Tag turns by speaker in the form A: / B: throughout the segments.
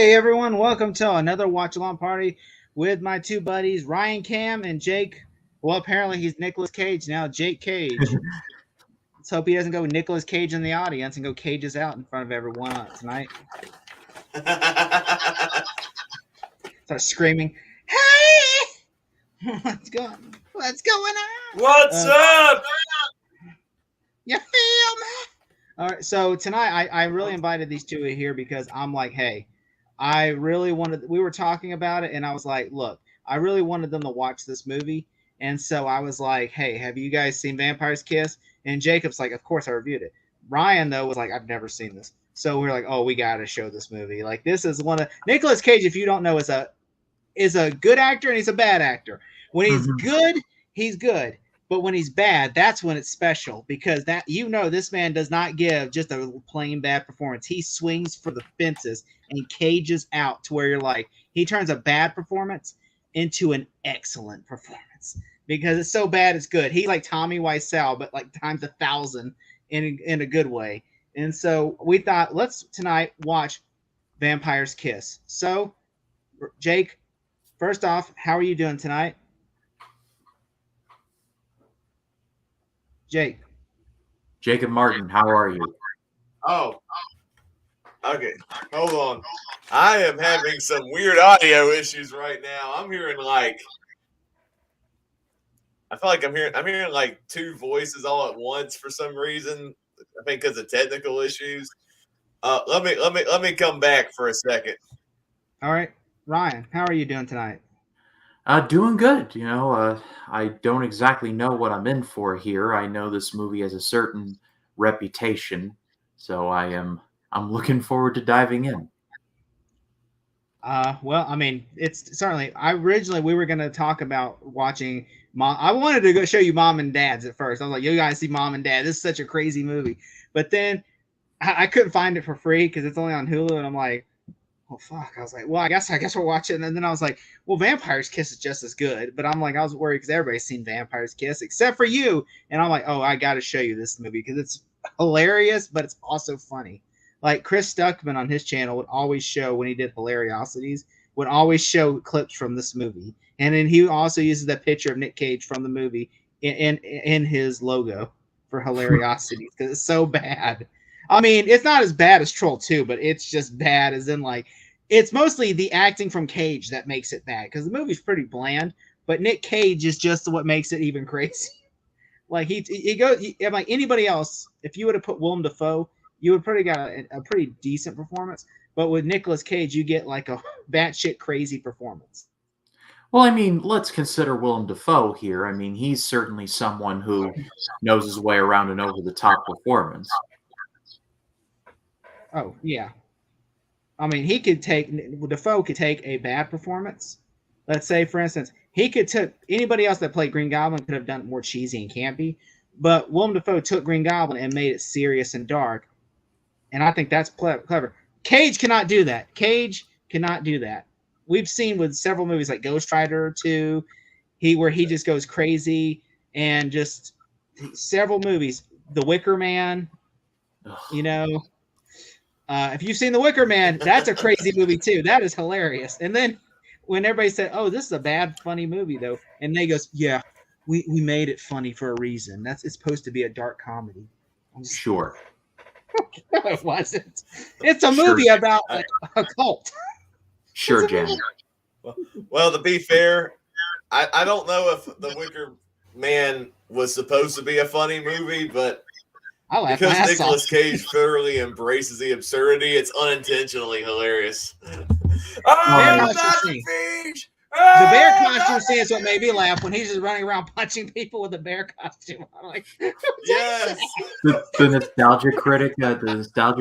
A: Hey everyone, welcome to another watch along party with my two buddies, Ryan Cam and Jake. Well, apparently he's Nicolas Cage now, Jake Cage. Let's hope he doesn't go Nicolas Cage in the audience and go Cages out in front of everyone tonight. Start screaming, "Hey! What's going on?
B: What's up?
A: You feel me?" All right, so tonight I really invited these two here because I'm like, hey, I really wanted. We were talking about it, and I was like, look, I really wanted them to watch this movie, and so I was like, hey, have you guys seen Vampire's Kiss? And Jacob's like, of course I reviewed it. Ryan though was like, I've never seen this, so we are like, oh, we got to show this movie. Like this is one of Nicolas Cage. If you don't know, is a good actor and he's a bad actor. When he's good, he's good. But when he's bad, that's when it's special because that this man does not give just a plain bad performance. He swings for the fences and cages out to where you're like, he turns a bad performance into an excellent performance because it's so bad it's good. He's like Tommy Wiseau, but like times 1,000 in a good way. And so we thought, let's tonight watch Vampire's Kiss. So, Jake, first off, how are you doing tonight? Jake.
C: Jacob Martin, how are you?
B: Oh, okay. Hold on. I am having some weird audio issues right now. I'm hearing I feel like I'm hearing like two voices all at once for some reason. I think because of technical issues. Let me come back for a second.
A: All right, Ryan, how are you doing tonight?
C: Doing good. I don't exactly know what I'm in for here. I know this movie has a certain reputation, so I'm looking forward to diving in.
A: Well, I mean, it's certainly. We were going to talk about watching Mom. I wanted to go show you Mom and Dad's at first. I was like, you guys see Mom and Dad. This is such a crazy movie. But then I couldn't find it for free because it's only on Hulu, and I'm like, oh fuck. I was like, well, I guess we'll watch it. And then I was like, well, Vampire's Kiss is just as good. But I'm like, I was worried because everybody's seen Vampire's Kiss except for you. And I'm like, oh, I got to show you this movie because it's hilarious, but it's also funny. Like Chris Stuckman on his channel would always show when he did Hilariosities, would always show clips from this movie. And then he also uses that picture of Nick Cage from the movie in his logo for Hilariosities because it's so bad. I mean, it's not as bad as Troll 2, but it's just bad as in like, it's mostly the acting from Cage that makes it bad because the movie's pretty bland, but Nick Cage is just what makes it even crazy. Like he goes, like anybody else, if you would have put Willem Dafoe, you would probably got a pretty decent performance. But with Nicolas Cage, you get like a batshit crazy performance.
C: Well, I mean, let's consider Willem Dafoe here. I mean, he's certainly someone who knows his way around an over-the-top performance.
A: Oh, yeah. I mean, Dafoe could take a bad performance. Let's say, for instance, anybody else that played Green Goblin could have done it more cheesy and campy. But Willem Dafoe took Green Goblin and made it serious and dark. And I think that's clever. Cage cannot do that. Cage cannot do that. We've seen with several movies like Ghost Rider 2, where he just goes crazy and just several movies. The Wicker Man, if you've seen The Wicker Man, that's a crazy movie too. That is hilarious. And then when everybody said, "Oh, this is a bad, funny movie," though, and they goes, "Yeah, we made it funny for a reason. It's supposed to be a dark comedy."
C: Sure.
A: No, it wasn't. It's a movie about a cult.
C: Sure, Jen.
B: Well, to be fair, I don't know if The Wicker Man was supposed to be a funny movie, but because Nicolas Cage thoroughly embraces the absurdity, it's unintentionally hilarious.
A: The bear costume scene is what made me laugh when he's just running around punching people with a bear costume. I'm like,
B: yes.
C: The nostalgia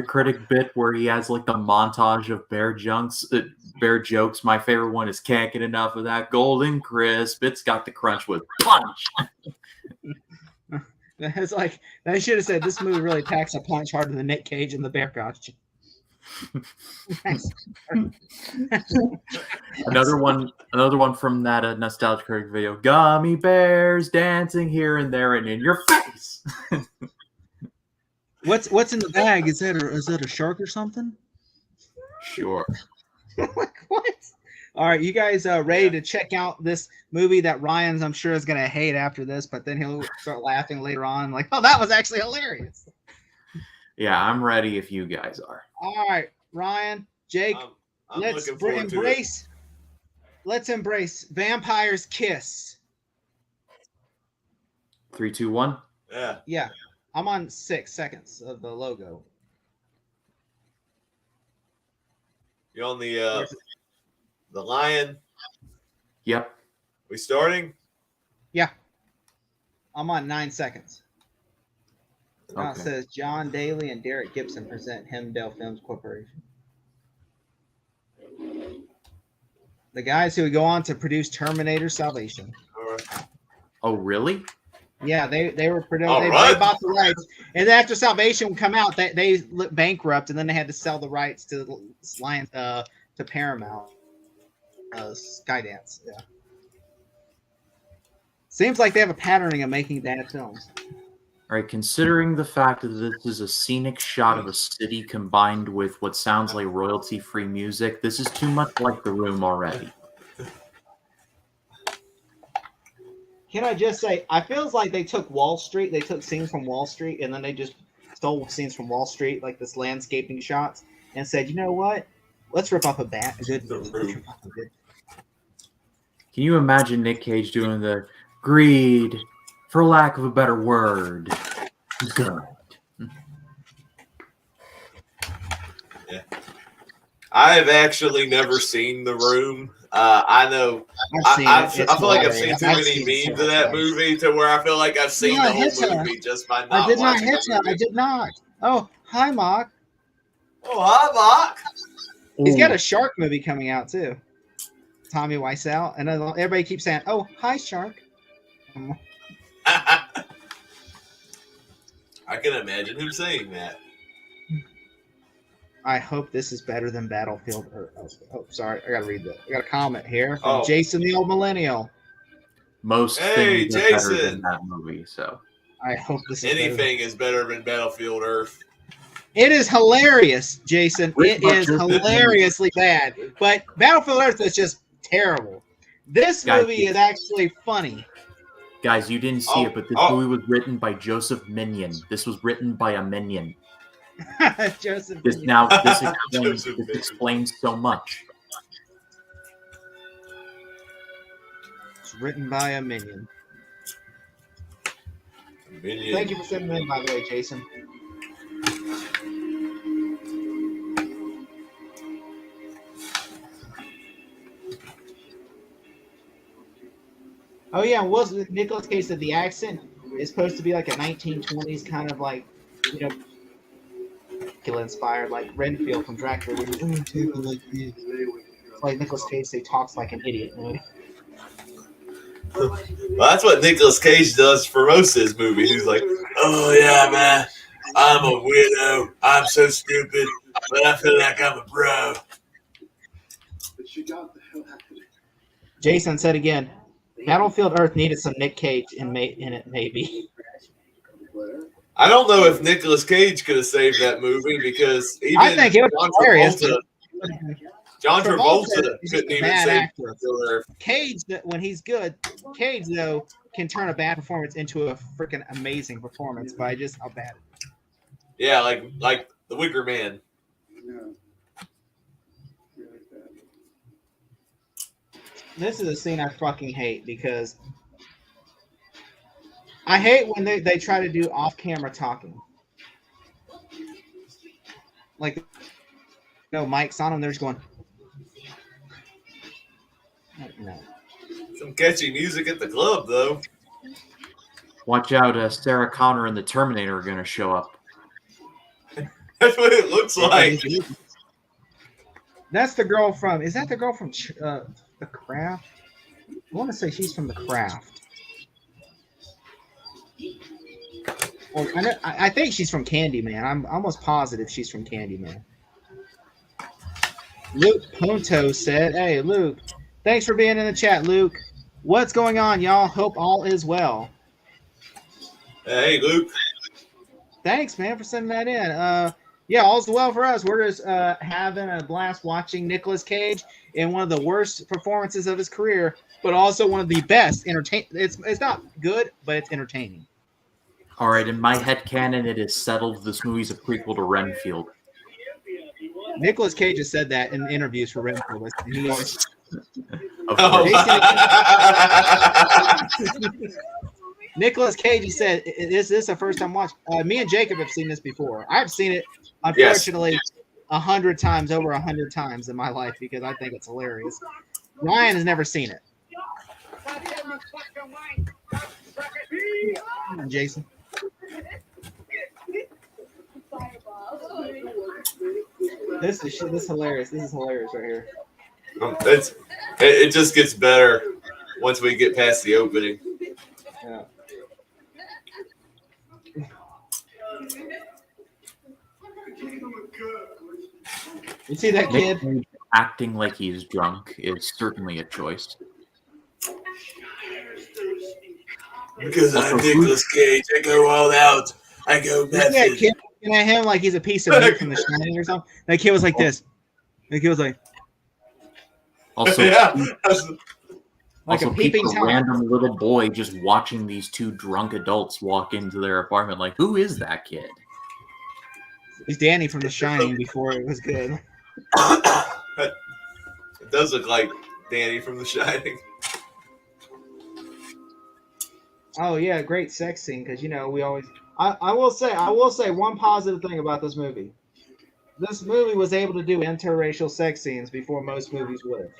C: critic bit where he has like the montage of bear jokes. My favorite one is "Can't get enough of that golden crisp. It's got the crunch with punch."
A: It's like they should have said this movie really packs a punch harder than Nick Cage in the bear costume.
C: Another one from that nostalgia critic video. Gummy bears dancing here and there and in your face.
A: What's in the bag? Is that a shark or something?
C: Sure.
A: Like, what? All right, you guys ready to check out this movie that Ryan's, I'm sure, is going to hate after this, but then he'll start laughing later on, like, oh, that was actually hilarious.
C: Yeah, I'm ready if you guys are.
A: All right, Ryan, Jake, let's embrace. Let's embrace Vampire's Kiss.
C: 3, 2, 1.
B: Yeah.
A: Yeah. I'm on 6 seconds of the logo.
B: You on the lion?
C: Yep.
B: We starting?
A: Yeah. I'm on 9 seconds. Now
C: Okay.
A: it says John Daly and Derek Gibson present Hemdale Films Corporation. The guys who would go on to produce Terminator Salvation.
B: All right.
C: Oh, really?
A: Yeah, they were producing. They
B: Right.
A: bought the rights, and then after Salvation would come out, they bankrupt, and then they had to sell the rights to Lions to Paramount. Skydance. Yeah. Seems like they have a patterning of making bad films.
C: All right, considering the fact that this is a scenic shot of a city combined with what sounds like royalty-free music, this is too much like The Room already.
A: Can I just say, I feels like they took Wall Street, they took scenes from Wall Street, and then they just stole scenes from Wall Street, like this landscaping shots, and said, you know what? Let's rip off a good movie.
C: Can you imagine Nick Cage doing the greed, for lack of a better word, good?
B: Yeah. I've actually never seen The Room. I know. I feel like I've seen too many memes of that movie to where I feel like I've seen the whole movie just by not watching the movie.
A: I did not. Oh, hi, Mock.
B: Oh, hi, Mock.
A: He's got a shark movie coming out, too. Tommy Wiseau. And everybody keeps saying, oh, hi, shark.
B: I can imagine him saying that.
A: I hope this is better than Battlefield Earth. Oh, sorry. I got to read that. I got a comment here from Jason the Old Millennial.
C: Most things are better than that movie, so.
A: I hope this is
B: anything is better than Battlefield Earth.
A: It is hilarious, Jason. It is hilariously bad. But Battlefield Earth is just terrible. This movie is actually funny.
C: Guys, you didn't see it, but this movie was written by Joseph Minion. This was written by a minion.
A: Joseph.
C: This explains so much.
A: It's written by a minion. Thank you for sending it in, by the way, Jason. Oh yeah, Nicolas Cage said the accent is supposed to be like a 1920s kind of like, you know, inspired, like Renfield from Dracula. It's like Nicolas Cage talks like an idiot.
B: Well, that's what Nicolas Cage does for most of his movies. He's like, oh yeah, man, I'm a weirdo. I'm so stupid, but I feel like I'm a bro.
A: Jason said again, Battlefield Earth needed some Nick Cage in it, maybe.
B: I don't know if Nicolas Cage could have saved that movie because even
A: I think it was hilarious.
B: John Travolta couldn't even save it.
A: Cage, when he's good, Cage though can turn a bad performance into a freaking amazing performance by just how bad.
B: Yeah, like the Wicker Man.
A: This is a scene I fucking hate because I hate when they try to do off-camera talking. Like, no mics on them, they're just going. No.
B: Some catchy music at the club, though.
C: Watch out, Sarah Connor and the Terminator are going to show up.
B: That's what it looks like.
A: That's the girl from. Is that the girl from The Craft? I want to say she's from The Craft. Well, I think she's from Candyman. I'm almost positive she's from Candyman. Luke Punto said, "Hey, Luke, thanks for being in the chat, Luke. What's going on, y'all? Hope all is well."
B: Hey, Luke.
A: Thanks, man, for sending that in. Yeah, all's well for us. We're just having a blast watching Nicolas Cage in one of the worst performances of his career, but also one of the best entertain. It's not good, but it's entertaining.
C: All right, in my headcanon, it is settled. This movie's a prequel to Renfield.
A: Nicolas Cage has said that in interviews for Renfield. He always. Nicolas Cage, he said, "Is this the first time watching?" Me and Jacob have seen this before. I've seen it, unfortunately, 100 times, over 100 times in my life because I think it's hilarious. Ryan has never seen it. Come on, Jason. This is hilarious. This is hilarious right here.
B: It just gets better once we get past the opening.
A: Yeah. You see that kid
C: acting like he's drunk is certainly a choice.
B: Because I'm Nicolas Cage, I go all out. I go method.
A: That kid looking at him like he's a piece of meat from The Shining or something. That kid was like this. That kid was like.
C: Also,
A: like a peeping
C: Tom. Random little boy just watching these two drunk adults walk into their apartment. Like, who is that kid?
A: He's Danny from The Shining before it was good.
B: It does look like Danny from The Shining.
A: Oh yeah, great sex scene because we always. I will say one positive thing about this movie. This movie was able to do interracial sex scenes before most movies would have.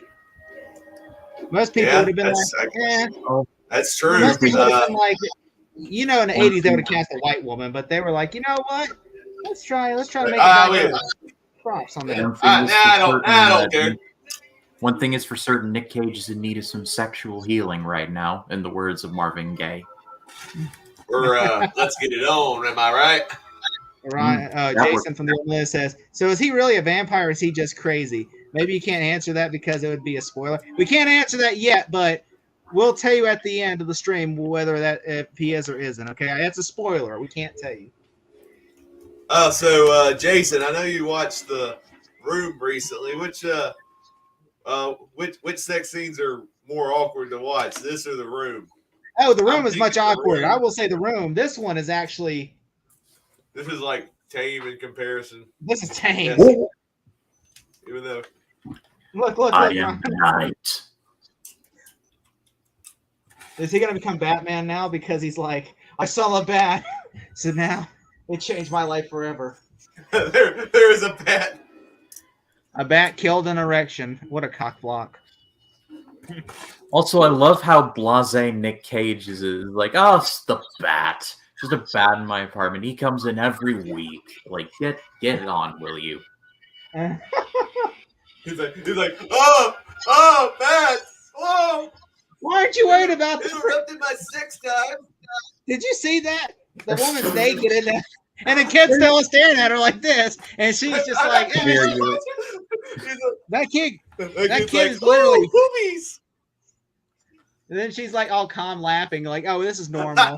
A: Most people would have been like,
B: that's true.
A: Most people would have been like, in the 80s they would have cast a white woman, but they were like, you know what? Let's try to make it diverse. Props on that.
B: I don't care.
C: One thing is for certain, Nick Cage is in need of some sexual healing right now, in the words of Marvin Gaye.
B: Let's get it on, am I right?
A: Right. Jason from the old list says, so is he really a vampire or is he just crazy? Maybe you can't answer that because it would be a spoiler. We can't answer that yet, but we'll tell you at the end of the stream whether if he is or isn't, okay? That's a spoiler. We can't tell you.
B: So Jason, I know you watched The Room recently. Which sex scenes are more awkward to watch, this or The Room?
A: Oh, The Room is much awkward. I will say The Room. This one is actually.
B: This is like tame in comparison.
A: This is tame.
B: Yes. Even though.
A: Look.
C: I am night.
A: Is he going to become Batman now because he's like, I saw a bat, so now it changed my life forever.
B: there is a bat.
A: A bat killed an erection. What a cock block.
C: Also, I love how blasé Nick Cage is. Like, oh, it's the bat. Just a bat in my apartment. He comes in every week. Like, get it on, will you?
B: He's like, oh, bats, whoa.
A: Why aren't you worried about this?
B: Interrupted my sex time.
A: Did you see that? The woman's naked in there. And the kid's still staring at her like this, and she's just like, that kid is literally
B: boobies.
A: And then she's like all calm laughing, like, oh, this is normal.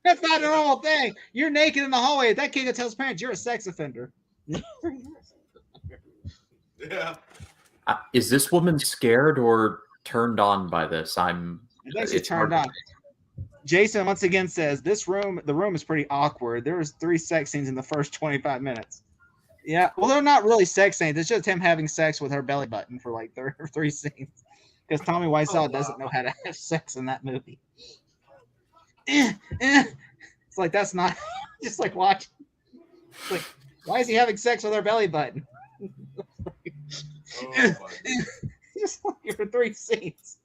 A: That's not a normal thing. You're naked in the hallway. That kid tells parents you're a sex offender.
B: Yeah.
C: Is this woman scared or turned on by this?
A: I think she's turned on. Jason once again says the room is pretty awkward. There was 3 sex scenes in the first 25 minutes. Yeah, well, they're not really sex scenes. It's just him having sex with her belly button for like 3 scenes. Because Tommy Wiseau doesn't know how to have sex in that movie. It's like that's not just like watch. It's like, why is he having sex with her belly button? Just like for 3 scenes.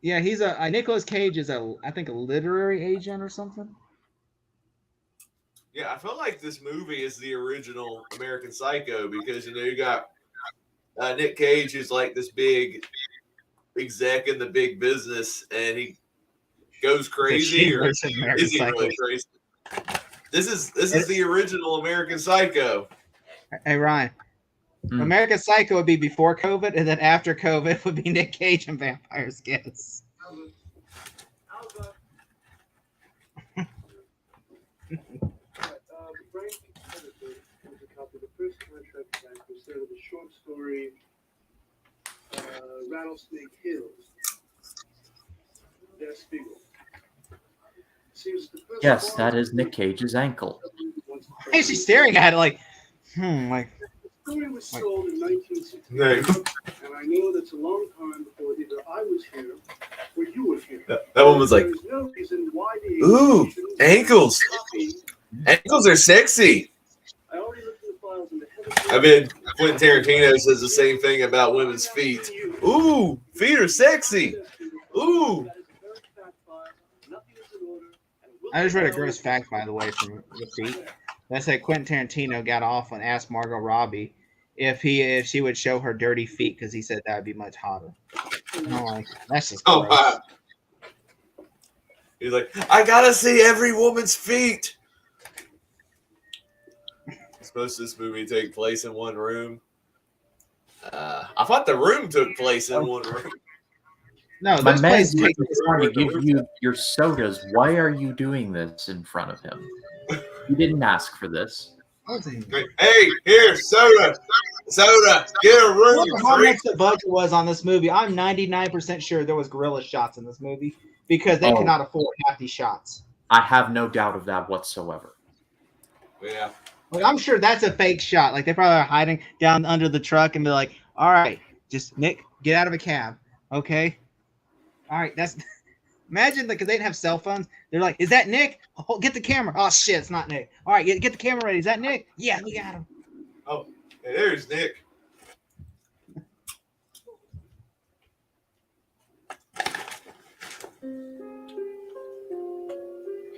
A: Yeah, he's Nicolas Cage is I think a literary agent or something.
B: Yeah, I feel like this movie is the original American Psycho because you got Nick Cage who's like this big exec in the big business and he goes crazy or is he really crazy? This is the original American Psycho.
A: Hey Ryan. American Psycho would be before COVID, and then after COVID would be Nick Cage and Vampire's Kiss.
D: Rattlesnake Hills. Der Spiegel.
C: Yes, that is Nick Cage's ankle.
A: Why is she staring at it like, like?
D: The story was sold in 1962, and I know that's a long time before either I was here or you were here.
B: That one was like,
D: There's no reason why the
B: ooh, ankles. Ankles are sexy.
D: I already looked in the files in the heavy.
B: I mean, Quentin Tarantino says the same thing about women's feet. Ooh, feet are sexy. Ooh.
A: I just read a gross fact, by the way, from the feet. That said Quentin Tarantino got off and asked Margot Robbie if she would show her dirty feet because he said that would be much hotter. And I'm like, that's just gross.
B: Oh, wow. He's like, I gotta see every woman's feet. Supposed to this movie take place in one room. I thought The Room took place in one room.
A: No,
C: My
A: this
C: man
A: place
C: is
A: takes
C: trying to give you your sodas. Why are you doing this in front of him? You didn't ask for this.
B: Hey, here, soda. Soda. Get a room.
A: How much the budget was on this movie? I'm 99% sure there was gorilla shots in this movie because they cannot afford half these shots.
C: I have no doubt of that whatsoever.
B: Yeah.
A: Like, I'm sure that's a fake shot. Like, they probably are hiding down under the truck and be like, all right, just Nick, get out of a cab. Okay. All right. That's imagine because they didn't have cell phones. They're like, is that Nick? Oh, get the camera. Oh, shit. It's not Nick. All right. Get the camera ready. Is that Nick? Yeah, we got him.
B: Oh, hey, there's Nick.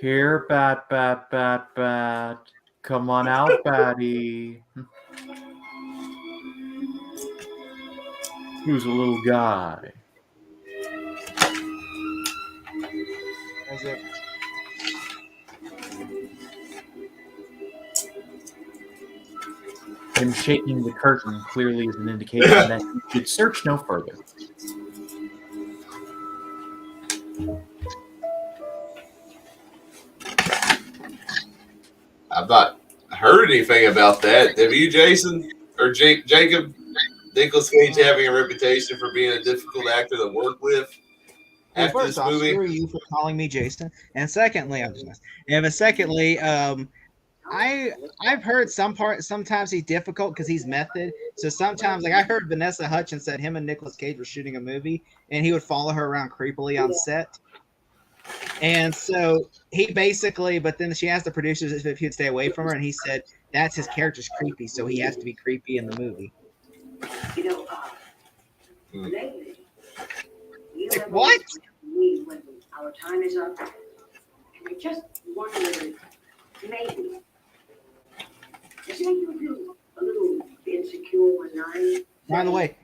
C: Here, bat. Come on out, Batty. Who's a little guy? Him shaking the curtain clearly is an indication that you should search no further.
B: I've not heard anything about that. Have you, Jason? Or Jacob? Nicolas Cage having a reputation for being a difficult actor to work with after
A: First
B: this
A: off,
B: movie?
A: screw you for calling me Jason. And secondly, I've heard sometimes he's difficult because he's method. So sometimes, like I heard Vanessa Hudgens said him and Nicolas Cage were shooting a movie and he would follow her around creepily on set. And so he basically, but then she asked the producers if he'd stay away from her, and he said that's his character's creepy, so he has to be creepy in the movie.
D: Lately,
A: Like, what?
D: when our time is up, and I just wondered, maybe, does it make you feel a little insecure one night?
A: By the way,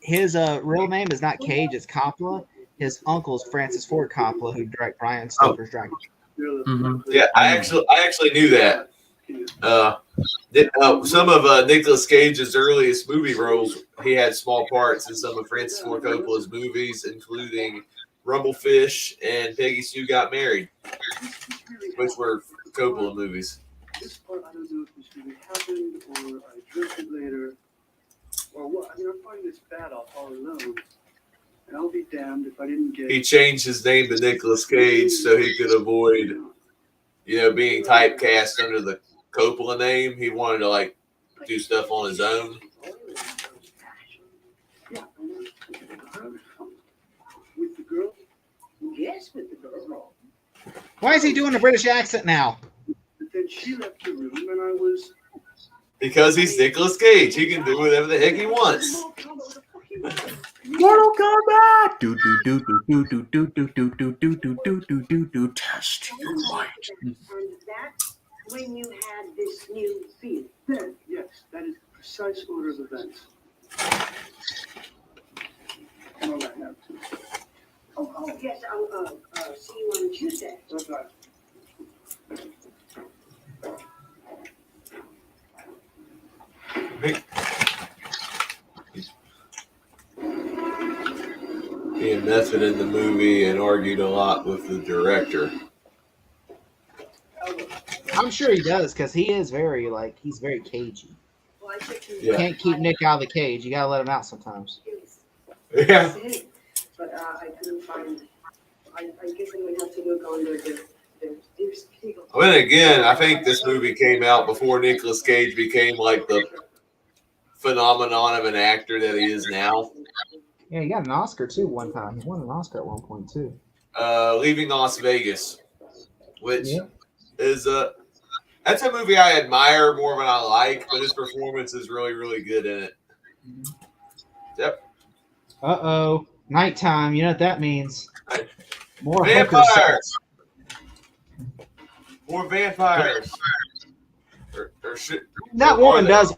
A: his real name is not Cage, it's Coppola. His uncle is Francis Ford Coppola, who directed Brian Stoker's Dracula.
C: Mm-hmm.
B: Yeah, I actually knew that. Some of Nicolas Cage's earliest movie roles, he had small parts in some of Francis Ford Coppola's movies, including Rumblefish and Peggy Sue Got Married, which were Coppola movies.
D: This part, I don't know if this really happened or I drifted later or what. I mean, I'm finding this bad all alone. And I'll be damned if I didn't get.
B: He changed his name to Nicolas Cage so he could avoid, being typecast under the Coppola name. He wanted to do stuff on his own.
D: With the girl? Yes, with the girl.
A: Why is he doing a British accent now?
D: But then she left the room and I was.
B: Because he's Nicolas Cage. He can do whatever the heck he wants.
C: Mortal Kombat! Do. Test your might.
D: And that's when you had this new feeling. Yes, that is the precise order of events. And all that now, too. Oh, yes, I'll see you on Tuesday. Okay.
B: being method in the movie and argued a lot with the director.
A: I'm sure he does because he is he's very cagey. You can't keep Nick out of the cage. You gotta let him out sometimes.
B: Yeah.
D: But I couldn't find. I guess I'm gonna have to look on there's people.
B: I mean, again, I think this movie came out before Nicolas Cage became like the phenomenon of an actor that he is now.
A: Yeah, he got an Oscar too one time. He won an Oscar at one point too.
B: Leaving Las Vegas, which is that's a movie I admire more than I like, but his performance is really, really good in it. Yep.
A: Uh-oh. Nighttime. You know what that means. More
B: vampires. More vampires. Or shit.
A: That woman does.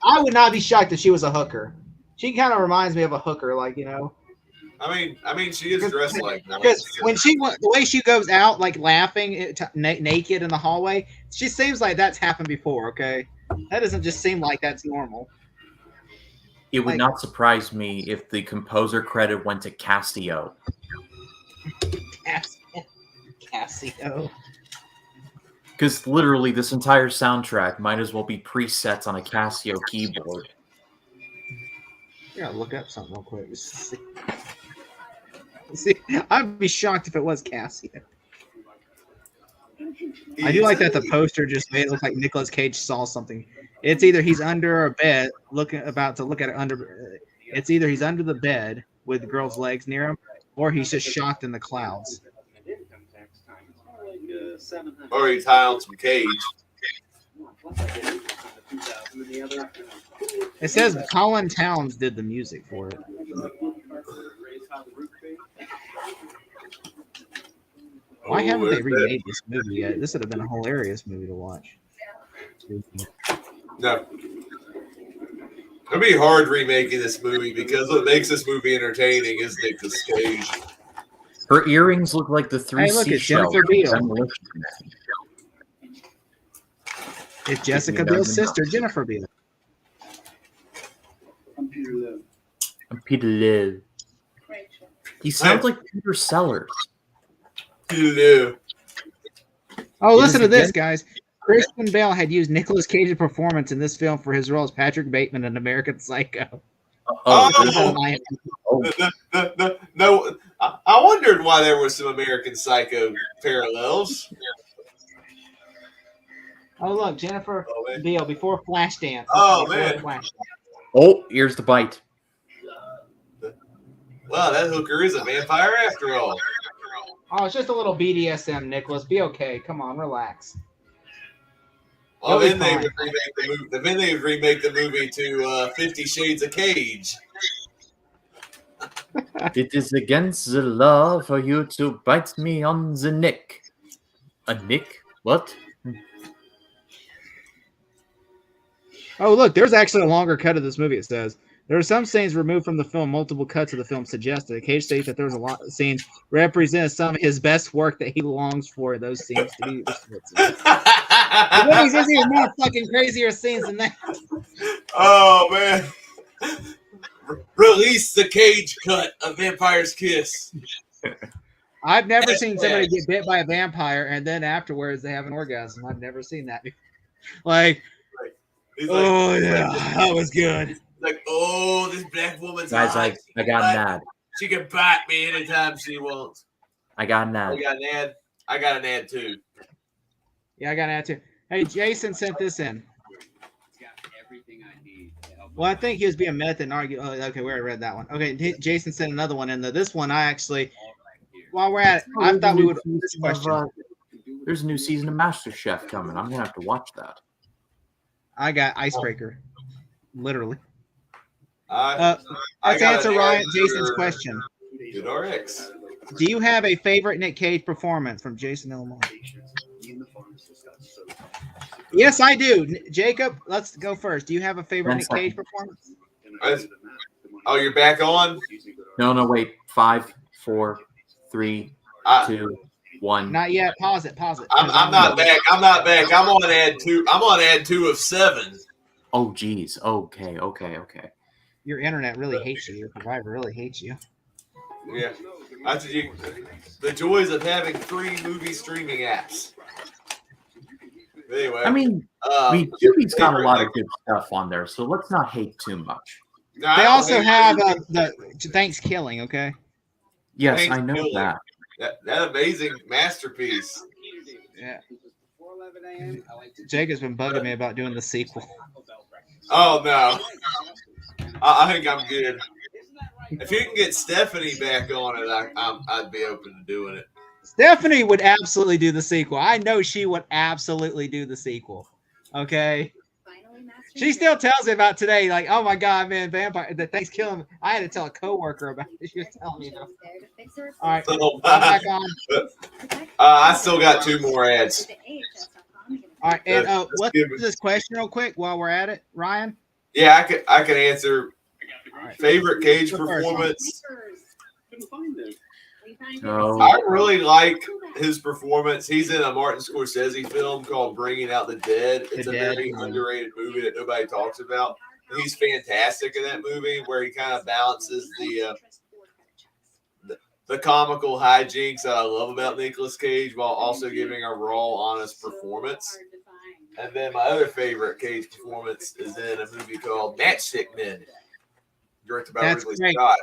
A: I would not be shocked if she was a hooker. She kind of reminds me of a hooker, like, you know.
B: I mean, she is dressed like that.
A: Because when the way she goes out, like laughing naked in the hallway, she seems like that's happened before. Okay, that doesn't just seem like that's normal.
C: It would not surprise me if the composer credit went to Casio.
A: Casio.
C: Because literally, this entire soundtrack might as well be presets on a Casio keyboard.
A: I gotta look up something real quick. See, I'd be shocked if it was Casio. I do like that the poster just made it look like Nicolas Cage saw something. It's either he's under a bed, about to look at it under. It's either he's under the bed with the girl's legs near him, or he's just shocked in the clouds.
B: Or he's high on some cage.
A: It says Colin Towns did the music for it. Why haven't they remade this movie yet? This would have been a hilarious movie to watch.
B: No. It'd be hard remaking this movie because what makes this movie entertaining is Nicolas Cage.
C: Her earrings look like the three seashells.
A: Jennifer Beal. It's Jessica Biel's sister, Jennifer Beal.
C: I'm Peter Liv. He sounds like Peter Sellers.
B: Peter.
A: Oh, listen to this, guys. Christian Bale had used Nicolas Cage's performance in this film for his role as Patrick Bateman in American Psycho.
B: No, I wondered why there was some American Psycho parallels.
A: Oh, look, Jennifer Beal before Flashdance.
B: Oh, man.
C: Oh, here's the bite.
B: Wow, that hooker is a vampire after all.
A: Oh, it's just a little BDSM, Nicholas. Be okay. Come on, relax.
B: Well, then they would remake the movie to 50 Shades of Cage.
C: It is against the law for you to bite me on the neck. A neck? What?
A: Oh, look, there's actually a longer cut of this movie, it says. There are some scenes removed from the film. Multiple cuts of the film suggested. Cage states that there's a lot of scenes represent some of his best work that he longs for those scenes to be restricted. There's even more fucking crazier scenes than that.
B: Oh, man. Release the Cage cut of Vampire's Kiss.
A: I've never seen somebody get bit by a vampire and then afterwards they have an orgasm. I've never seen that before. Like, oh, yeah, that was good.
B: Like, oh, this black woman's
C: guys, I got mad.
B: She can bite me anytime she wants.
C: I got an ad.
B: I got an ad too.
A: Yeah, I got an ad too. Hey, Jason sent this in. Well, I think he was being method and argue. Oh, okay, we already read that one. Okay, Jason sent another one in. This one, I actually, while we're at it, I thought we would this question.
C: There's a new season of MasterChef coming. I'm gonna have to watch that.
A: I got Icebreaker, literally.
B: Let's
A: answer Jason's question.
B: Good RX.
A: Do you have a favorite Nick Cage performance from Jason Illinois? Yes, I do. Jacob, let's go first. Do you have a favorite Nick Cage performance?
B: Oh, you're back on?
C: No, wait. 5, 4, 3, 2, 1.
A: Not yet. Pause it.
B: I'm not back. I'm on ad 2. I'm on ad 2 of 7.
C: Oh, geez. Okay.
A: Your internet really hates you. Your provider really hates you.
B: Yeah. The joys of having 3 movie streaming apps. Anyway.
C: I mean, Tubi's got a lot of good stuff on there, so let's not hate too much.
A: No, they also have the Thanksgiving, okay?
C: Yes, I know that.
B: That amazing masterpiece.
A: Yeah. Jake has been bugging me about doing the sequel.
B: Oh, no. I think I'm good. If you can get Stephanie back on it, I'd be open to doing it.
A: Stephanie would absolutely do the sequel. I know she would absolutely do the sequel. Okay. She still tells me about today, like, oh my God, man, vampire, the Thanksgiving. I had to tell a coworker about it. She was telling me about it. All right. Back on.
B: I still got 2 more ads.
A: All right. And what's this question real quick while we're at it, Ryan?
B: Yeah, I can answer. Favorite Cage performance. I really like his performance. He's in a Martin Scorsese film called Bringing Out the Dead. It's a very underrated movie that nobody talks about. He's fantastic in that movie, where he kind of balances the comical hijinks that I love about Nicolas Cage while also giving a raw, honest performance. And then my other favorite Cage performance is in a movie called Matchstick Men, directed by Ridley Scott.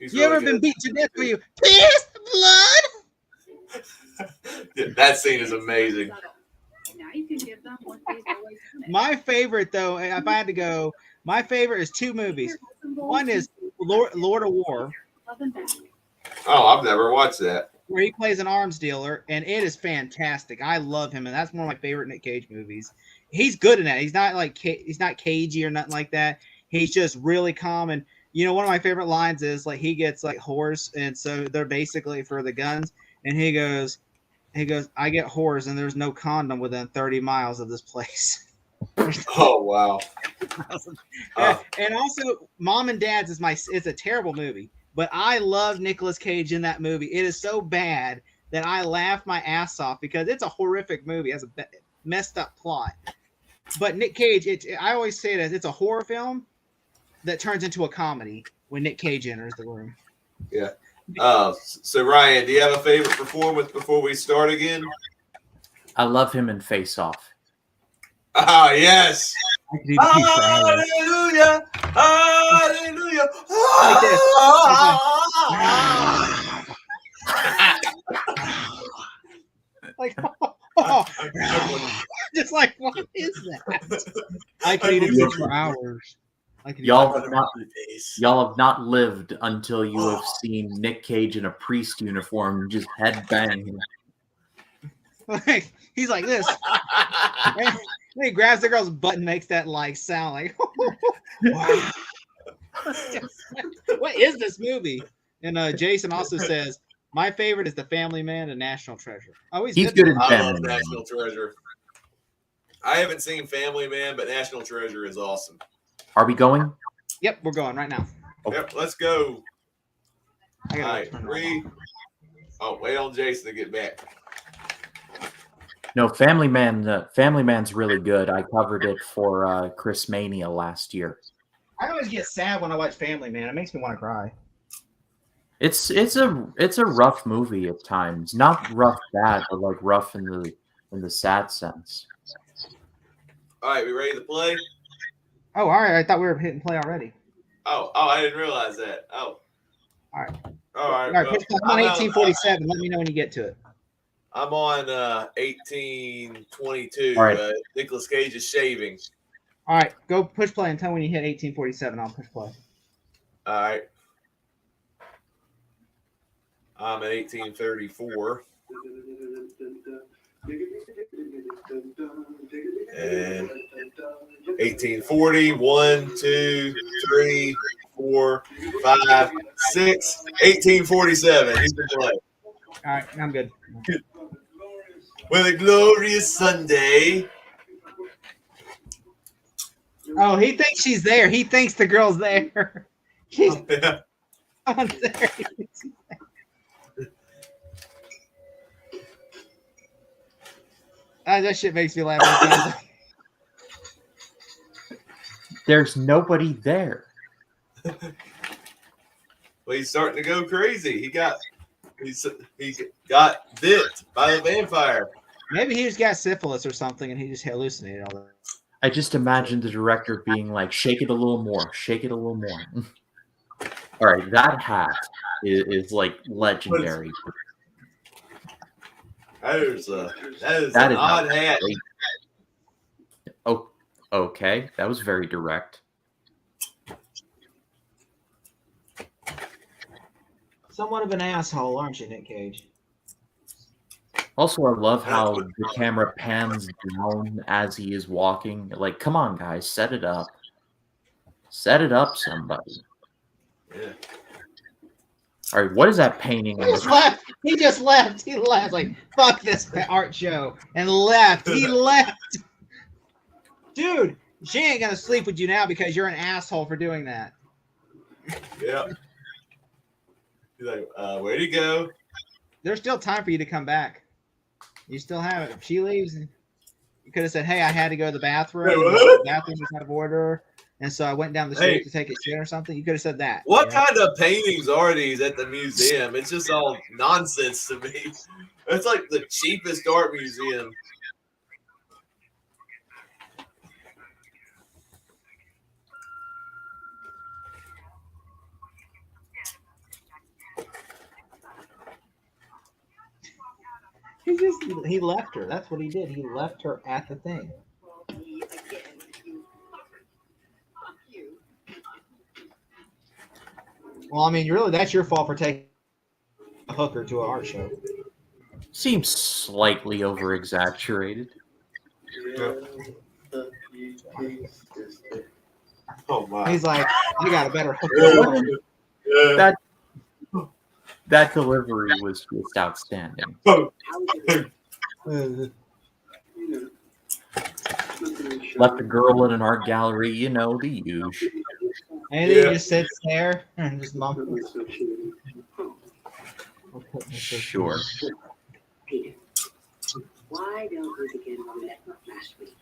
A: You ever been beat to death where you piss blood?
B: Yeah, that scene is amazing.
A: My favorite, though, if I had to go, my favorite is 2 movies. One is Lord of War.
B: Oh, I've never watched that.
A: Where he plays an arms dealer, and it is fantastic. I love him, and that's one of my favorite Nick Cage movies. He's good in that. He's not cagey or nothing like that. He's just really calm. And one of my favorite lines is like he gets like whores, and so they're basically for the guns. And he goes, I get whores, and there's no condom within 30 miles of this place.
B: Oh wow!
A: And also, Mom and Dad's it's a terrible movie. But I love Nicolas Cage in that movie. It is so bad that I laugh my ass off because it's a horrific movie. It has a messed up plot. But Nick Cage, I always say that it's a horror film that turns into a comedy when Nick Cage enters the room.
B: Yeah. So, Ryan, do you have a favorite performance before we start again?
C: I love him in Face Off.
B: Ah, yes. Hallelujah. Hallelujah.
A: Like, just like, what is that? I could eat it for hours.
C: Y'all have not lived until you have seen Nick Cage in a priest uniform just headbang.
A: He's like this. And he grabs the girl's butt and makes that like sound like. Wow. What is this movie? And Jason also says my favorite is The Family Man and National Treasure. Oh, he's
C: good in
B: I
C: Family
B: love
C: Man.
B: National Treasure. I haven't seen Family Man, but National Treasure is awesome.
C: Are we going?
A: Yep, we're going right now.
C: Okay.
B: Yep, let's go.
A: All
B: right, 3. Oh, wait on Jason to get back.
C: No, Family Man's really good. I covered it for Chris Mania last year.
A: I always get sad when I watch Family Man. It makes me want to cry.
C: It's a rough movie at times. Not rough bad, but like rough in the sad sense.
B: All right, we ready to play?
A: Oh, all right. I thought we were hitting play already.
B: Oh, I didn't realize that. Oh.
A: All right.
B: All right.
A: I'm on 1847. Let me know when you get to it.
B: I'm on 1822.
C: All right.
B: Nicolas Cage is shaving.
A: All right. Go push play and tell me when you hit 1847. I'll push play.
B: All right. I'm at 1834. And 1840, 1, 2, 3, 4, 5, 6, 1847. You can play.
A: All right, I'm good.
B: With a glorious Sunday.
A: Oh, he thinks she's there. He thinks the girl's there. She's
B: Yeah.
A: on there. That shit makes me laugh.
C: There's nobody there.
B: Well, he's starting to go crazy. He got bit by the vampire.
A: Maybe he just got syphilis or something, and he just hallucinated all that.
C: I just imagined the director being like, "Shake it a little more, shake it a little more." All right, that hat is like legendary.
B: That is an odd hat.
C: Oh, okay, that was very direct.
A: Somewhat of an asshole, aren't you, Nick Cage?
C: Also, I love how the camera pans down as he is walking. Like, come on, guys, set it up. Set it up, somebody.
B: Yeah.
C: All right, what is that painting?
A: He just left. He just left. He left. Like, fuck this art show. And left. He left. Dude, she ain't going to sleep with you now because you're an asshole for doing that.
B: Yeah. He's like, where'd he go?
A: There's still time for you to come back. You still have it. If she leaves, you could have said, hey, I had to go to the bathroom. The bathroom was out of order. And so I went down the street to take a shit or something. You could have said that.
B: What kind of paintings are these at the museum? It's just all nonsense to me. It's like the cheapest art museum.
A: He left her. That's what he did. He left her at the thing. Well, I mean, really, that's your fault for taking a hooker to an art show.
C: Seems slightly over-exaggerated.
B: Oh my!
A: He's like, you got a better hooker.
C: That delivery was just outstanding. Left a girl in an art gallery, you know, the usual.
A: And then he just sits there and just mumbles.
C: Sure.
D: Peter, why don't we begin where we left off last week?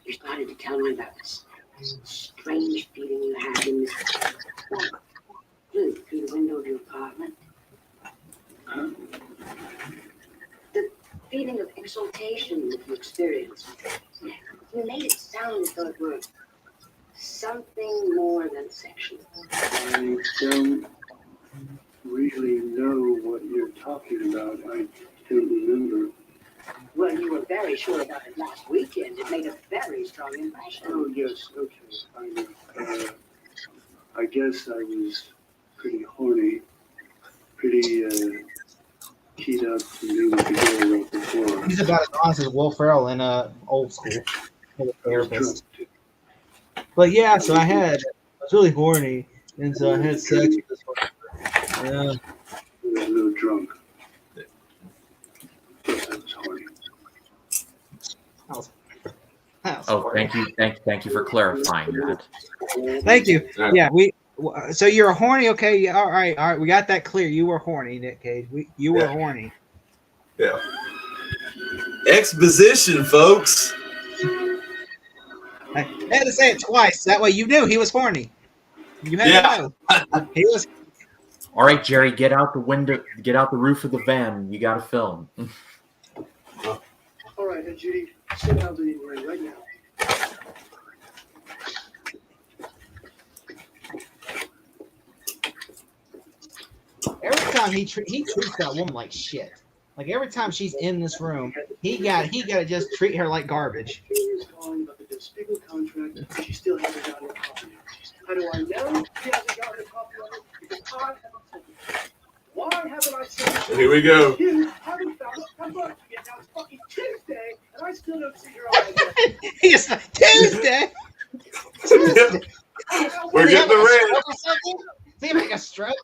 D: You started to tell me about this strange feeling you had in this walk through the window of your apartment. The feeling of exaltation that you experienced. You made it sound as though it were something more than sexual.
E: I don't really know what you're talking about. I don't remember.
D: Well, you were very sure about it last weekend. It made a very strong impression.
E: Oh, yes, okay. I guess I was pretty horny, pretty keyed up to be with the girl right before.
A: He's about as honest as Will Ferrell in Old School. The therapist. But yeah, so I was really horny, and so I had sex with this one. Yeah.
E: I was a little drunk. Yes, I was horny.
C: Oh, thank you for clarifying that.
A: Thank you. Yeah, so you're horny, okay? Yeah, all right. We got that clear. You were horny, Nick Cage. You were horny.
B: Yeah. Exposition, folks.
A: I had to say it twice. That way you knew he was horny. You had to know. He was.
C: All right, Jerry, get out the window, get out the roof of the van. You got to film.
E: All right, and Judy, sit down to the ring right now.
A: Every time he treats that woman like shit. Like every time she's in this room, he got to just treat her like garbage.
E: Judy's calling about the despicable contract. She still hasn't gotten a copy. How do I know she hasn't gotten a copy of it? Because I haven't sent it. Why haven't I sent it?
B: Here we go.
E: You haven't found it. Come on. Yet now it's fucking Tuesday, and I still don't see your eyes.
A: He's like, Tuesday.
B: We're getting the red.
A: Is he make a stroke?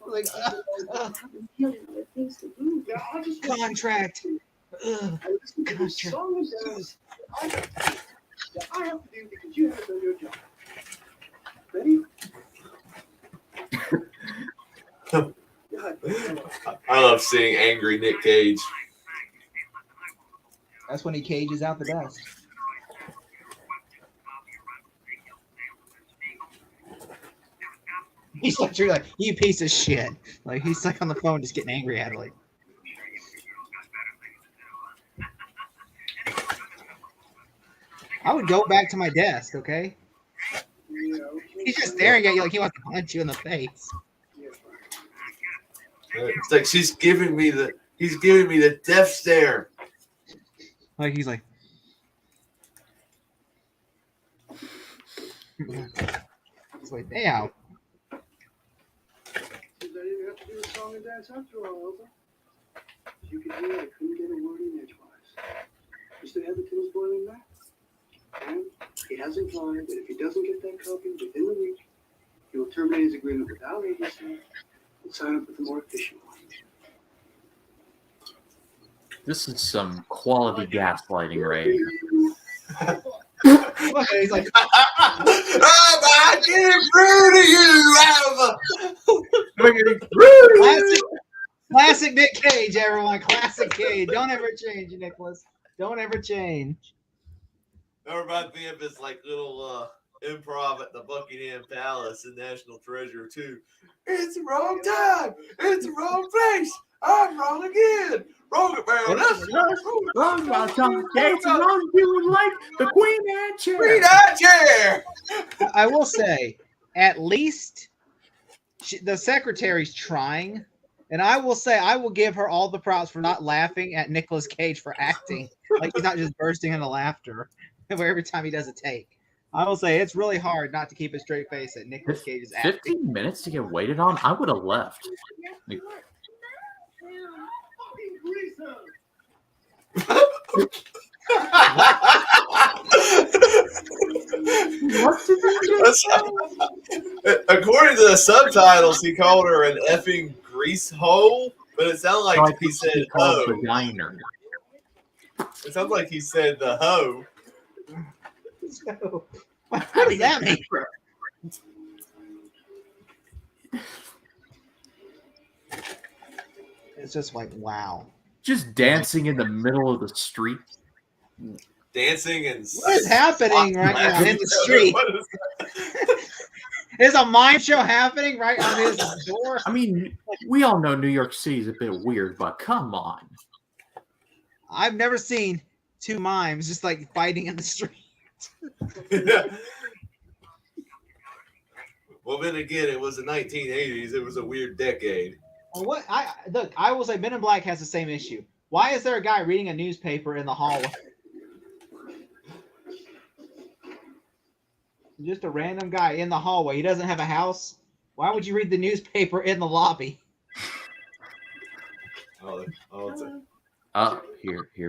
A: Like, contract. Contract.
E: I have to do because you haven't done your job. Ready?
B: I love seeing angry Nick Cage.
A: That's when he cages out the best. He's like, truly like, you piece of shit. Like, he's like on the phone just getting angry at her. Like, I would go back to my desk, okay? He's just staring at you like he wants to punch you in the face.
B: It's like he's giving me the death stare.
A: Like he's like, it's like, damn.
E: I didn't have to do a song and dance after all, Elsa. As you can hear, I couldn't get a word in edgewise. Mr. Heatherton is boiling back. And he has implied that if he doesn't get that copy within the week, he will terminate his agreement with our agency and sign up with a more efficient one.
C: This is some quality gaslighting, right?
A: He's like,
B: I get through to you,
A: classic Nick Cage, everyone. Classic Cage. Don't ever change, Nicholas. Don't ever change.
B: That reminds me of his like little improv at the Buckingham Palace in National Treasure 2. It's the wrong time. It's the wrong place. I'm wrong again. Wrong about us.
C: Wrong about Tom Gates. Wrong doing like the Queen Anne chair.
B: Queen Anne chair.
A: I will say, at least the secretary's trying. And I will say, I will give her all the props for not laughing at Nicolas Cage for acting. Like he's not just bursting into laughter every time he does a take. I will say, it's really hard not to keep a straight face at Nicolas Cage's acting.
C: 15 minutes to get waited on? I would have left. Like,
B: what did you just say? According to the subtitles, he called her an effing grease hole, but it sounded like he said hoe. It sounds like he said the hoe.
A: So, what does that mean? It's just like, wow.
C: Just dancing in the middle of the street.
B: Dancing and
A: what is happening right now in the street? Is a mime show happening right on his door?
C: I mean, we all know New York City is a bit weird, but come on.
A: I've never seen two mimes just like fighting in the street.
B: Well, then again, it was the 1980s. It was a weird decade.
A: Well, I will say Men in Black has the same issue. Why is there a guy reading a newspaper in the hallway? Just a random guy in the hallway. He doesn't have a house. Why would you read the newspaper in the lobby?
C: Here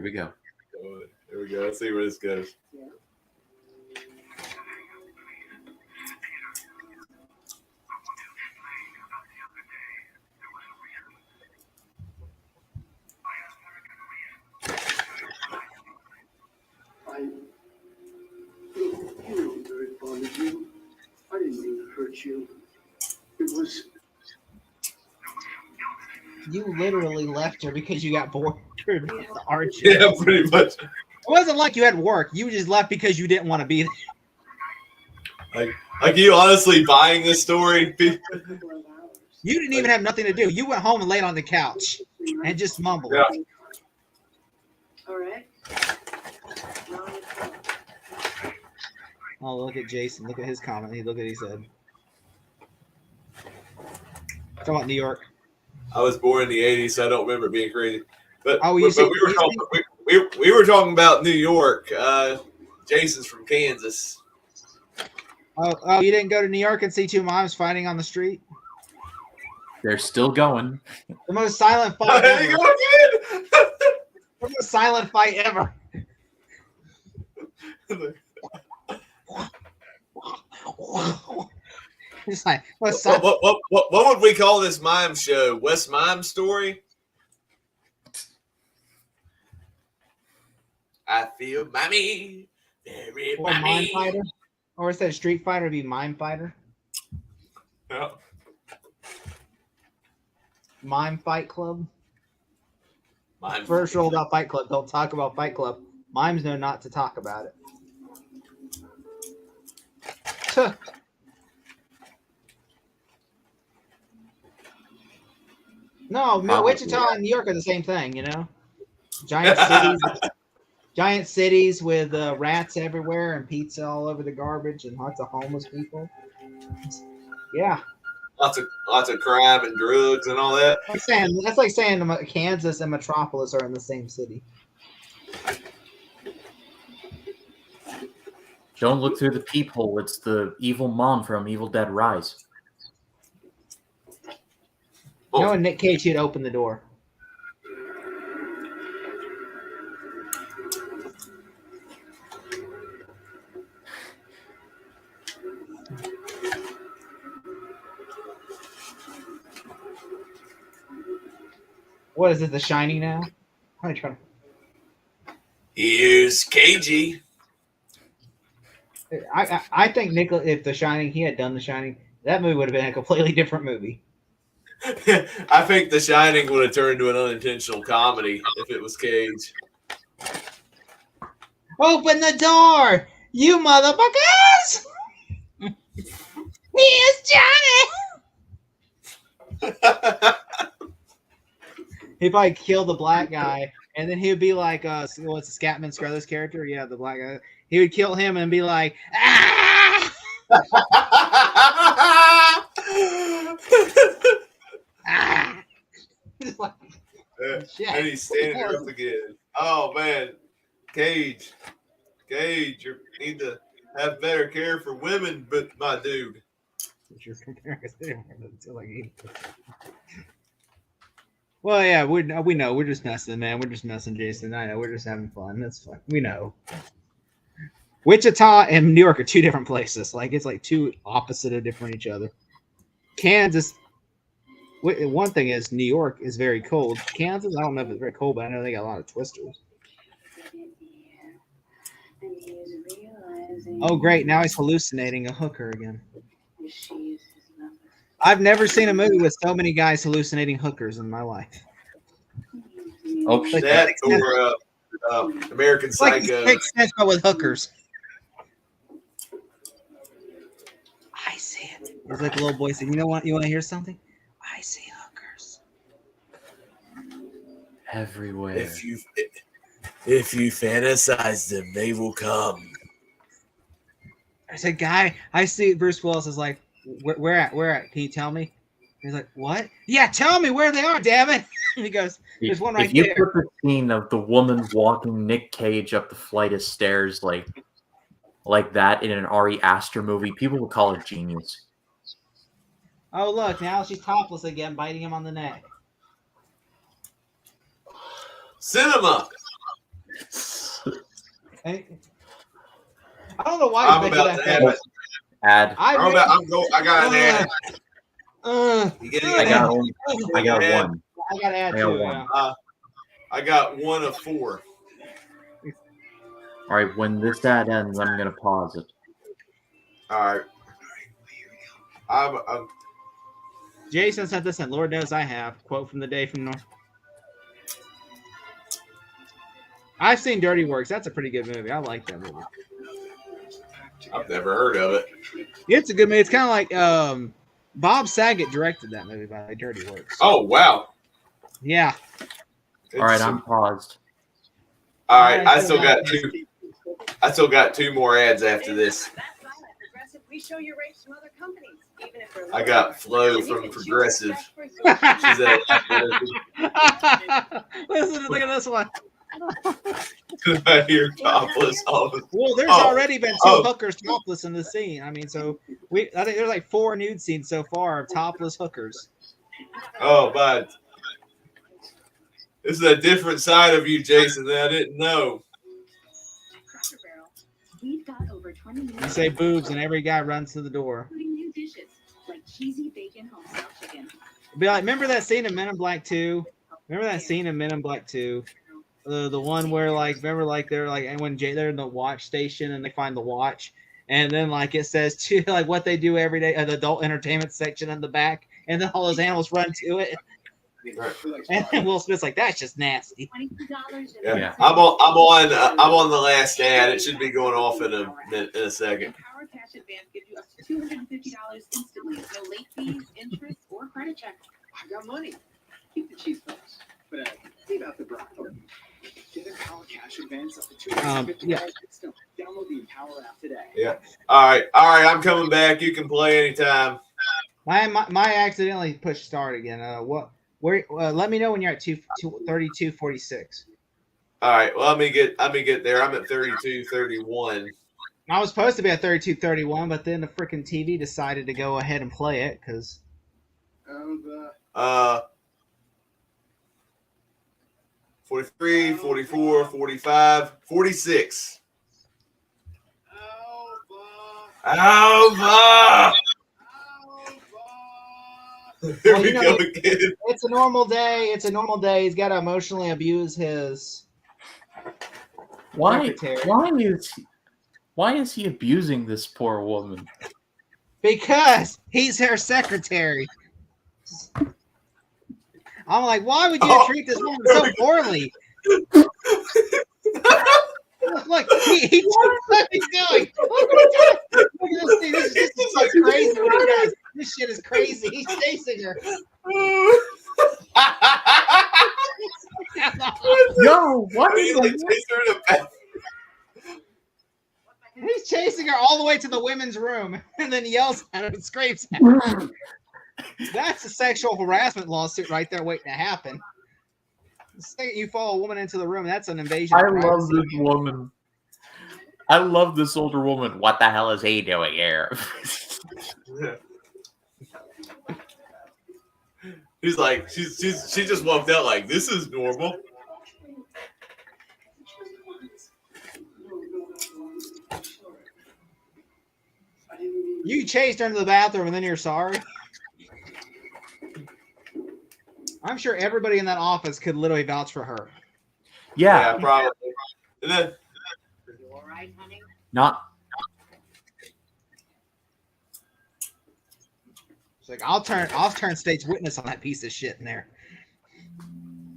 C: we go.
B: Here we go. Let's see where this goes.
E: I didn't mean to hurt you. It was.
A: You literally left her because you got bored at the art show.
B: Yeah, pretty much.
A: It wasn't like you had work. You just left because you didn't want to be there.
B: Like you honestly buying this story?
A: You didn't even have nothing to do. You went home and laid on the couch and just mumbled.
B: Yeah.
D: All right.
A: Oh, look at Jason. Look at his comment. Look at what he said. Talking about New York.
B: I was born in the 80s, so I don't remember being crazy. But, we were talking about New York. Jason's from Kansas.
A: Oh, you didn't go to New York and see two moms fighting on the street?
C: They're still going.
A: The most silent fight ever. The most silent fight ever. It's like,
B: what would we call this mime show? West Mime Story? I feel mommy, very
A: or Mime
B: mommy.
A: Fighter, or instead of Street Fighter, it'd be Mime Fighter.
B: Yeah.
A: Mime Fight Club.
B: Mime.
A: First rule about Fight Club: don't talk about Fight Club. Mimes know not to talk about it. No,
C: Probably.
A: Wichita and New York are the same thing, you know? Giant cities with rats everywhere and pizza all over the garbage and lots of homeless people. Yeah.
B: Lots of crime and drugs and all that.
A: That's like saying Kansas and Metropolis are in the same city.
C: Don't look through the peephole. It's the evil mom from Evil Dead Rise.
A: Oh. No, and Nick Cage should open the door. What is it, The Shining now? How are you trying to...
B: Here's KG.
A: I think Nicholas, if The Shining, he had done The Shining, that movie would have been a completely different movie.
B: I think The Shining would have turned into an unintentional comedy if it was Cage.
A: Open the door, you motherfuckers! He is Johnny! He'd probably kill the black guy, and then he would be like, what's Scatman Crothers' character? Yeah, the black guy. He would kill him and be like, ah! Ah!
B: And he's standing up again. Oh, man. Cage, you need to have better care for women, but my dude.
A: Well, yeah, we know. We're just messing, man. We're just messing, Jason. I know. We're just having fun. That's fun. We know. Wichita and New York are two different places. Like, it's like two opposite of different each other. Kansas, one thing is New York is very cold. Kansas, I don't know if it's very cold, but I know they got a lot of twisters. Oh, great. Now he's hallucinating a hooker again. I've never seen a movie with so many guys hallucinating hookers in my life.
C: Oh,
B: like that or American Psycho.
A: Like sense, but with hookers. I see it. It's like a little boy said, you know what? You want to hear something? I see hookers.
C: Everywhere.
B: If you fantasize them, they will come.
A: There's a guy, I see Bruce Willis is like, where at? Can you tell me? He's like, what? Yeah, tell me where they are, damn it. And he goes, there's one right there.
C: If you put the scene of the woman walking Nick Cage up the flight of stairs like that in an Ari Aster movie, people would call it genius.
A: Oh, look, now she's topless again, biting him on the neck.
B: Cinema.
A: I don't know why
B: I'm about to have it.
C: Ad.
B: I got an ad.
C: I got one.
A: I got an ad too.
C: One.
B: I got one of 4.
C: All right, when this ad ends, I'm gonna pause it.
B: All right. I'm
A: Jason sent this in. Lord knows I have. Quote from the day from North. I've seen Dirty Works. That's a pretty good movie. I like that movie.
B: I've never heard of it.
A: It's a good movie. It's kind of like Bob Saget directed that movie by Dirty Works.
B: Oh, wow.
A: Yeah.
C: All right, I'm paused.
B: All right, I still got 2 more ads after this. I got Flo from Progressive. She's
A: Listen to look at this one.
B: I hear topless.
A: Well, there's already been 2 hookers topless in the scene. I mean, so I think there's like 4 nude scenes so far of topless hookers.
B: Oh, man. This is a different side of you, Jason, that I didn't know.
F: We've got over 20
A: You say boobs, and every guy runs to the door.
F: new dishes like cheesy bacon homestyle chicken.
A: Be like, remember that scene in Men in Black 2? Remember that scene in Men in Black 2? The one where remember they're and when they're in the watch station and they find the watch, and then it says to what they do every day at the adult entertainment section in the back, and then all those animals run to it. And then Will Smith's like, that's just nasty.
B: Yeah. I'm on the last ad. It should be going off in a second.
F: Power Cash Advance gives you up to $250 instantly. No late fees, interest, or credit check.
E: I got money. Keep the cheese puffs, but leave out the broccoli. Get a Power Cash advance up to $250.
A: Yeah.
E: Download the Empower app today.
B: Yeah. All right. I'm coming back. You can play anytime.
A: My accidentally pushed start again. Let me know when you're at 32:46.
B: All right. Well, let me get there. I'm at 32:31.
A: I was supposed to be at 32:31, but then the freaking TV decided to go ahead and play it because.
B: 43, 44, 45, 46. Alva! Here we go again.
A: It's a normal day. He's got to emotionally abuse his secretary.
C: Why is he abusing this poor woman?
A: Because he's her secretary. I'm like, why would you treat this woman so poorly? Look, what he's doing. Look at this thing. This is so crazy what he does. This shit is crazy. He's chasing her.
C: Yo, what is
A: He's chasing her all the way to the women's room and then yells at her and screams at her. That's a sexual harassment lawsuit right there waiting to happen. The second you follow a woman into the room, that's an invasion of privacy.
C: love this woman. I love this older woman. What the hell is he doing here?
B: He's like, she just walked out like, this is normal.
A: You chased her into the bathroom and then you're sorry. I'm sure everybody in that office could literally vouch for her.
B: Yeah, probably. And then,
D: You all right, honey?
C: Not.
A: It's like I'll turn state's witness on that piece of shit in there.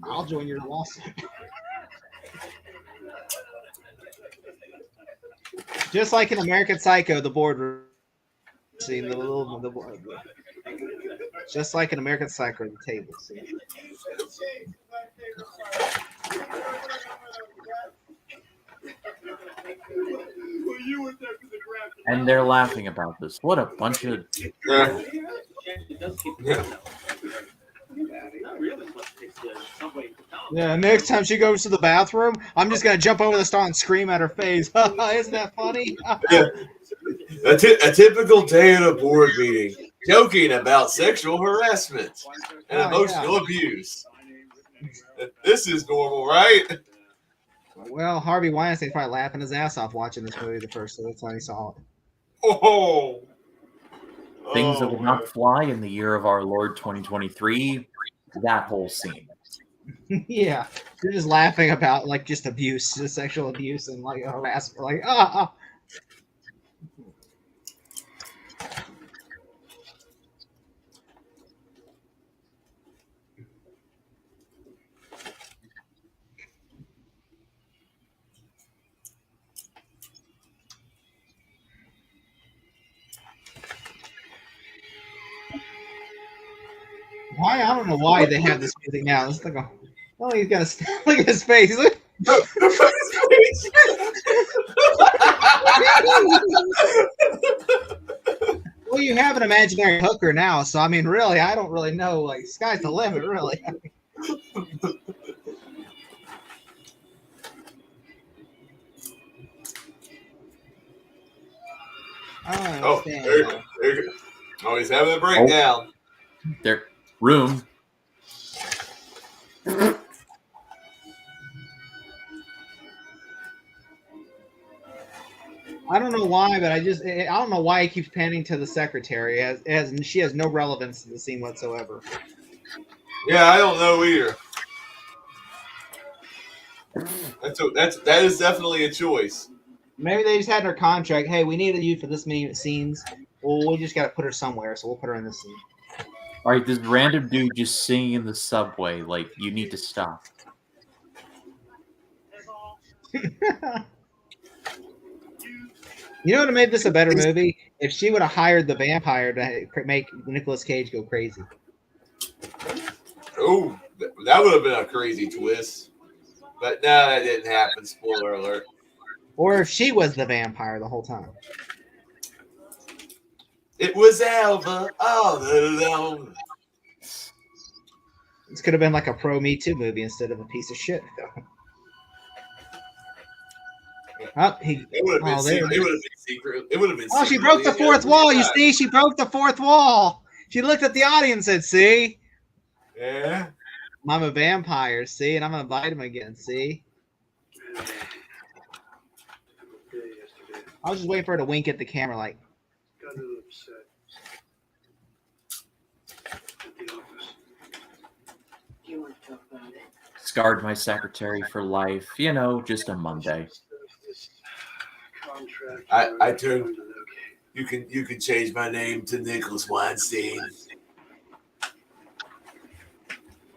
A: I'll join your lawsuit. Just like in American Psycho, the boardroom scene, the board. Just like in American Psycho, the table scene.
C: And they're laughing about this. What a bunch of.
A: Yeah, next time she goes to the bathroom, I'm just gonna jump over the stall and scream at her face. Isn't that funny?
B: Yeah. A typical day at a board meeting, joking about sexual harassment and emotional abuse. This is normal, right?
A: Well, Harvey Weinstein's probably laughing his ass off watching this movie the first time he saw it.
B: Oh.
C: Things that would not fly in the year of our Lord 2023. That whole scene.
A: Yeah, you're just laughing about like just abuse, just sexual abuse and like harassment, like Why? I don't know why they have this music now. It's like he's got to look at his face. He's like, well, you have an imaginary hooker now, so I mean, really, I don't really know. Like, sky's the limit, really.
B: Oh, he's having a breakdown.
C: Their room.
A: I don't know why, but I don't know why he keeps panning to the secretary as she has no relevance to the scene whatsoever.
B: Yeah, I don't know either. That is definitely a choice.
A: Maybe they just had in their contract, hey, we needed you for this many scenes. Well, we just got to put her somewhere, so we'll put her in this scene.
C: All right, this random dude just singing in the subway, like, you need to stop.
A: You know what would have made this a better movie? If she would have hired the vampire to make Nicolas Cage go crazy.
B: Oh. That would have been a crazy twist. But no, that didn't happen. Spoiler alert.
A: Or if she was the vampire the whole time.
B: It was Alva all alone.
A: This could have been like a pro Me Too movie instead of a piece of shit. Oh,
B: it would have been secret. It would have been.
A: Oh, she broke the fourth wall. You see, she broke the fourth wall. She looked at the audience and said, "See,
B: yeah,
A: I'm a vampire. See, and I'm gonna bite him again. See." I was just waiting for her to wink at the camera, like.
E: Got a little upset at the office.
D: You want to talk about it?
C: Scarred my secretary for life. You know, just a Monday.
B: I turned. You can change my name to Nicholas Weinstein.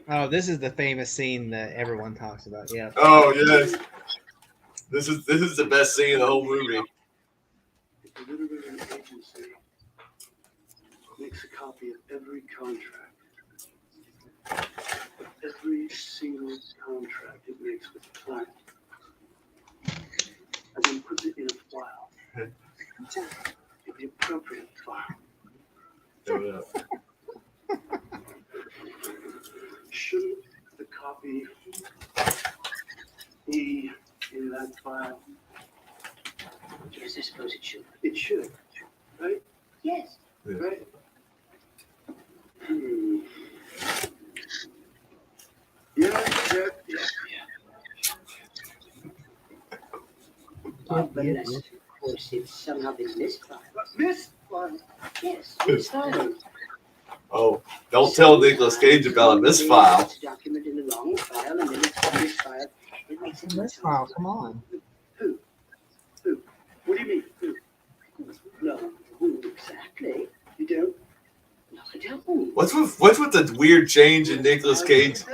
A: Oh, this is the famous scene that everyone talks about. Yeah.
B: Oh yes. This is the best scene in the whole movie.
E: The literary agency makes a copy of every contract. Every single contract it makes with the client. And then puts it in a file. In the appropriate file. Shouldn't the copy be in that file?
D: Yes, I suppose it should.
E: It should, right?
D: Yes.
B: Yeah.
E: Right? Yeah.
D: Unless, of course, it's somehow been misfiled.
E: Misfiled?
D: Yes, misfiled.
B: Oh, don't tell Nicolas Cage about a misfile.
D: It's documented in a long file, and then it's misfiled. It makes it
A: Misfile, come on.
E: Who? What do you mean? Who?
D: No, who exactly?
E: You don't?
D: No, I don't.
B: What's with the weird change in Nicolas Cage's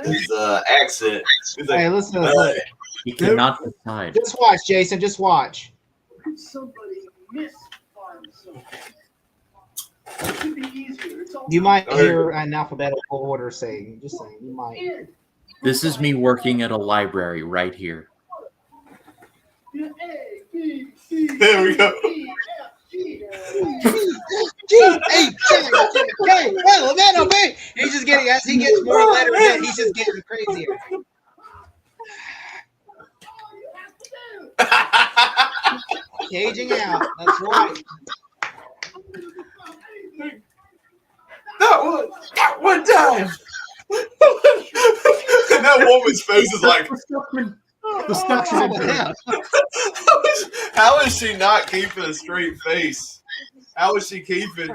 B: accent? He's like,
A: Hey, listen to this.
C: He cannot decide.
A: Just watch, Jason. Just watch.
E: Could somebody misfile something? It could be easier. It's all
A: You might hear an alphabetical order saying. Just saying. You might.
C: This is me working at a library right here.
E: A, B, C,
B: There we go.
E: D, F, G.
A: G H J K L M N O P. He's just getting as he gets more letters in, he's just getting crazier. Caging out. That's right.
B: That one time. And that woman's face is like,
C: The suction
B: how is she not keeping a straight face? How is she keeping?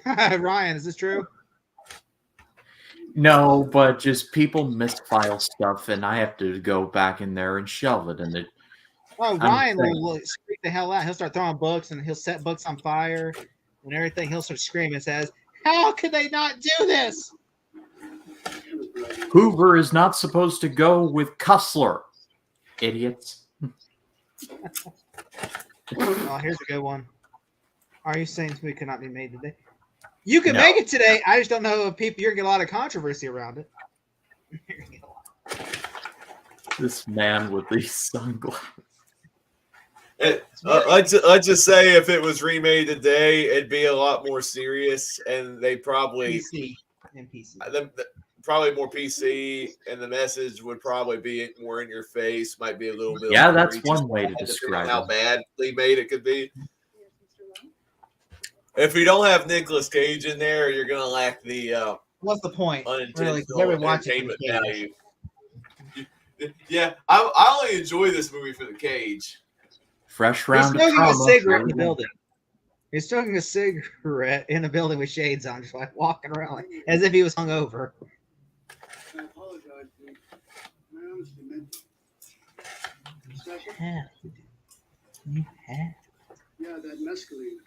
A: Ryan, is this true?
C: No, but just people misfile stuff, and I have to go back in there and shelve it. And it.
A: Oh, Ryan will freak the hell out. He'll start throwing books, and he'll set books on fire and everything. He'll start screaming and says, "How could they not do this?"
C: Hoover is not supposed to go with Cussler. Idiots.
A: Oh, here's a good one. Are you saying this movie could not be made today? You can
C: No.
A: make it today. I just don't know if people. You're gonna get a lot of controversy around it.
C: This man with these sunglasses.
B: Let's just say if it was remade today, it'd be a lot more serious, and they probably probably more PC, and the message would probably be more in your face. Might be a little bit.
C: Yeah, that's one way to describe
B: how
C: it.
B: badly made it could be. If you don't have Nicolas Cage in there, you're gonna lack the
A: what's the point?
B: unintentional
A: Really,
B: entertainment value. Yeah, I only enjoy this movie for the Cage.
C: Fresh
A: He's
C: round of
A: smoking a
C: trauma.
A: cigarette in the building. He's smoking a cigarette in a building with shades on, just like walking around like, as if he was hungover.
E: I apologize, dude. I honestly meant it. Sasha? Yeah, that mescaline.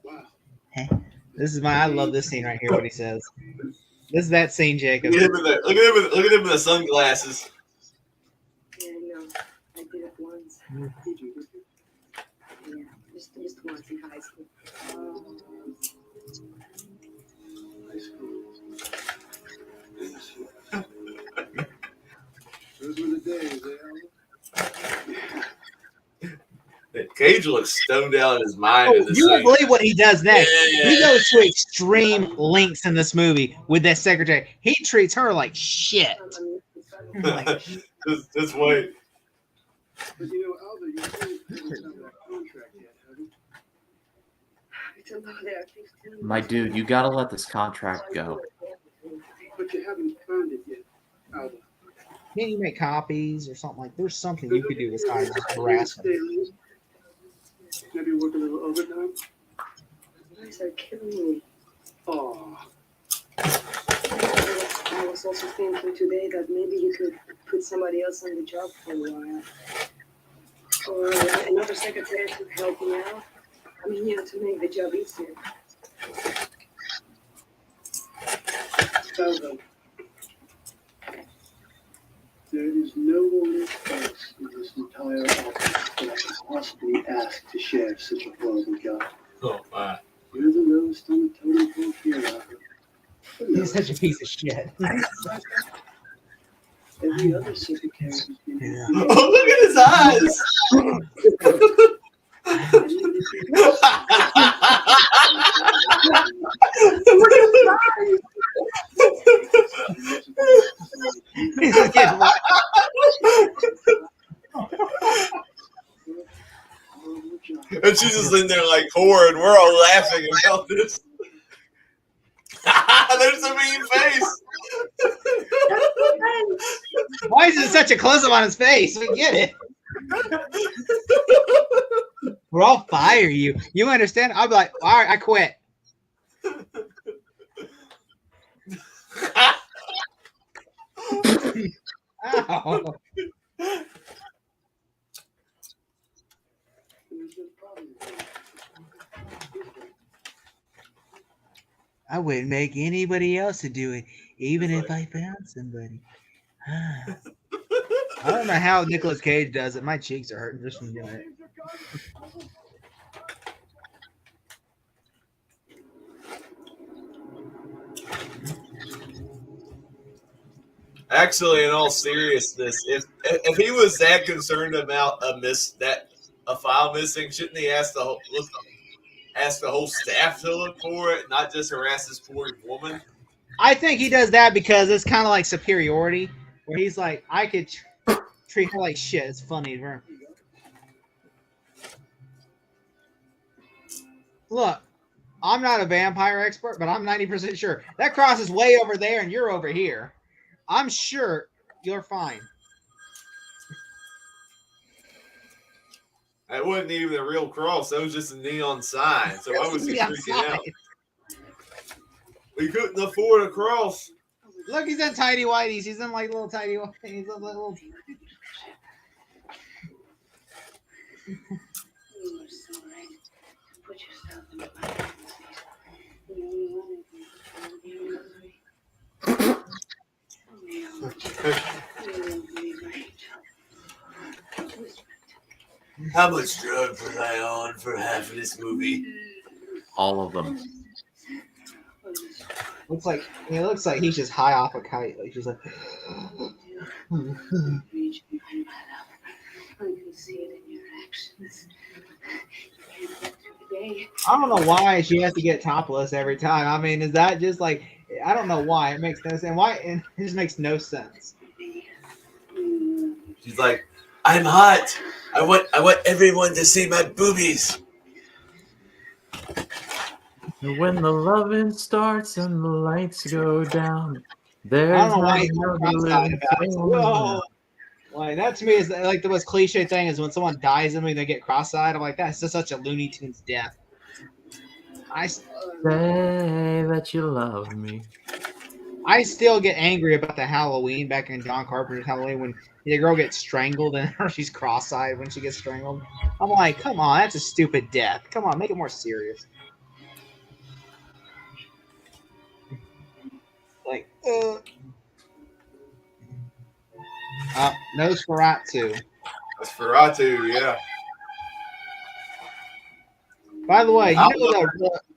E: Wow.
A: This is I love this scene right here. What he says. This is that scene, Jacob.
B: Look at him in the sunglasses.
F: Yeah, no, I did it once.
E: Did you?
F: Yeah, just once in high school.
E: High school.
B: Cage looks stoned out in his mind. In this
A: you won't
B: scene.
A: believe what he does next.
B: Yeah.
A: He goes to extreme lengths in this movie with that secretary. He treats her like shit.
B: Just wait.
E: But you know, Alva, you haven't signed that contract yet, have you?
D: It's a lot there.
C: My dude, you gotta let this contract go.
E: But you haven't found it yet, Alva.
A: Can't you make copies or something like? There's something you could do besides harassment.
E: Maybe work a little overtime.
D: You guys are killing me.
E: Oh,
D: I was also thinking today that maybe you could put somebody else on the job for a while. Or another secretary to help me out. I mean, you know, to make the job easier.
E: Alva. There is no one else in this entire office that I could possibly ask to share such a horrible job.
B: Oh my!
E: You're the lowest on the totem pole here, Alva.
A: He's such a piece of shit.
E: Every other secretary has been.
A: Yeah.
B: Oh, look at his eyes!
A: He's just getting wild.
B: And she's just in there like horror, and we're all laughing about this. There's a mean face.
A: Why is it such a close up on his face? We get it. We'll all fire you. You understand? I'll be like, all right, I quit. Ow. I wouldn't make anybody else to do it, even if I found somebody. I don't know how Nicolas Cage does it. My cheeks are hurting just from doing it.
B: Actually, in all seriousness, if he was that concerned about a file missing, shouldn't he ask the whole staff to look for it, not just harass this poor woman?
A: I think he does that because it's kind of like superiority, where he's like, I could treat her like shit. It's funny. Look, I'm not a vampire expert, but I'm 90% sure that cross is way over there and you're over here. I'm sure you're fine.
B: That wasn't even a real cross. That was just a neon sign. So I was just freaking out. We couldn't afford a cross.
A: Look, he's in tidy whities. He's in like little tidy whities. He's in little.
D: You are so right. Put yourself in the mind.
B: How much drugs was I on for half of this movie?
C: All of them.
A: Looks like he's just high off a kite. Like she's like.
D: I can see it in your actions.
A: I don't know why she has to get topless every time. I mean, is that just like, I don't know why. It makes no sense. Why? It just makes no sense.
B: She's like, I'm hot. I want everyone to see my boobies.
C: When the loving starts and the lights go down, there's
A: I don't know why
C: Whoa.
A: Like that to me is like the most cliche thing is when someone dies and they get cross-eyed. I'm like, that's just such a Looney Tunes death. I
C: Say that you love me.
A: I still get angry about the Halloween back in John Carpenter's Halloween when the girl gets strangled and she's cross-eyed when she gets strangled. I'm like, come on, that's a stupid death. Come on, make it more serious. Like, Nosferatu.
B: Nosferatu, yeah.
A: By the way, you know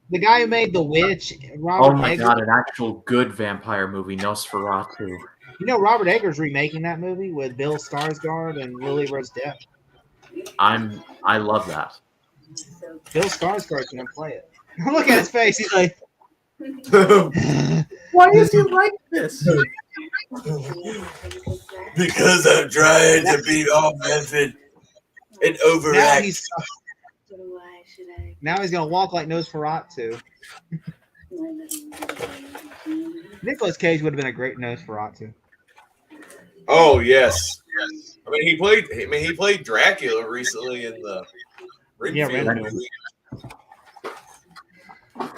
A: the guy who made The Witch, Robert
C: Oh my
A: Eggers,
C: god, an actual good vampire movie, Nosferatu.
A: You know Robert Eggers remaking that movie with Bill Skarsgård and Lily Rose Depp.
C: I love that.
A: Bill Skarsgård can play it. Look at his face. He's like,
C: why is he like this?
B: Because I'm trying to be all method and overact.
A: Now he's gonna walk like Nosferatu. Nicolas Cage would have been a great Nosferatu.
B: Oh yes. I mean, he played Dracula recently in the Renfield movie.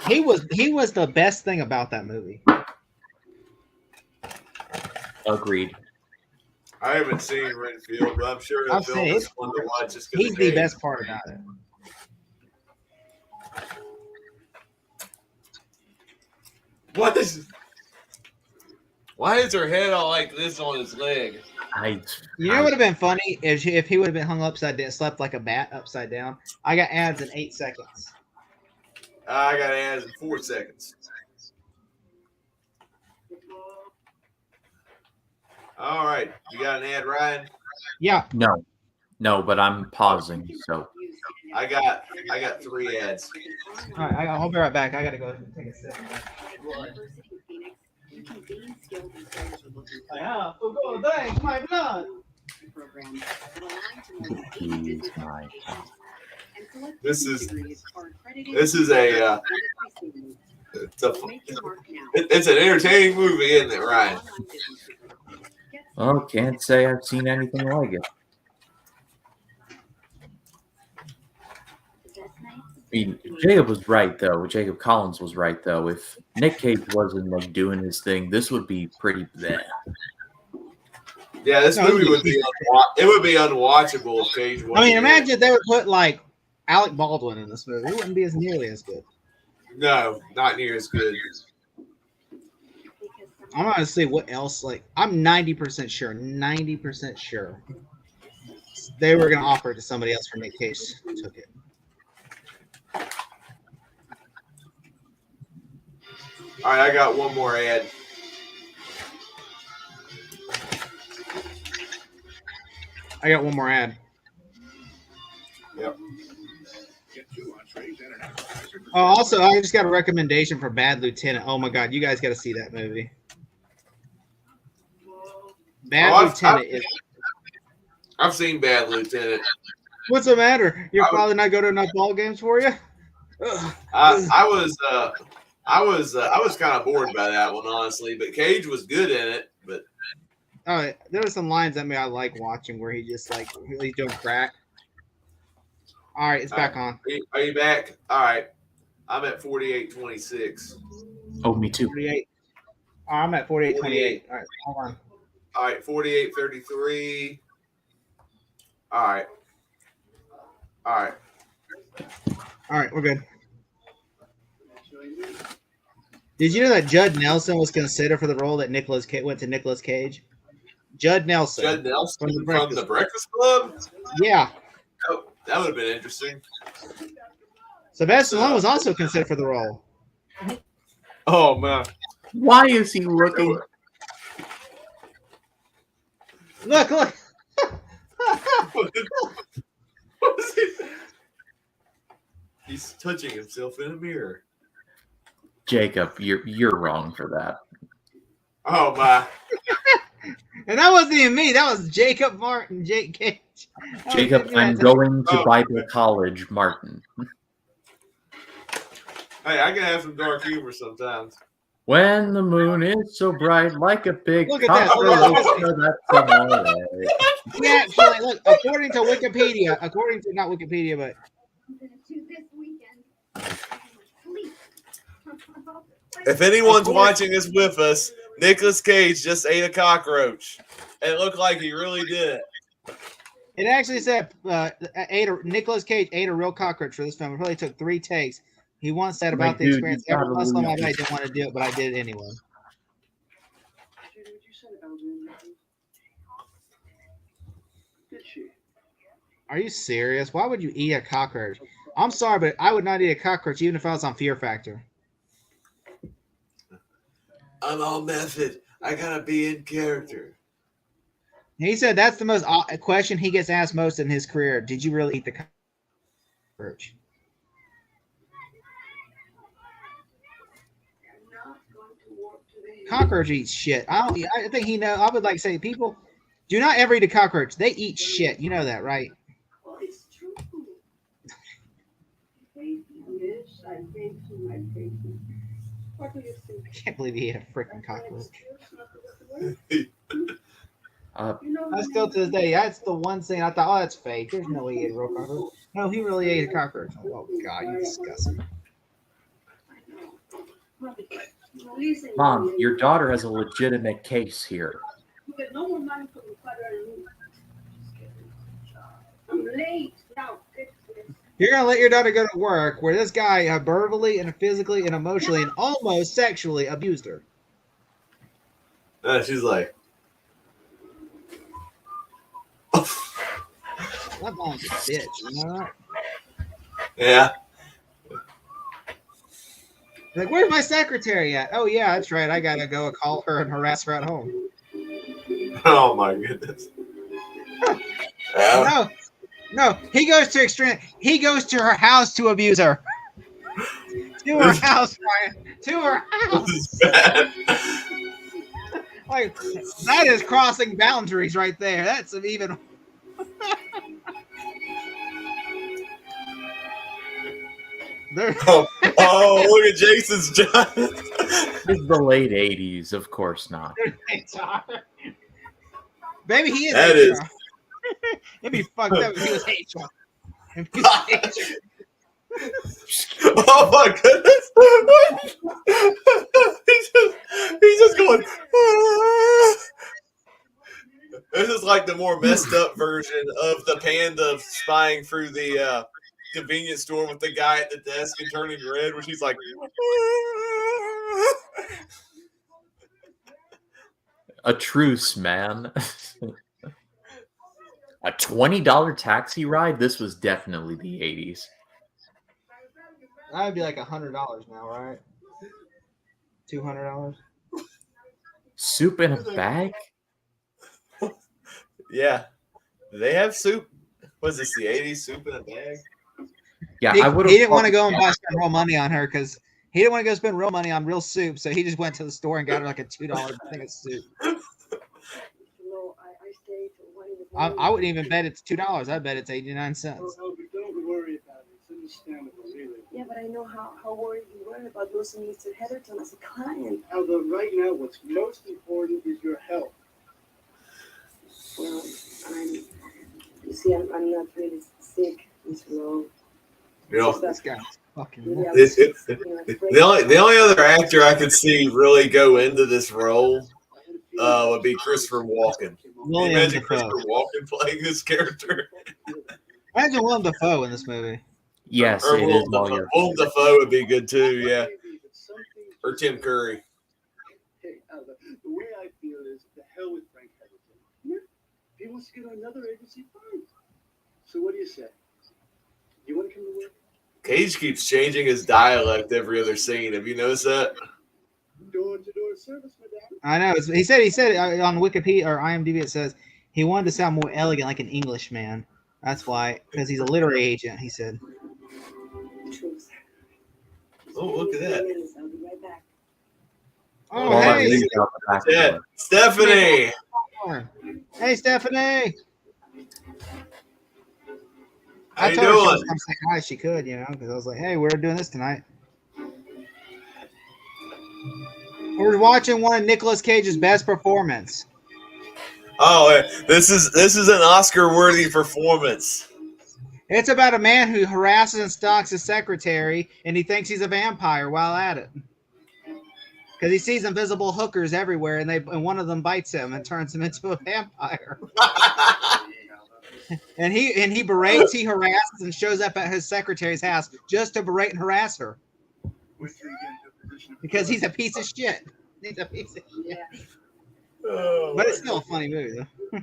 A: He was the best thing about that movie.
C: Agreed.
B: I haven't seen Renfield, but I'm sure that film is fun to watch.
A: He's the best part about it.
B: Why is her head all like this on his leg?
A: You know what would have been funny if he would have been hung upside down, slept like a bat upside down. I got ads in 8 seconds.
B: I got ads in 4 seconds. All right, you got an ad, Ryan?
A: Yeah.
C: No, but I'm pausing. So
B: I got 3 ads.
A: All right, I'll be right back. I gotta go take a sip. Thanks, my blood.
B: This is a it's an entertaining movie, isn't it, Ryan?
C: Oh, can't say I've seen anything like it. I mean, Jacob was right, though. Jacob Collins was right, though. If Nick Cage wasn't like doing his thing, this would be pretty bad.
B: Yeah, this movie would be unwatchable if Cage wasn't.
A: I mean, imagine if they would put like Alec Baldwin in this movie. It wouldn't be as nearly as good.
B: No, not near as good.
A: I'm gonna see what else. Like, I'm 90% sure they were gonna offer it to somebody else for Nick Cage took it.
B: All right, I got one more ad. Yep.
A: Oh, also, I just got a recommendation for Bad Lieutenant. Oh my God, you guys got to see that movie.
B: I've seen Bad Lieutenant.
A: What's the matter? Your father not go to enough ball games for you?
B: I was kind of bored by that one, honestly. But Cage was good in it. But
A: there were some lines that I like watching where he just like he's doing crack. All right, it's back on.
B: Are you back? All right, I'm at 48.26.
C: Oh, me too.
A: 48. Oh, I'm at 48.28. All right, hold on.
B: All right, 48.33. All right,
A: we're good. Did you know that Judd Nelson was considered for the role that went to Nicolas Cage? Judd Nelson
B: from the Breakfast Club?
A: Yeah.
B: Oh, that would have been interesting.
A: Sylvester Stallone was also considered for the role.
B: Oh, man.
C: Why is he looking?
A: Look.
B: What is he? He's touching himself in a mirror.
C: Jacob, you're wrong for that.
B: Oh my!
A: And that wasn't even me. That was Jacob Martin. Jacob,
C: I'm going to Bible College, Martin.
B: Hey, I can have some dark humor sometimes.
C: When the moon is so bright, like a big
A: look at that. Yeah, actually, look. According to Wikipedia, not Wikipedia, but
B: if anyone's watching this with us, Nicolas Cage just ate a cockroach. It looked like he really did.
A: It actually said Nicolas Cage ate a real cockroach for this film. It probably took 3 takes. He once said about the experience. Every once in a while, I didn't want to do it, but I did it anyway. Are you serious? Why would you eat a cockroach? I'm sorry, but I would not eat a cockroach even if I was on Fear Factor.
B: I'm all method. I gotta be in character.
A: He said that's the most question he gets asked most in his career. Did you really eat the cockroach? Cockroach eats shit. I think he know. I would like to say people do not ever eat a cockroach. They eat shit. You know that, right?
D: Well, it's true. I thank you. What do you think?
A: I can't believe he ate a freaking cockroach. I still to this day, that's the one thing I thought, oh, that's fake. There's no way he ate a real cockroach. No, he really ate a cockroach. Oh God, you disgusting.
C: Mom, your daughter has a legitimate case here.
D: I'm late now.
A: You're gonna let your daughter go to work where this guy verbally and physically and emotionally and almost sexually abused her.
B: She's like,
A: That mom's a bitch, you know that?
B: yeah.
A: Like, where's my secretary at? Oh yeah, that's right. I gotta go call her and harass her at home.
B: Oh my goodness.
A: No, he goes to extreme. He goes to her house to abuse her. To her house, Ryan. To her house. Like, that is crossing boundaries right there. That's even.
B: Oh, look at Jason's job.
C: This is the late 80s, of course not.
A: Maybe he is.
B: That
A: HR.
B: is.
A: It'd be fucked up if he was HR.
B: Oh my goodness! he's just going. This is like the more messed up version of the panda spying through the convenience store with the guy at the desk and turning red, where she's like.
C: A truce, man. A $20 taxi ride? This was definitely the 80s.
A: That would be like $100 now, right? $200.
C: Soup in a bag?
B: Yeah. Do they have soup? Was this the 80s? Soup in a bag?
C: Yeah,
A: He
C: I would.
A: didn't want to go and spend real money on her because he didn't want to go spend real money on real soup, so he just went to the store and got her like a $2 thing of soup. I wouldn't even bet it's $2. I bet it's 89 cents.
E: Oh, but don't worry about it. It's understandable, really.
D: Yeah, but I know how worried you were about losing Mr. Heatherton as a client.
E: Although right now, what's most important is your health.
D: Well, I'm not really sick, Mr. Lowe.
B: You know,
A: This guy's fucking.
B: the only other actor I could see really go into this role would be Christopher Walken. Can you imagine Christopher Walken playing this character?
A: Imagine Willem Dafoe in this movie.
C: Yes,
B: Or
C: it is
B: Willem Dafoe would be good too, yeah. Or Tim Curry.
E: Hey, the way I feel is the hell with Frank Heatherton. Yeah. If he wants to get on another agency, fine. So what do you say? You want to come to work?
B: Cage keeps changing his dialect every other scene. Have you noticed that?
E: Door-to-door service, madam.
A: I know. He said on Wikipedia or IMDb it says he wanted to sound more elegant, like an Englishman. That's why, because he's a literary agent. He said.
B: Oh, look at that!
D: I'll be right back.
A: Oh,
C: Well,
A: hey,
B: Yeah, Stephanie.
A: Hey, Stephanie.
B: How
A: I
B: you
A: told her she was
B: doing?
A: come say hi. She could, because I was like, hey, we're doing this tonight. We're watching one of Nicolas Cage's best performance.
B: Oh, this is an Oscar-worthy performance.
A: It's about a man who harasses and stalks his secretary, and he thinks he's a vampire while at it. Because he sees invisible hookers everywhere, and one of them bites him and turns him into a vampire. And he berates, he harasses, and shows up at his secretary's house just to berate and harass her. Because he's a piece of shit. He's a piece of shit.
B: Oh,
A: But it's still a funny movie, though.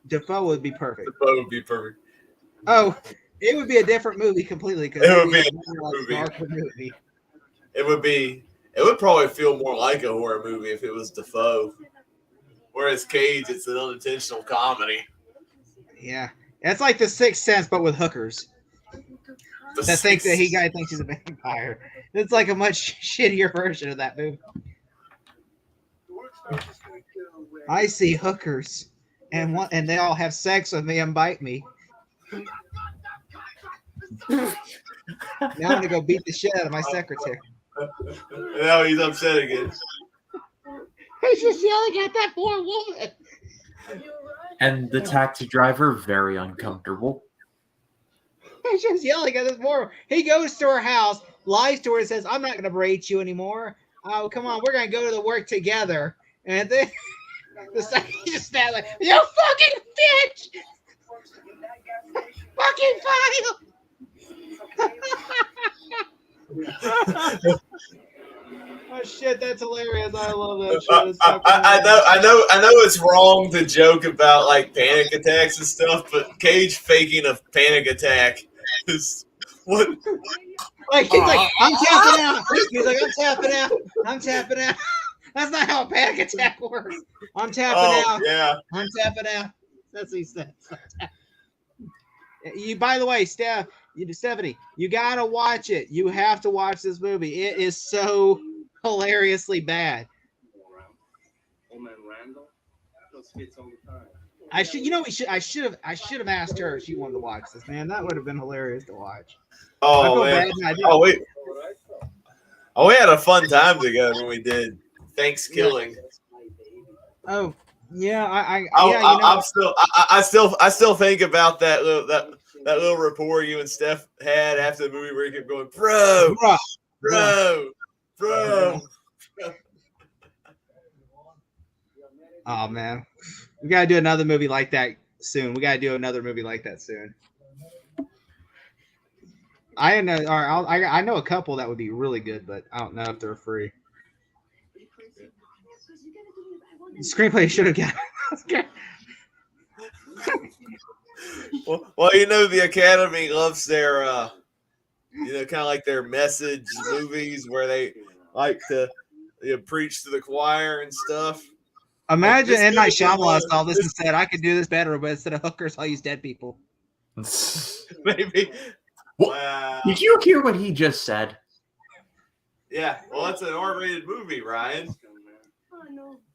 A: Defoe would be perfect.
B: Defoe would be perfect.
A: Oh, it would be a different movie completely.
B: It would be a different
A: movie.
B: It would probably feel more like a horror movie if it was Defoe. Whereas Cage, it's an unintentional comedy.
A: Yeah, it's like The Sixth Sense, but with hookers. That guy thinks he's a vampire. It's like a much shittier version of that movie. I see hookers, and they all have sex with me and bite me. Now I'm gonna go beat the shit out of my secretary.
B: Now he's upset again.
A: He's just yelling at that poor woman.
C: And the taxi driver, very uncomfortable.
A: He's just yelling at this poor. He goes to her house, lies to her, and says, "I'm not gonna berate you anymore. Oh, come on, we're gonna go to the work together." And then the second he just stands like, "You fucking bitch! Fucking file!" Oh shit, that's hilarious! I love that shit.
B: I know it's wrong to joke about like panic attacks and stuff, but Cage faking a panic attack is what.
A: Like he's like, "I'm tapping out." He's like, I'm tapping out. That's not how a panic attack works. I'm tapping out.
B: Yeah.
A: I'm tapping out. That's what he said. You, by the way, Stephanie, you gotta watch it. You have to watch this movie. It is so hilariously bad. I should have asked her if she wanted to watch this, man. That would have been hilarious to watch.
B: Oh man. We had a fun time together when we did Thanksgiving.
A: Oh yeah,
B: I still think about that little rapport you and Steph had after the movie where you kept going, bro.
A: Oh man, we gotta do another movie like that soon. I know a couple that would be really good, but I don't know if they're free. The screenplay should have got.
B: Well, the Academy loves their, kind of like their message movies where they like to preach to the choir and stuff.
A: Imagine M. Night Shyamalan saw this and said, "I could do this better, but instead of hookers, I'll use dead people."
B: Maybe. Wow.
C: Did you hear what he just said?
B: Yeah. Well, that's an R-rated movie, Ryan.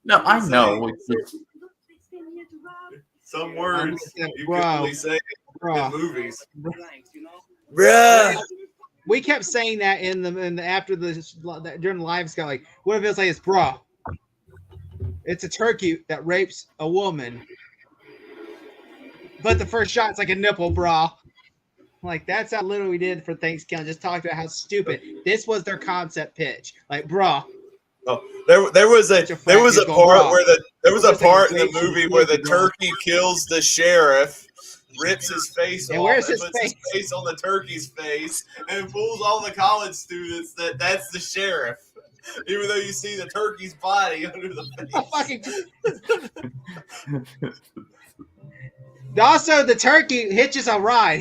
C: No, I know.
B: Some words you can only say in movies.
A: Bruh. We kept saying that in the during the live scout, like, what if it's like it's bra? It's a turkey that rapes a woman, but the first shot's like a nipple bra. Like that's how little we did for Thanksgiving. Just talked about how stupid this was their concept pitch. Like bra.
B: Oh, there was a part in the movie where the turkey kills the sheriff, rips his face off, and puts his face on the turkey's face, and fools all the college students that's the sheriff, even though you see the turkey's body under the face.
A: Also, the turkey hitches a ride,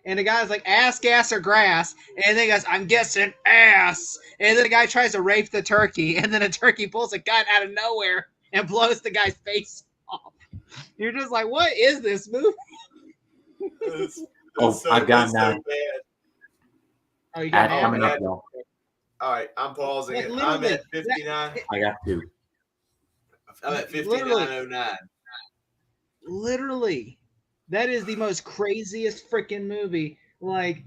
A: and the guy's like, ass, gas, or grass, and then he goes, "I'm guessing ass," and then the guy tries to rape the turkey, and then the turkey pulls a gun out of nowhere and blows the guy's face off. You're just like, what is this movie?
C: I've got that.
A: Oh, you got
C: coming up, though.
B: All right, I'm pausing it. I'm at 59.
C: I got 2.
B: I'm at 59:09.
A: Literally, that is the most craziest freaking movie. Like,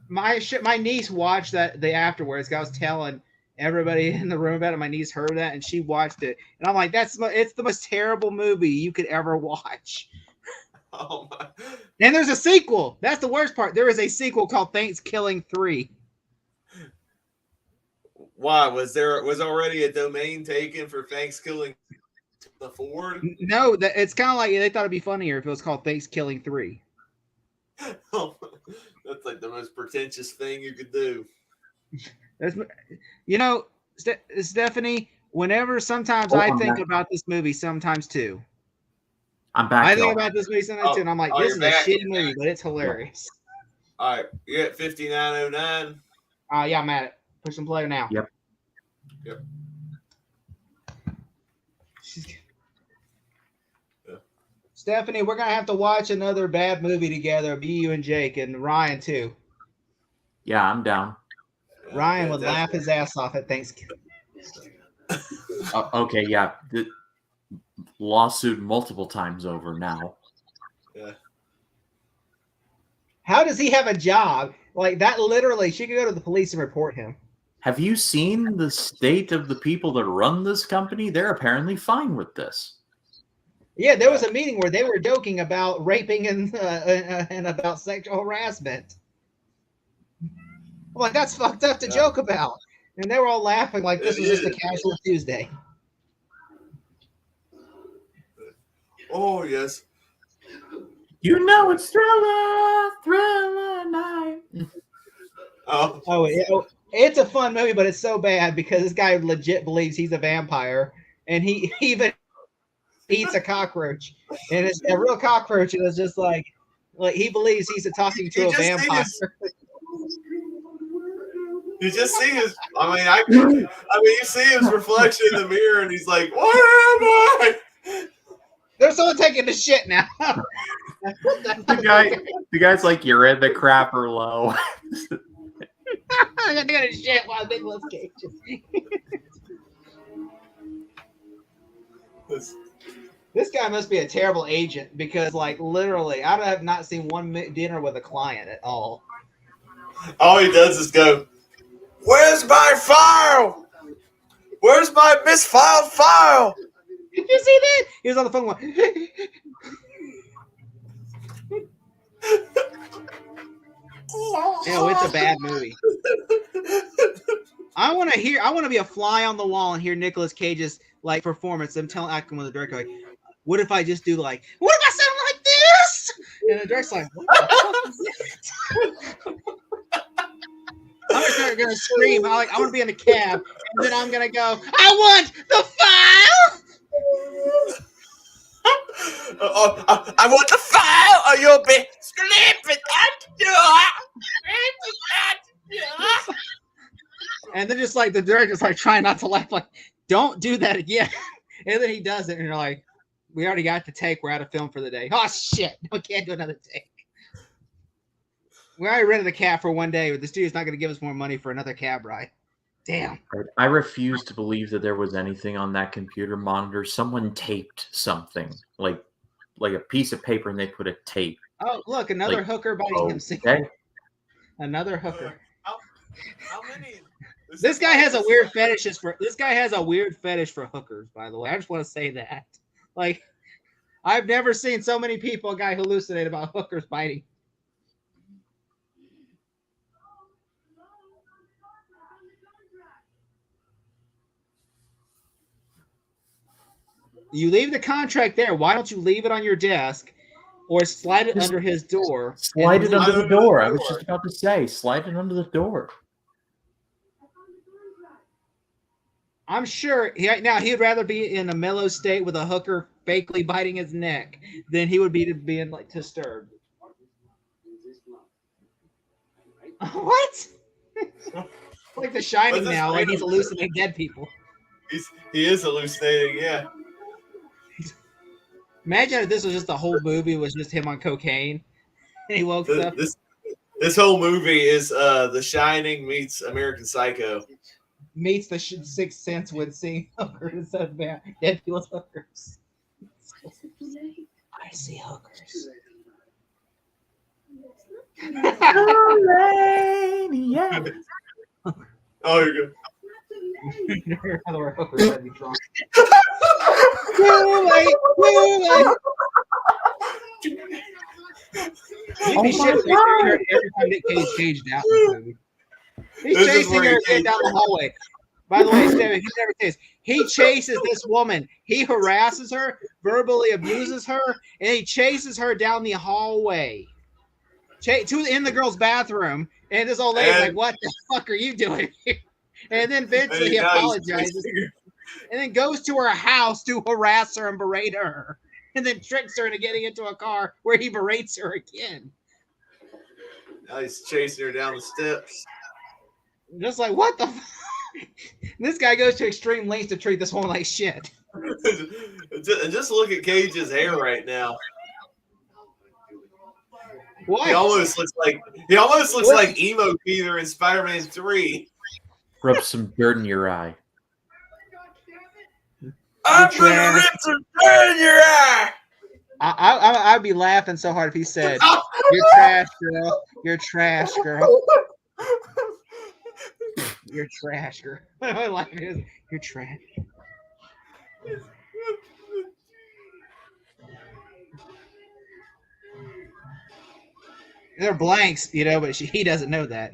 A: my niece watched the afterwards. I was telling everybody in the room about it. My niece heard that and she watched it, and I'm like, it's the most terrible movie you could ever watch.
B: Oh my!
A: And there's a sequel. That's the worst part. There is a sequel called Thanksgiving 3.
B: Why was already a domain taken for Thanksgiving? The Ford?
A: No, it's kind of like they thought it'd be funnier if it was called Thanksgiving 3.
B: Oh, that's like the most pretentious thing you could do.
A: Stephanie, sometimes I think about this movie sometimes too.
C: I'm back.
A: I think about this movie sometimes too, and I'm like, this is a shitty movie, but it's hilarious.
B: All right, you're at 59:09.
A: Yeah, I'm at it. Push and play now.
C: Yep.
A: Stephanie, we're gonna have to watch another bad movie together. Be you and Jake and Ryan too.
C: Yeah, I'm down.
A: Ryan would laugh his ass off at Thanksgiving.
C: Okay, yeah. The lawsuit multiple times over now.
B: Yeah.
A: How does he have a job like that? Literally, she could go to the police and report him.
C: Have you seen the state of the people that run this company? They're apparently fine with this.
A: Yeah, there was a meeting where they were joking about raping and about sexual harassment. I'm like, that's fucked up to joke about. And they were all laughing like this was just a casual Tuesday.
B: Oh, yes.
C: You know it's Thriller night.
A: It's a fun movie, but it's so bad because this guy legit believes he's a vampire, and he even eats a cockroach, and it's a real cockroach, and it's just like he believes he's talking to a vampire.
B: You just see his. I mean, you see his reflection in the mirror, and he's like, "Where am I?"
A: There's someone taking the shit now.
C: The guy's like, "You're in the crapper low."
A: I'm gonna do shit while Nicolas Cage. This guy must be a terrible agent because, like, literally, I have not seen one dinner with a client at all.
B: All he does is go, "Where's my file? Where's my misfiled file?"
A: Did you see that? He was on the phone one. It's a bad movie. I want to be a fly on the wall and hear Nicolas Cage's like performance. I'm acting with the director like, what if I just do like, what if I sound like this? And the director's like, what the fuck is that? I'm gonna scream. I want to be in a cab, and then I'm gonna go, I want the file.
B: I want the file, or you'll be sleeping at the door.
A: And then just like the director's like trying not to laugh, like, don't do that again. And then he does it, and you're like, we already got the take. We're out of film for the day. Oh shit, we can't do another take. We already rented a cab for one day, but the studio's not going to give us more money for another cab ride. Damn.
C: I refuse to believe that there was anything on that computer monitor. Someone taped something, like a piece of paper, and they put a tape.
A: Oh, look, another hooker biting himself. Another hooker.
B: How many?
A: This guy has a weird fetish for hookers, by the way. I just want to say that. Like, I've never seen so many people, a guy hallucinate about hookers biting. You leave the contract there. Why don't you leave it on your desk or slide it under his door?
C: Slide it under the door. I was just about to say, slide it under the door.
A: I'm sure he'd rather be in a mellow state with a hooker fakely biting his neck than he would be being like disturbed. What? Like The Shining now, like he's hallucinating dead people.
B: He is hallucinating, yeah.
A: Imagine if this was just the whole movie was just him on cocaine, and he woke up.
B: This whole movie is The Shining meets American Psycho.
A: Meets the Sixth Sense with seeing hookers instead of dead people's hookers. I see hookers.
B: Oh, you're good.
A: Hookers I'd be drunk. You'd be shit every time Nick Cage changed out in the movie. He's chasing her down the hallway. By the way, Steven, he never says he chases this woman. He harasses her, verbally abuses her, and he chases her down the hallway. In the girl's bathroom. And this old lady's like, what the fuck are you doing here? And then eventually he apologizes. And then goes to her house to harass her and berate her. And then tricks her into getting into a car where he berates her again.
B: Now he's chasing her down the steps.
A: Just like, what the fuck? This guy goes to extreme lengths to treat this woman like shit.
B: Just look at Cage's hair right now.
A: What?
B: He almost looks like Emo Peter in Spider-Man 3.
C: Rub some dirt in your eye.
B: I'm gonna rip some dirt in your eye.
A: I'd be laughing so hard if he said, "You're trash, girl. You're trash, girl. You're trash, girl." You're trash. They're blanks, but he doesn't know that.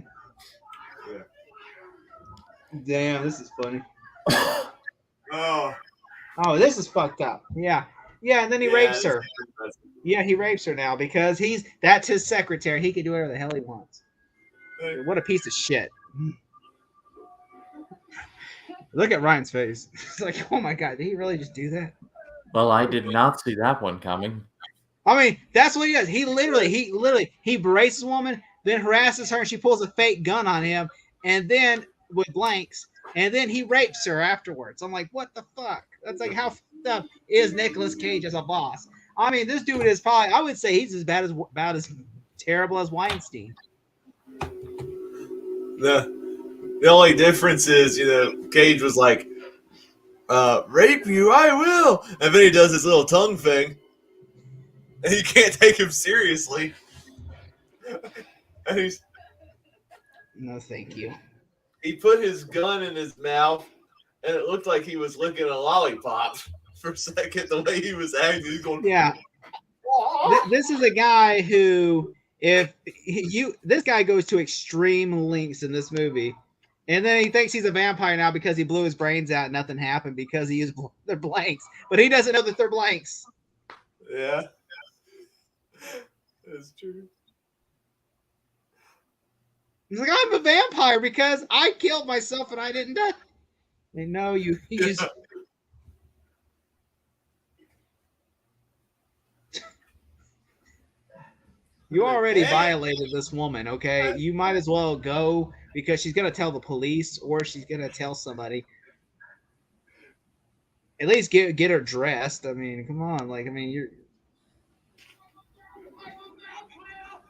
B: Yeah.
A: Damn, this is funny.
B: Oh,
A: this is fucked up. Yeah, and then he rapes her. Yeah, he rapes her now because that's his secretary. He can do whatever the hell he wants. What a piece of shit. Look at Ryan's face. It's like, oh my god, did he really just do that?
C: Well, I did not see that one coming.
A: I mean, that's what he does. He literally berates a woman, then harasses her, and she pulls a fake gun on him, and then with blanks, and then he rapes her afterwards. I'm like, what the fuck? That's like, how fucked up is Nicolas Cage as a boss? I mean, this dude is probably, I would say he's about as terrible as Weinstein.
B: The only difference is, Cage was like, rape you, I will. And then he does his little tongue thing. And you can't take him seriously. And
A: no, thank you.
B: He put his gun in his mouth, and it looked like he was licking a lollipop for a second. The way he was acting, he's going.
A: Yeah. This is a guy who, this guy goes to extreme lengths in this movie, and then he thinks he's a vampire now because he blew his brains out and nothing happened because he used their blanks, but he doesn't know that they're blanks.
B: Yeah. That's true.
A: He's like, I'm a vampire because I killed myself and I didn't die. And no, you You already violated this woman, okay? You might as well go because she's gonna tell the police or she's gonna tell somebody. At least get her dressed. I mean, come on, you're.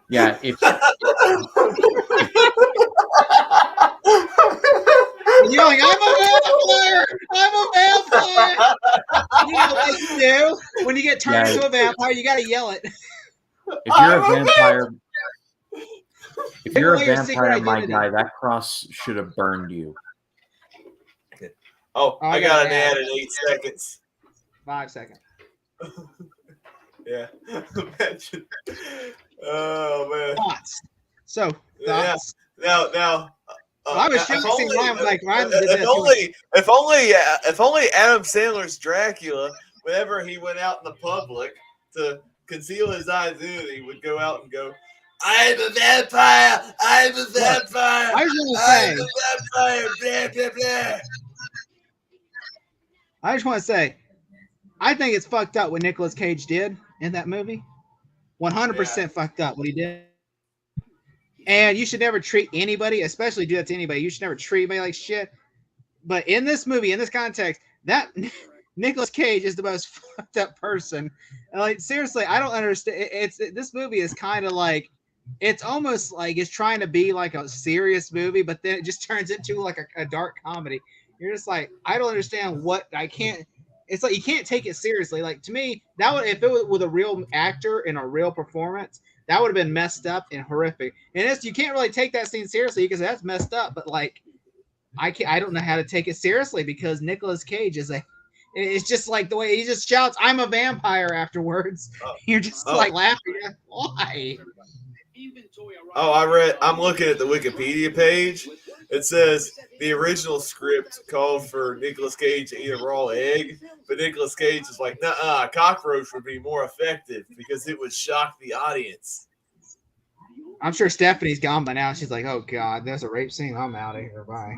C: Yeah, if
A: you're like, I'm a vampire. You know what you do when you get turned into a vampire? You gotta yell it.
C: If you're a vampire, my guy, that cross should have burned you.
B: Oh, I got an ad in 8 seconds.
A: 5 seconds.
B: Yeah. Imagine. Oh man.
A: Thoughts. So
B: thoughts. Yeah. Now.
A: I was shooting Ryan like Ryan did
B: if only Adam Sandler's Dracula, whenever he went out in the public to conceal his identity, would go out and go, I'm a vampire! I'm a vampire!
A: I'm a vampire!
B: Blah, blah, blah.
A: I just want to say, I think it's fucked up what Nicolas Cage did in that movie. 100% fucked up what he did. And you should never treat anybody, especially do that to anybody. You should never treat anybody like shit. But in this movie, in this context, that Nicolas Cage is the most fucked up person. And like, seriously, I don't understand. This movie is kind of like, it's almost like it's trying to be like a serious movie, but then it just turns into like a dark comedy. You're just like, I don't understand it's like you can't take it seriously. Like, to me, that would, if it was with a real actor in a real performance, that would have been messed up and horrific. And you can't really take that scene seriously because that's messed up. But like, I don't know how to take it seriously because Nicolas Cage it's just like the way he just shouts, I'm a vampire afterwards. You're just like laughing. Why?
B: I'm looking at the Wikipedia page. It says the original script called for Nicolas Cage to eat a raw egg, but Nicolas Cage is like, nuh-uh, cockroach would be more effective because it would shock the audience.
A: I'm sure Stephanie's gone by now. She's like, oh God, there's a rape scene. I'm out of here. Bye.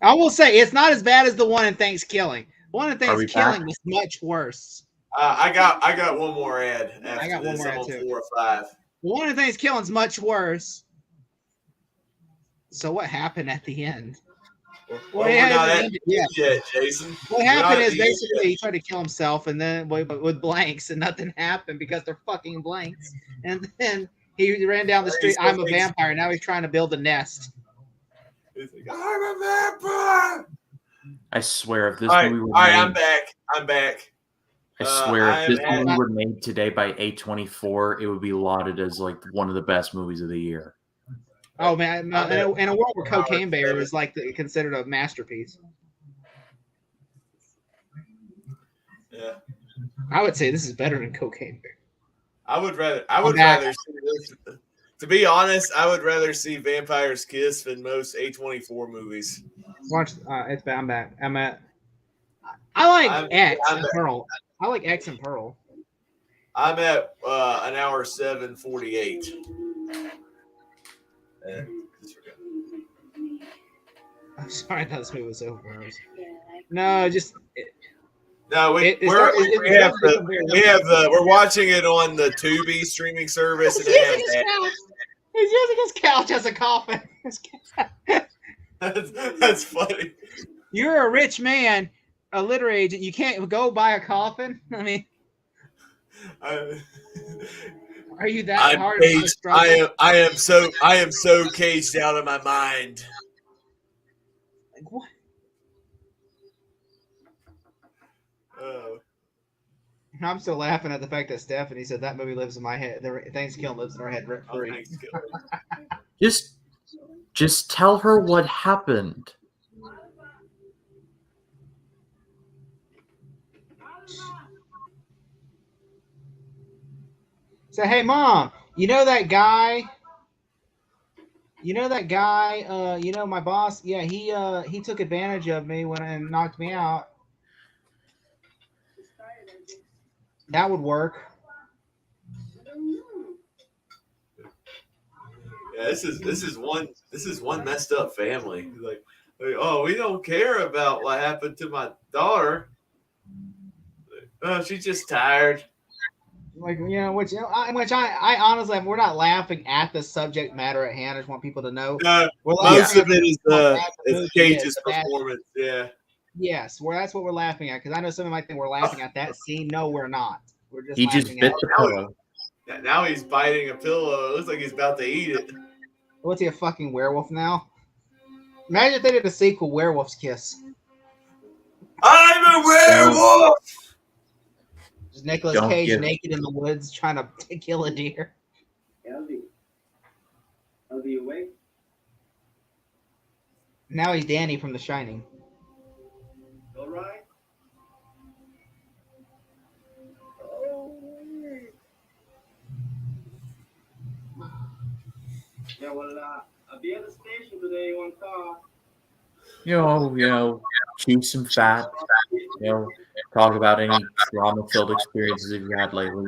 A: I will say it's not as bad as the one in Thanksgiving. The one in Thanksgiving was much worse.
B: I got one more ad after
A: I got one more ad
B: on
A: too.
B: 4 or 5.
A: The one in Thanksgiving is much worse. So what happened at the end?
B: Well, we're not at yet, Jason.
A: What happened is basically he tried to kill himself, and then with blanks, and nothing happened because they're fucking blanks. And then he ran down the street. I'm a vampire. Now he's trying to build a nest.
B: He's like, I'm a vampire.
C: I swear, if this movie were
B: made, I'm back.
C: I swear, if this movie were made today by A24, it would be lauded as like one of the best movies of the year.
A: Oh man! In a world where Cocaine Bear is like considered a masterpiece.
B: Yeah,
A: I would say this is better than Cocaine Bear.
B: I would rather see this. To be honest, I would rather see Vampires Kiss than most A24 movies.
A: Watch, I'm back. I like X and Pearl. I like X and Pearl.
B: I'm at an hour 7:48.
A: I'm sorry, I thought this movie was over. No, just.
B: We're watching it on the Tubi streaming service.
A: He's using his couch as a coffin.
B: That's funny.
A: You're a rich man, a literary agent. You can't go buy a coffin. I mean, are you that hard?
B: I am so caged out of my mind.
A: Like what? I'm still laughing at the fact that Stephanie said that movie lives in my head. Thanksgiving lives in her head rent free.
C: Just tell her what happened.
A: Say, hey, Mom, you know that guy? My boss? Yeah, he took advantage of me and knocked me out. That would work.
B: Yeah, this is one messed up family. Like, oh, we don't care about what happened to my daughter. Oh, she's just tired.
A: Like, which I honestly, we're not laughing at the subject matter at hand. I just want people to know.
B: Most of it is Cage's performance. Yeah.
A: Yes, that's what we're laughing at. Because I know some might think we're laughing at that scene. No, we're not. We're just.
C: He just bit the pillow.
B: Yeah, now he's biting a pillow. It looks like he's about to eat it.
A: What's he, a fucking werewolf now? Imagine if they did a sequel, Werewolf's Kiss.
B: I'm a werewolf.
A: Just Nicolas Cage naked in the woods trying to kill a deer.
E: Elvie, you awake?
A: Now he's Danny from The Shining.
E: All right. Yeah, well, I'll be at the station today on call.
C: Chew some fat. Talk about any trauma-filled experiences you've had lately.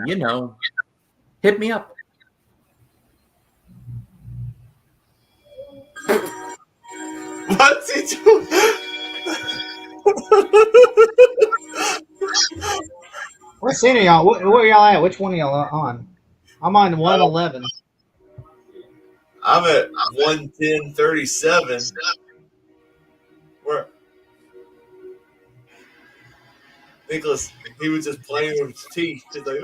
C: Hit me up.
B: What's he doing?
A: What scene are y'all? Where are y'all at? Which one are y'all on? I'm on 111.
B: I'm at 110:37. Where Nicholas, he was just playing with his teeth. He's like,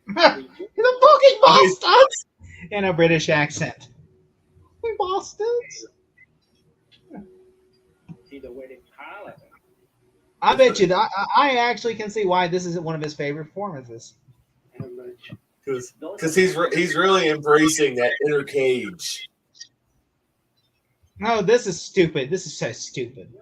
A: He's a fucking bastard! In a British accent. We bastards.
E: See the way they pile it.
A: I bet you that I actually can see why this isn't one of his favorite performances.
B: Because he's really embracing that inner cage.
A: No, this is stupid. This is so stupid.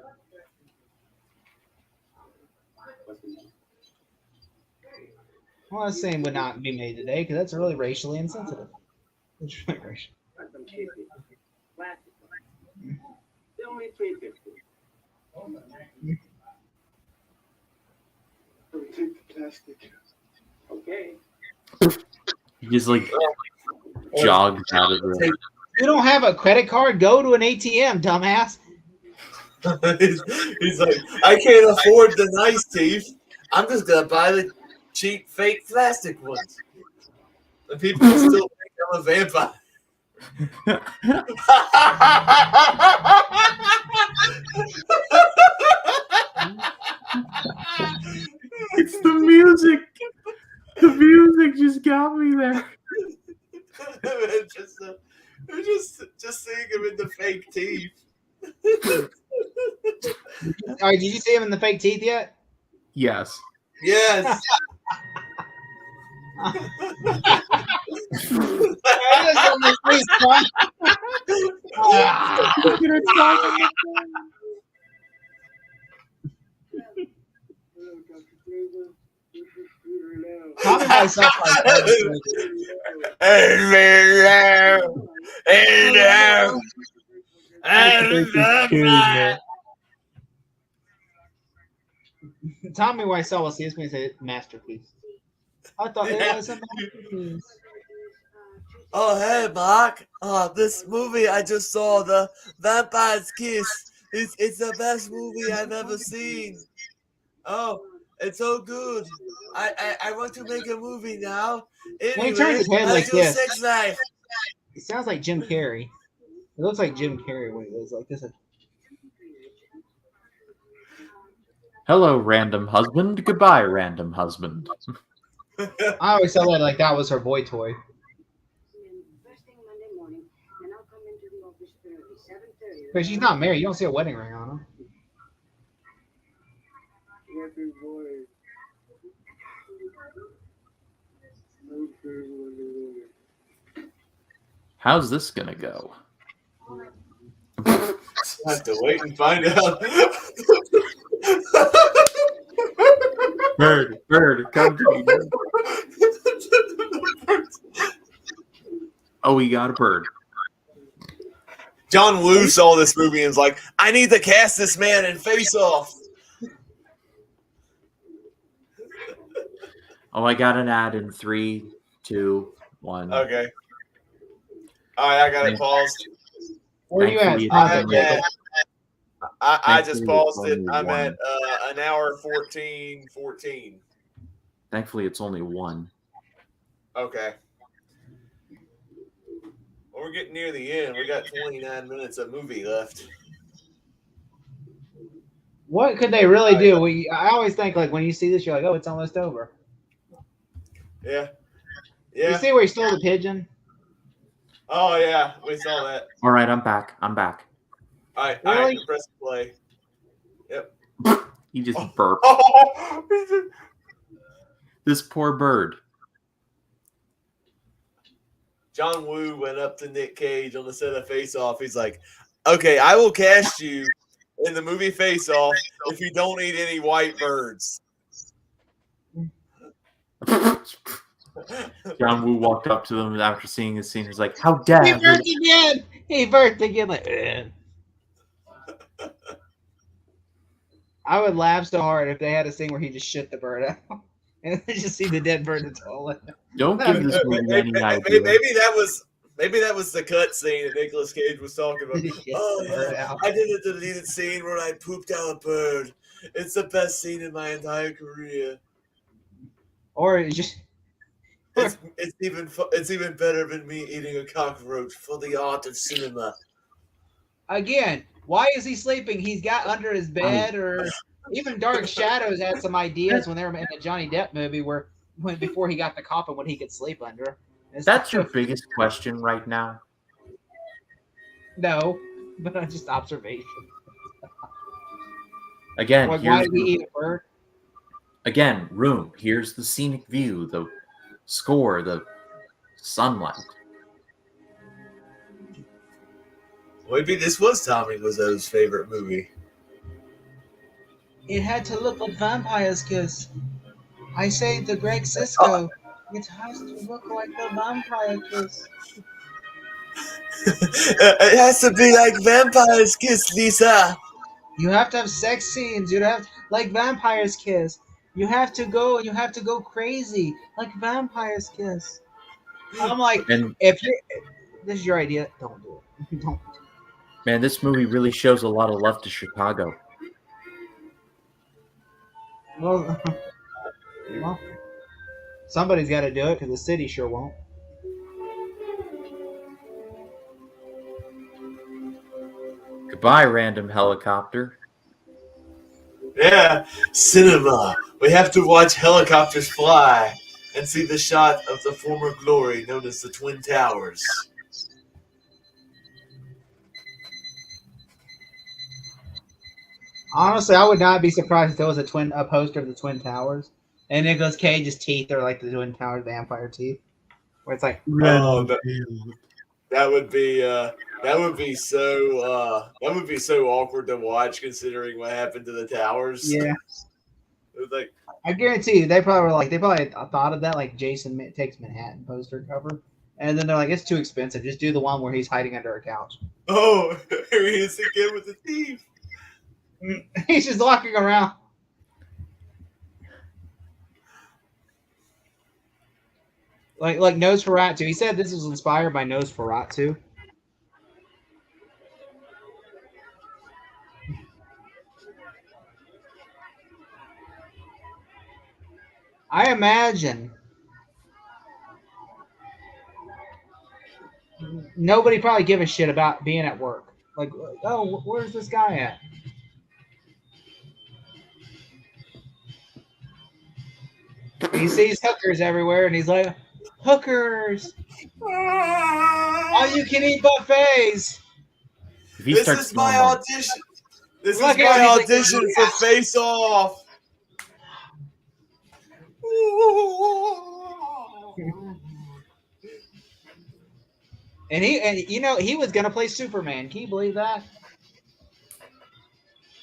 A: Well, this scene would not be made today because that's really racially insensitive. It's really racial.
E: They're only $3.50. Take the plastic. Okay.
C: He just jogged out of the.
A: You don't have a credit card? Go to an ATM, dumbass.
B: He's like, I can't afford the nice teeth. I'm just gonna buy the cheap fake plastic ones. And people still think I'm a vampire.
C: It's the music. The music just got me there.
B: just seeing him in the fake teeth.
A: All right, did you see him in the fake teeth yet?
C: Yes.
B: Yes.
A: Tommy myself. Tommy Wiseau will see this movie and say masterpiece. I thought it was a masterpiece.
B: Oh, hey, Mark. Oh, this movie I just saw, The Vampire's Kiss. It's the best movie I've ever seen. Oh, it's so good. I want to make a movie now. Anyway,
A: when he turns his head like this,
B: sex life.
A: It sounds like Jim Carrey. It looks like Jim Carrey when he was like this.
C: Hello, random husband. Goodbye, random husband.
A: I always thought like that was her boy toy.
D: First thing Monday morning, and I'll come into the office early, 7:30.
A: But she's not married. You don't see a wedding ring on her.
C: How's this gonna go?
B: I have to wait and find out.
C: Bird, come to me. Oh, we got a bird.
B: John Woo saw this movie and was like, I need to cast this man in Face Off.
C: Oh, I got an ad in 3, 2, 1.
B: Okay. All right, I got it paused.
A: Where are you at?
B: I just paused it. I'm at an hour 14.
C: Thankfully, it's only 1.
B: Okay. Well, we're getting near the end. We got 29 minutes of movie left.
A: What could they really do? I always think like when you see this, you're like, oh, it's almost over.
B: Yeah.
A: You see where he stole the pigeon?
B: Oh yeah, we saw that.
C: All right, I'm back.
B: All right,
A: really?
B: I can press play. Yep.
C: He just burped. This poor bird.
B: John Woo went up to Nick Cage on the set of Face Off. He's like, okay, I will cast you in the movie Face Off if you don't eat any white birds.
C: John Woo walked up to them after seeing the scene. He's like, how dare
A: He burped again. He burped again. Like, I would laugh so hard if they had a scene where he just shit the bird out. And then just see the dead bird in the toilet.
C: Don't give this movie any idea.
B: Maybe that was the cut scene that Nicolas Cage was talking about. Oh yeah, I did a deleted scene where I pooped out a bird. It's the best scene in my entire career.
A: Or it just
B: it's even better than me eating a cockroach for the art of cinema.
A: Again, why is he sleeping? He's got under his bed, or even Dark Shadows had some ideas when they were in the Johnny Depp movie before he got the coffin, what he could sleep under.
C: That's your biggest question right now?
A: No, but just observation.
C: Again,
A: like, why did he eat a bird?
C: Again, room. Here's the scenic view, the score, the sunlight.
B: Maybe this was Tommy Wiseau's favorite movie.
A: It had to look like Vampire's Kiss. I say the Greg Sisco. It has to look like the Vampire Kiss.
B: It has to be like Vampire's Kiss, Lisa.
A: You have to have sex scenes. You have like Vampire's Kiss. You have to go crazy like Vampire's Kiss. I'm like, if this is your idea, don't do it. Don't.
C: Man, this movie really shows a lot of love to Chicago.
A: Well, somebody's got to do it because the city sure won't.
C: Goodbye, random helicopter.
B: Yeah, cinema. We have to watch helicopters fly and see the shot of the former glory known as the Twin Towers.
A: Honestly, I would not be surprised if there was a poster of the Twin Towers, and Nicolas Cage's teeth are like the Twin Towers vampire teeth, where it's like,
B: Oh, that would be so awkward to watch, considering what happened to the towers.
A: yeah.
B: It was like,
A: I guarantee you, they probably thought of that like Jason Takes Manhattan poster cover, and then they're like, it's too expensive. Just do the one where he's hiding under a couch.
B: oh, here he is again with the teeth.
A: He's just walking around. Like Nosferatu. He said this was inspired by Nosferatu. I imagine nobody probably give a shit about being at work. Like, oh, where's this guy at? He sees hookers everywhere, and he's like, hookers! All you can eat buffets!
B: This is my audition. This is my audition for Face Off.
A: And he was gonna play Superman. Can you believe that?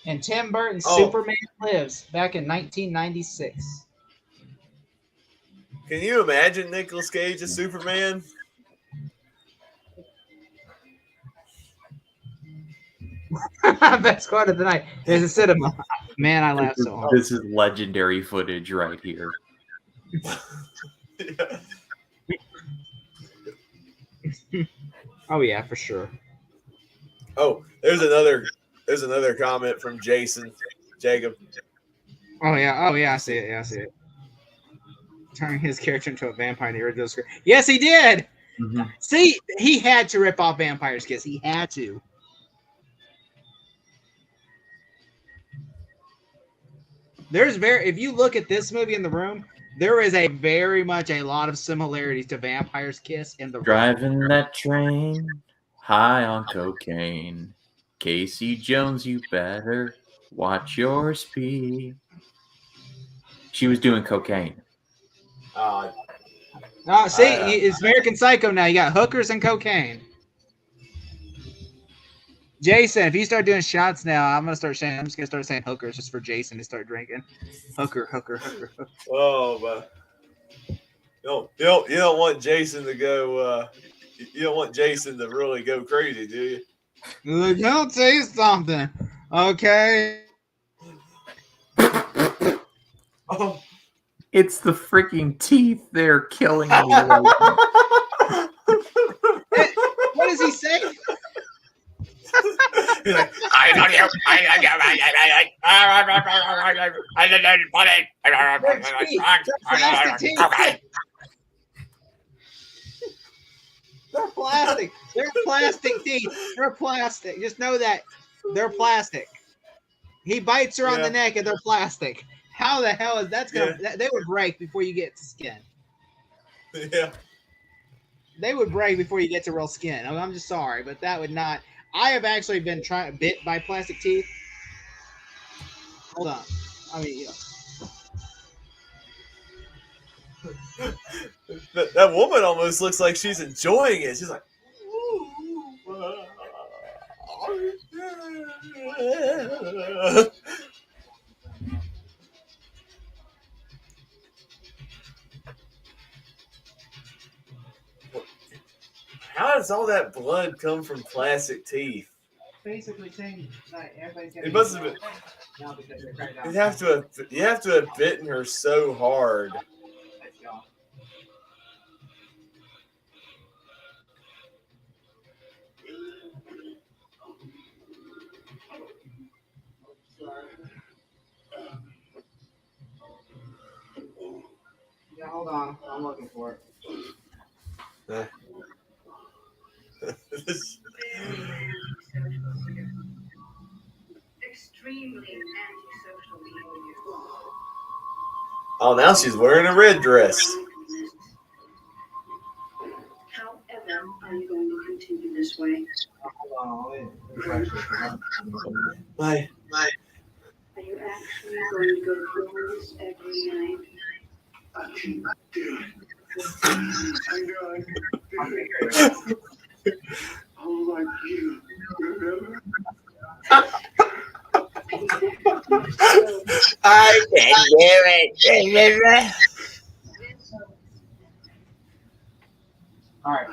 A: And Tim Burton's Superman Lives back in 1996.
B: Can you imagine Nicolas Cage as Superman?
A: Best quote of the night. There's a cinema. Man, I laughed so hard.
C: This is legendary footage right here.
B: Yeah.
A: Oh yeah, for sure.
B: Oh, there's another comment from Jacob.
A: Oh yeah, I see it. Turning his character into a vampire in the original script. Yes, he did.
C: Mm-hmm.
A: See, he had to rip off Vampire's Kiss. He had to. If you look at this movie in The Room, there is very much a lot of similarities to Vampire's Kiss in The Room.
C: Driving that train, high on cocaine. Casey Jones, you better watch your speed. She was doing cocaine.
A: It's American Psycho now. You got hookers and cocaine. Jason, if you start doing shots now, I'm just gonna start saying hookers just for Jason to start drinking. Hooker.
B: Oh, but you don't want Jason to go. You don't want Jason to really go crazy, do you?
A: Look, I'll tell you something. Okay.
B: Oh.
C: It's the freaking teeth. They're killing me.
A: What does he say?
B: He's like,
A: They're plastic. They're plastic teeth. They're plastic. Just know that they're plastic. He bites her on the neck and they're plastic. How the hell is that's gonna? Yeah. They would break before you get to skin.
B: Yeah.
A: They would break before you get to real skin. I'm just sorry, but that would not. I have actually been bit by plastic teeth. Hold on. I mean,
B: that woman almost looks like she's enjoying it. She's like, how does all that blood come from plastic teeth?
A: Basically saying everybody's
B: it must have been. You have to have bitten her so hard.
A: Yeah, hold on. I'm looking for it.
B: Oh, now she's wearing a red dress.
D: However, are you going to continue this way?
B: Bye.
D: Are you actually going to go through this every night?
E: I can't do it. I know I can do it. I'm like you, remember?
B: I can do it.
A: All right.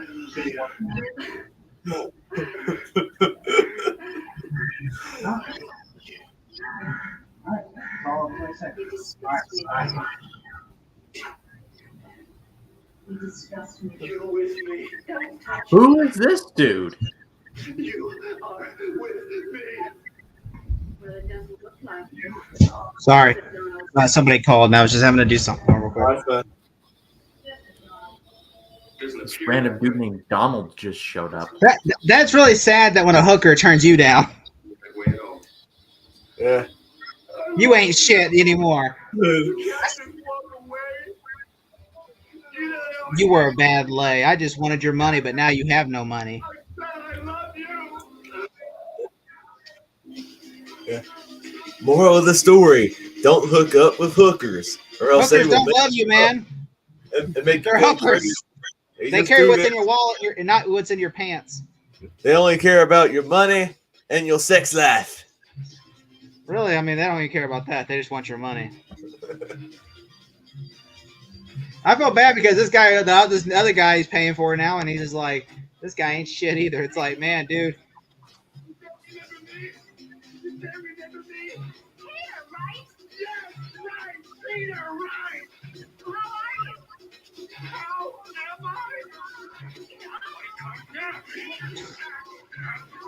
D: You disgust me.
E: You're with me.
D: Don't touch
C: Who
D: me.
C: is this dude?
E: You are with me.
D: Well, it doesn't look like you.
A: Sorry. Somebody called and I was just having to do something real quick.
C: This random dude named Donald just showed up.
A: That's really sad that when a hooker turns you down,
B: Yeah.
A: you ain't shit anymore. You were a bad lay. I just wanted your money, but now you have no money.
B: Yeah. Moral of the story: don't hook up with hookers, or else
A: Hookers
B: they will
A: don't love you, man.
B: and make
A: They're
B: you go
A: hookers.
B: crazy.
A: They carry what's in your wallet, not what's in your pants.
B: They only care about your money and your sex life.
A: Really, I mean, they don't even care about that. They just want your money. I feel bad because this guy, this other guy, he's paying for it now, and he's just like, this guy ain't shit either. It's like, man, dude.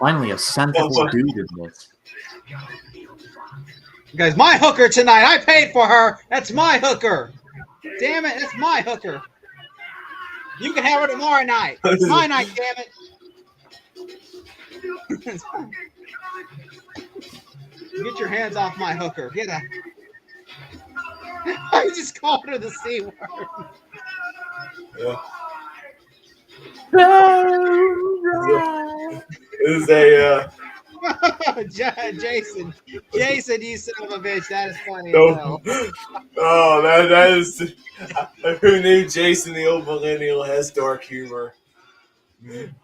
C: Finally, a sensible dude in this.
A: Guys, my hooker tonight. I paid for her. That's my hooker. Damn it, that's my hooker. You can have her tomorrow night. It's my night, damn it. Get your hands off my hooker. Get her. I just called her the C word.
B: Yeah. This is a
A: Jason, you son of a bitch. That is funny.
B: no. Oh, that is. Who knew Jason, the old millennial, has dark humor?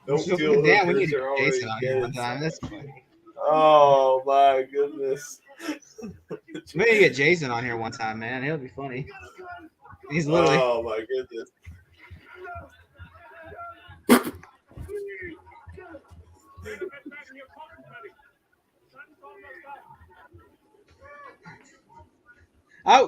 B: Don't kill
A: Damn, we
B: hookers,
A: need
B: they're
A: to
B: already
A: Jason on here
B: dead.
A: one time. That's funny.
B: Oh my goodness.
A: We need to get Jason on here one time, man. He'll be funny. He's literally.
B: Oh my goodness.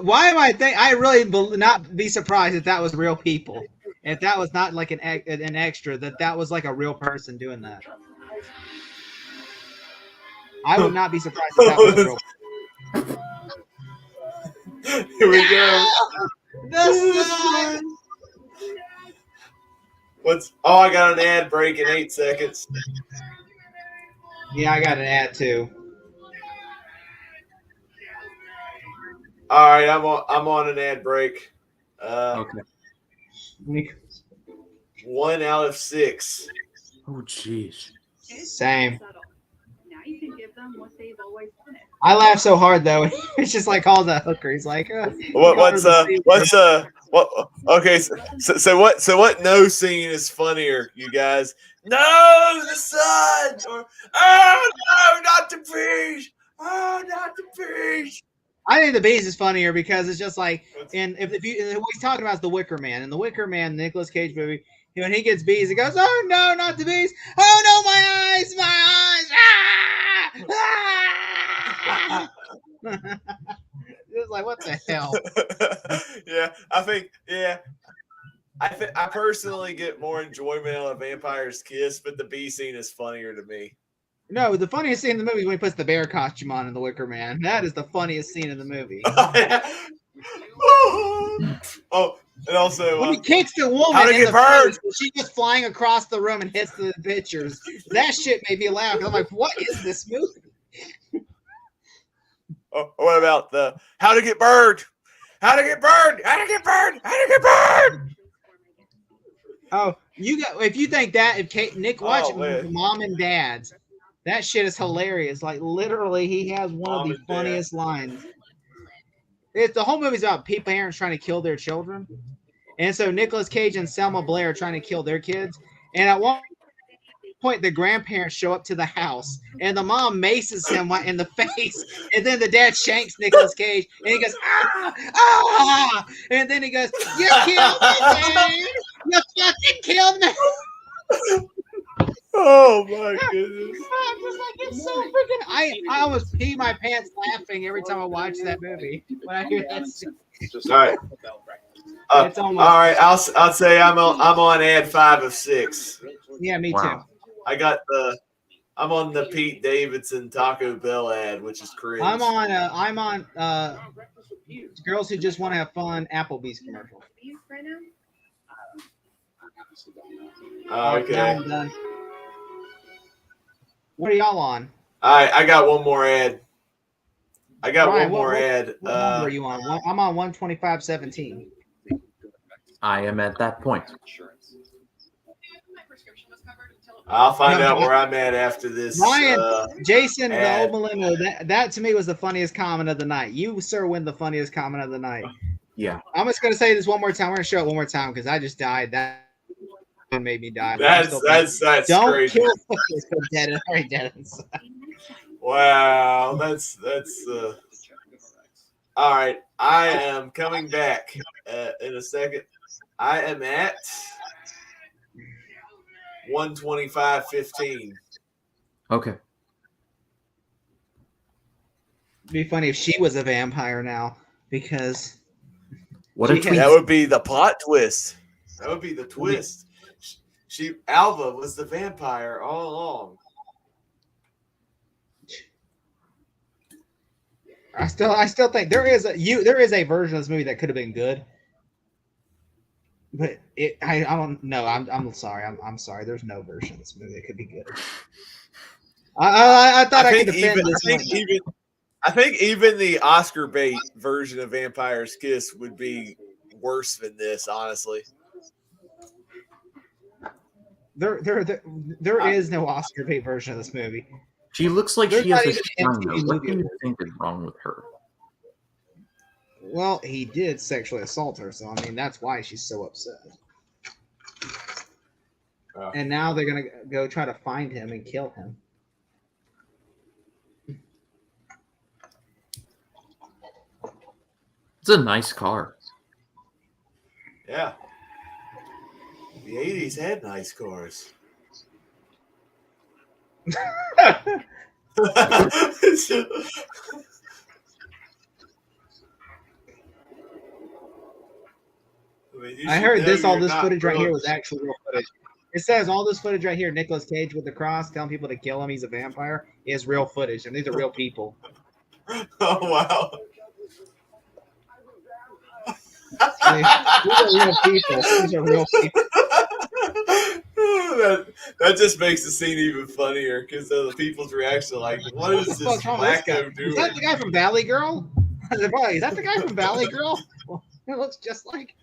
A: Why am I think? I really will not be surprised if that was real people. If that was not like an extra, that was like a real person doing that. I would not be surprised if that was real.
B: Here we go.
A: The sun.
B: Oh, I got an ad break in 8 seconds.
A: Yeah, I got an ad too.
B: All right, I'm on an ad break.
C: Okay.
B: 1 out of 6.
C: Oh, jeez.
A: Same.
F: Now you can give them what they've always wanted.
A: I laugh so hard though. It's just like all the hooker. He's like,
B: what? Okay, so what? No scene is funnier, you guys? No, the sun. Or oh no, not the beach. Oh, not the beach.
A: I think the bees is funnier because it's just like, and if what he's talking about is the Wicker Man. In the Wicker Man, the Nicolas Cage movie, when he gets bees, he goes, "Oh no, not the bees! Oh no, my eyes, my eyes!" Ah! It was like, what the hell?
B: Yeah, I personally get more enjoyment out of Vampire's Kiss, but the bee scene is funnier to me.
A: No, the funniest scene in the movie is when he puts the bear costume on in the Wicker Man. That is the funniest scene in the movie.
B: Oh, and also
A: when he kicks the woman,
B: how to get burned?
A: She's just flying across the room and hits the pictures. That shit made me laugh. I'm like, what is this movie?
B: what about the How to Get Burned? How to Get Burned? How to Get Burned? How to Get Burned?
A: Oh, you got if you think that Nick watch Mom and Dad's, that shit is hilarious. Like literally, he has one of the funniest lines. The whole movie's about parents trying to kill their children, and so Nicolas Cage and Selma Blair are trying to kill their kids. And at one point, the grandparents show up to the house, and the mom maces him in the face, and then the dad shanks Nicolas Cage, and he goes and then he goes, "You killed me, Dad! You fucking killed me!"
B: Oh my goodness!
A: I'm just like, it's so freaking. I almost pee my pants laughing every time I watch that movie when I hear that scene.
B: All right. All right. I'll say I'm on ad 5 of 6.
A: Yeah, me too.
B: I'm on the Pete Davidson Taco Bell ad, which is cringe.
A: I'm on Girls Who Just Want to Have Fun Applebee's commercial.
B: Okay.
A: Now I'm done. What are y'all on?
B: All right, I got one more ad. I got one more ad.
A: What number are you on? I'm on 125.17.
C: I am at that point.
B: I'll find out where I'm at after this.
A: Ryan, Jason, the old millennial, that to me was the funniest comment of the night. You, sir, win the funniest comment of the night.
C: Yeah.
A: I'm just going to say this one more time. We're going to show it one more time because I just died. That made me die.
B: That's
A: Don't
B: crazy.
A: kill fuckers so dead. Already dead inside.
B: Wow, that's all right. I am coming back in a second. I am at 125.15.
C: Okay.
A: It'd be funny if she was a vampire now because
B: that would be the plot twist. That would be the twist. Alva was the vampire all along.
A: I still think there is a version of this movie that could have been good, but I don't know. I'm sorry. I'm sorry. There's no version of this movie that could be good. I thought I could defend this.
B: I think even the Oscar bait version of Vampire's Kiss would be worse than this, honestly.
A: There is no Oscar bait version of this movie.
C: She looks like she has a shiner. What do you think is wrong with her?
A: Well, he did sexually assault her, so I mean that's why she's so upset. And now they're gonna go try to find him and kill him.
C: It's a nice car.
B: Yeah. The 80s had nice cars.
A: I heard all this footage right here was actual real footage. It says all this footage right here, Nicolas Cage with the cross telling people to kill him, he's a vampire, is real footage, and these are real people.
B: Oh, wow.
A: These are real people. These are real people.
B: That just makes the scene even funnier because the people's reaction, like, what is this wacko doing?
A: Is that the guy from Valley Girl? Is that the guy from Valley Girl? Well, it looks just like.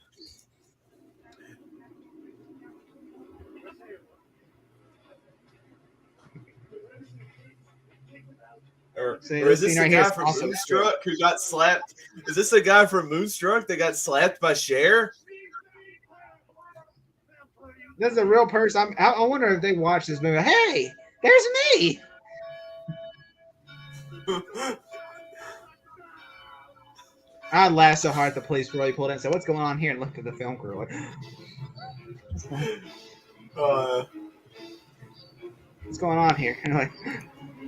B: Or is this the guy from Moonstruck who got slapped? Is this the guy from Moonstruck that got slapped by Cher?
A: This is a real person. I wonder if they watch this movie. Hey, there's me. I laughed so hard at the police really pulled in and said, "What's going on here?" and looked at the film crew like, "What's going on here?" And like,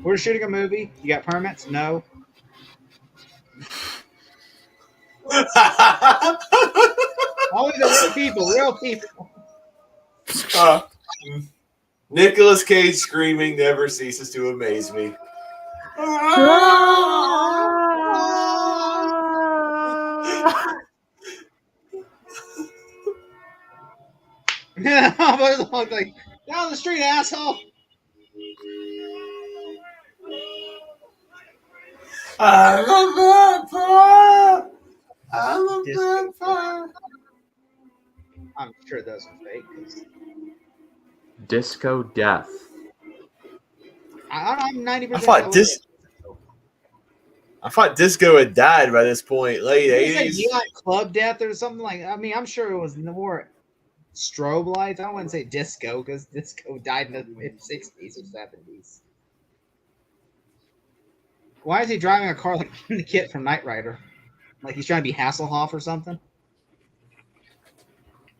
A: "We're shooting a movie. You got permits?" "No." Always real people, real people.
B: Nicolas Cage screaming never ceases to amaze me.
A: Like, down the street, asshole.
B: I'm a vampire. I'm a vampire.
A: I'm sure those are fake.
C: Disco Death.
A: I'm 90%.
B: I thought disco had died by this point, late '80s.
A: Neon Club Death or something like. I mean, I'm sure it was more strobe lights. I don't want to say disco because disco died in the mid-60s or 70s. Why is he driving a car like the kid from Knight Rider? Like he's trying to be Hasselhoff or something?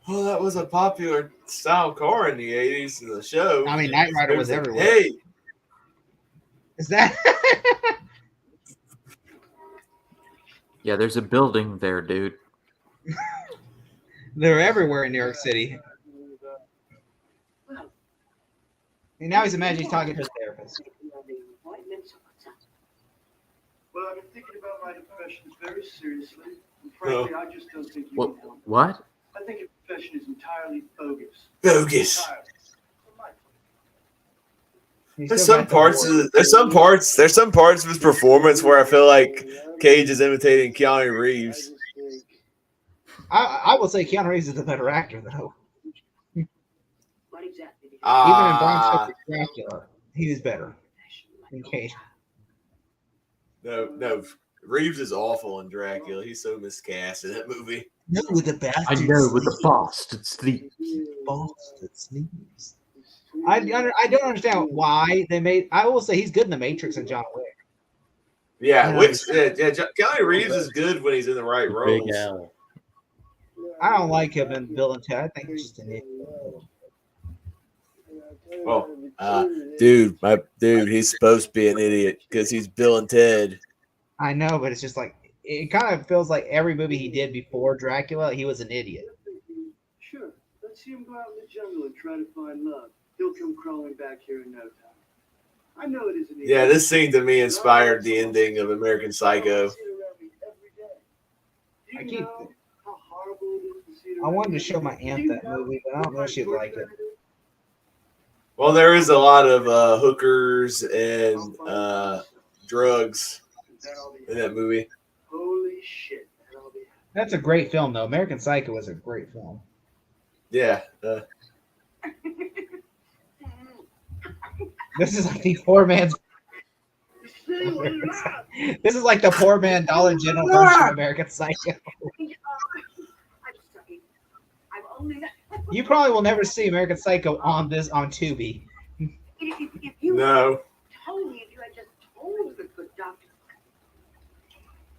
B: Oh, that was a popular style car in the '80s in the show.
A: I mean, Knight Rider was everywhere.
B: Hey,
A: is that?
C: Yeah, there's a building there, dude.
A: They're everywhere in New York City. And now he's imagining he's talking to his therapist.
E: Well, I've been thinking about my depression very seriously. And frankly, I just don't think you can help.
C: What?
E: I think your profession is entirely bogus.
B: bogus.
A: He's
B: There's
A: still
B: some
A: got
B: parts
A: the
B: of there's some parts of his performance where I feel like Cage is imitating Keanu Reeves.
A: I will say Keanu Reeves is the better actor, though.
D: What exactly?
A: Even in Bram Stoker's Dracula, he was better than Cage.
B: No, Reeves is awful in Dracula. He's so miscast in that movie.
A: No, with the bastard.
C: I know with the bastard sleep.
A: Bastard sleeps. I don't understand why they made. I will say he's good in The Matrix and John Wick.
B: Yeah,
A: Yeah.
B: Keanu Reeves is good when he's in the right roles.
C: Big L.
A: I don't like him in Bill and Ted. I think he's just an idiot.
B: Oh, dude, he's supposed to be an idiot because he's Bill and Ted.
A: I know, but it's just like it kind of feels like every movie he did before Dracula, he was an idiot.
E: Sure. Let's see him go out in the jungle and try to find love. He'll come crawling back here in no time. I know it isn't easy.
B: Yeah, this scene to me inspired the ending of American Psycho.
A: I wanted to show my aunt that movie, but I don't know if she'd like it.
B: Well, there is a lot of hookers and drugs in that movie.
E: Holy shit.
A: That's a great film, though. American Psycho is a great film.
B: Yeah.
A: This is like the poor man's. This is like the poor man Dollar General version of American Psycho. You probably will never see American Psycho on Tubi.
D: If you
B: No.
D: told me, if you had just told the good doctor,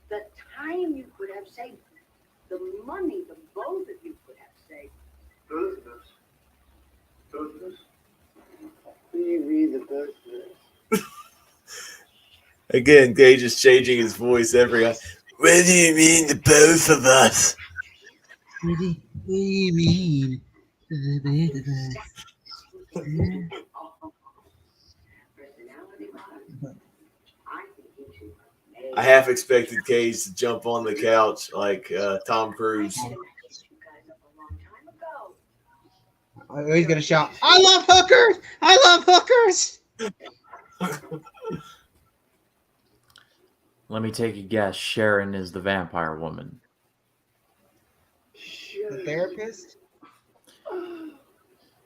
D: the time you could have saved, the money the both of you could have saved.
E: Both of us. Both of us? What do you mean the both of us?
B: Again, Gage is changing his voice every. What do you mean the both of us?
A: What do you mean?
B: I half expected Cage to jump on the couch like Tom Cruise.
A: Oh, he's gonna shout, "I love hookers! I love hookers!"
C: Let me take a guess. Sharon is the vampire woman.
A: The therapist?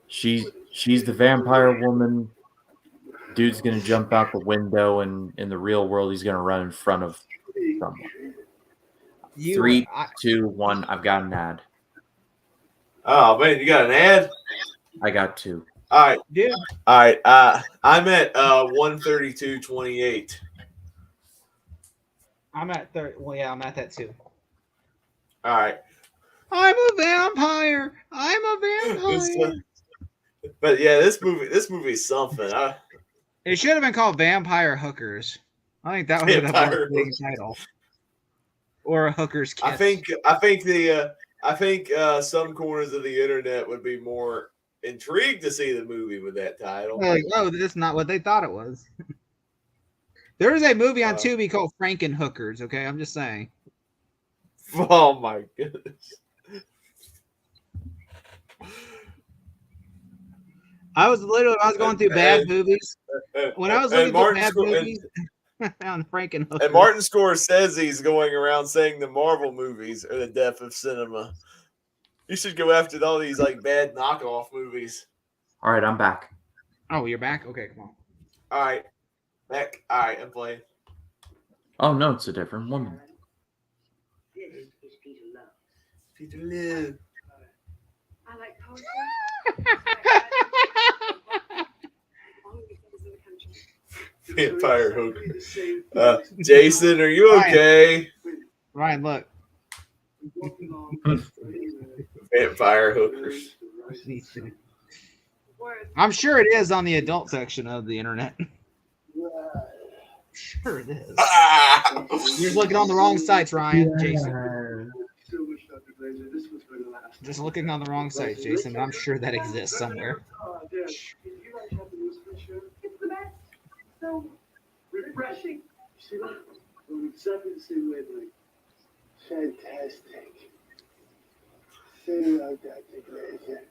C: She's the vampire woman. Dude's gonna jump out the window, and in the real world, he's gonna run in front of someone. 3, 2, 1. I've got an ad.
B: Oh man, you got an ad?
C: I got 2.
B: All right,
A: Dude.
B: all right. I'm at 132.28.
A: I'm at 30. Well, yeah, I'm at that too.
B: All right.
A: I'm a vampire. I'm a vampire.
B: But yeah, this movie's something.
A: It should have been called Vampire Hookers. I think that would have been a big title. Or a Hooker's Kiss.
B: I think some corners of the internet would be more intrigued to see the movie with that title.
A: Like, oh, that's not what they thought it was. There is a movie on Tubi called Franken Hookers. Okay, I'm just saying.
B: Oh my goodness.
A: I was going through bad movies. When I was looking for bad movies, Found Frankenhooker.
B: And Martin Scorsese's going around saying the Marvel movies are the death of cinema. You should go after all these like bad knockoff movies.
C: All right, I'm back.
A: Oh, you're back? Okay, come on.
B: All right, back. All right, I'm playing.
C: Oh no, it's a different woman.
D: This is Peter Love.
B: Peter Love.
F: I like poetry.
B: Vampire hooker. Jason, are you okay?
A: Ryan, look.
B: Vampire hookers.
A: I'm sure it is on the adult section of the internet. Sure it is.
B: Ah!
A: You're just looking on the wrong sites, Ryan. Jason. Just looking on the wrong sites, Jason. I'm sure that exists somewhere.
F: It's the best. So refreshing.
E: See that? I'm exactly the same wavelength. Fantastic. Fantastic, laser.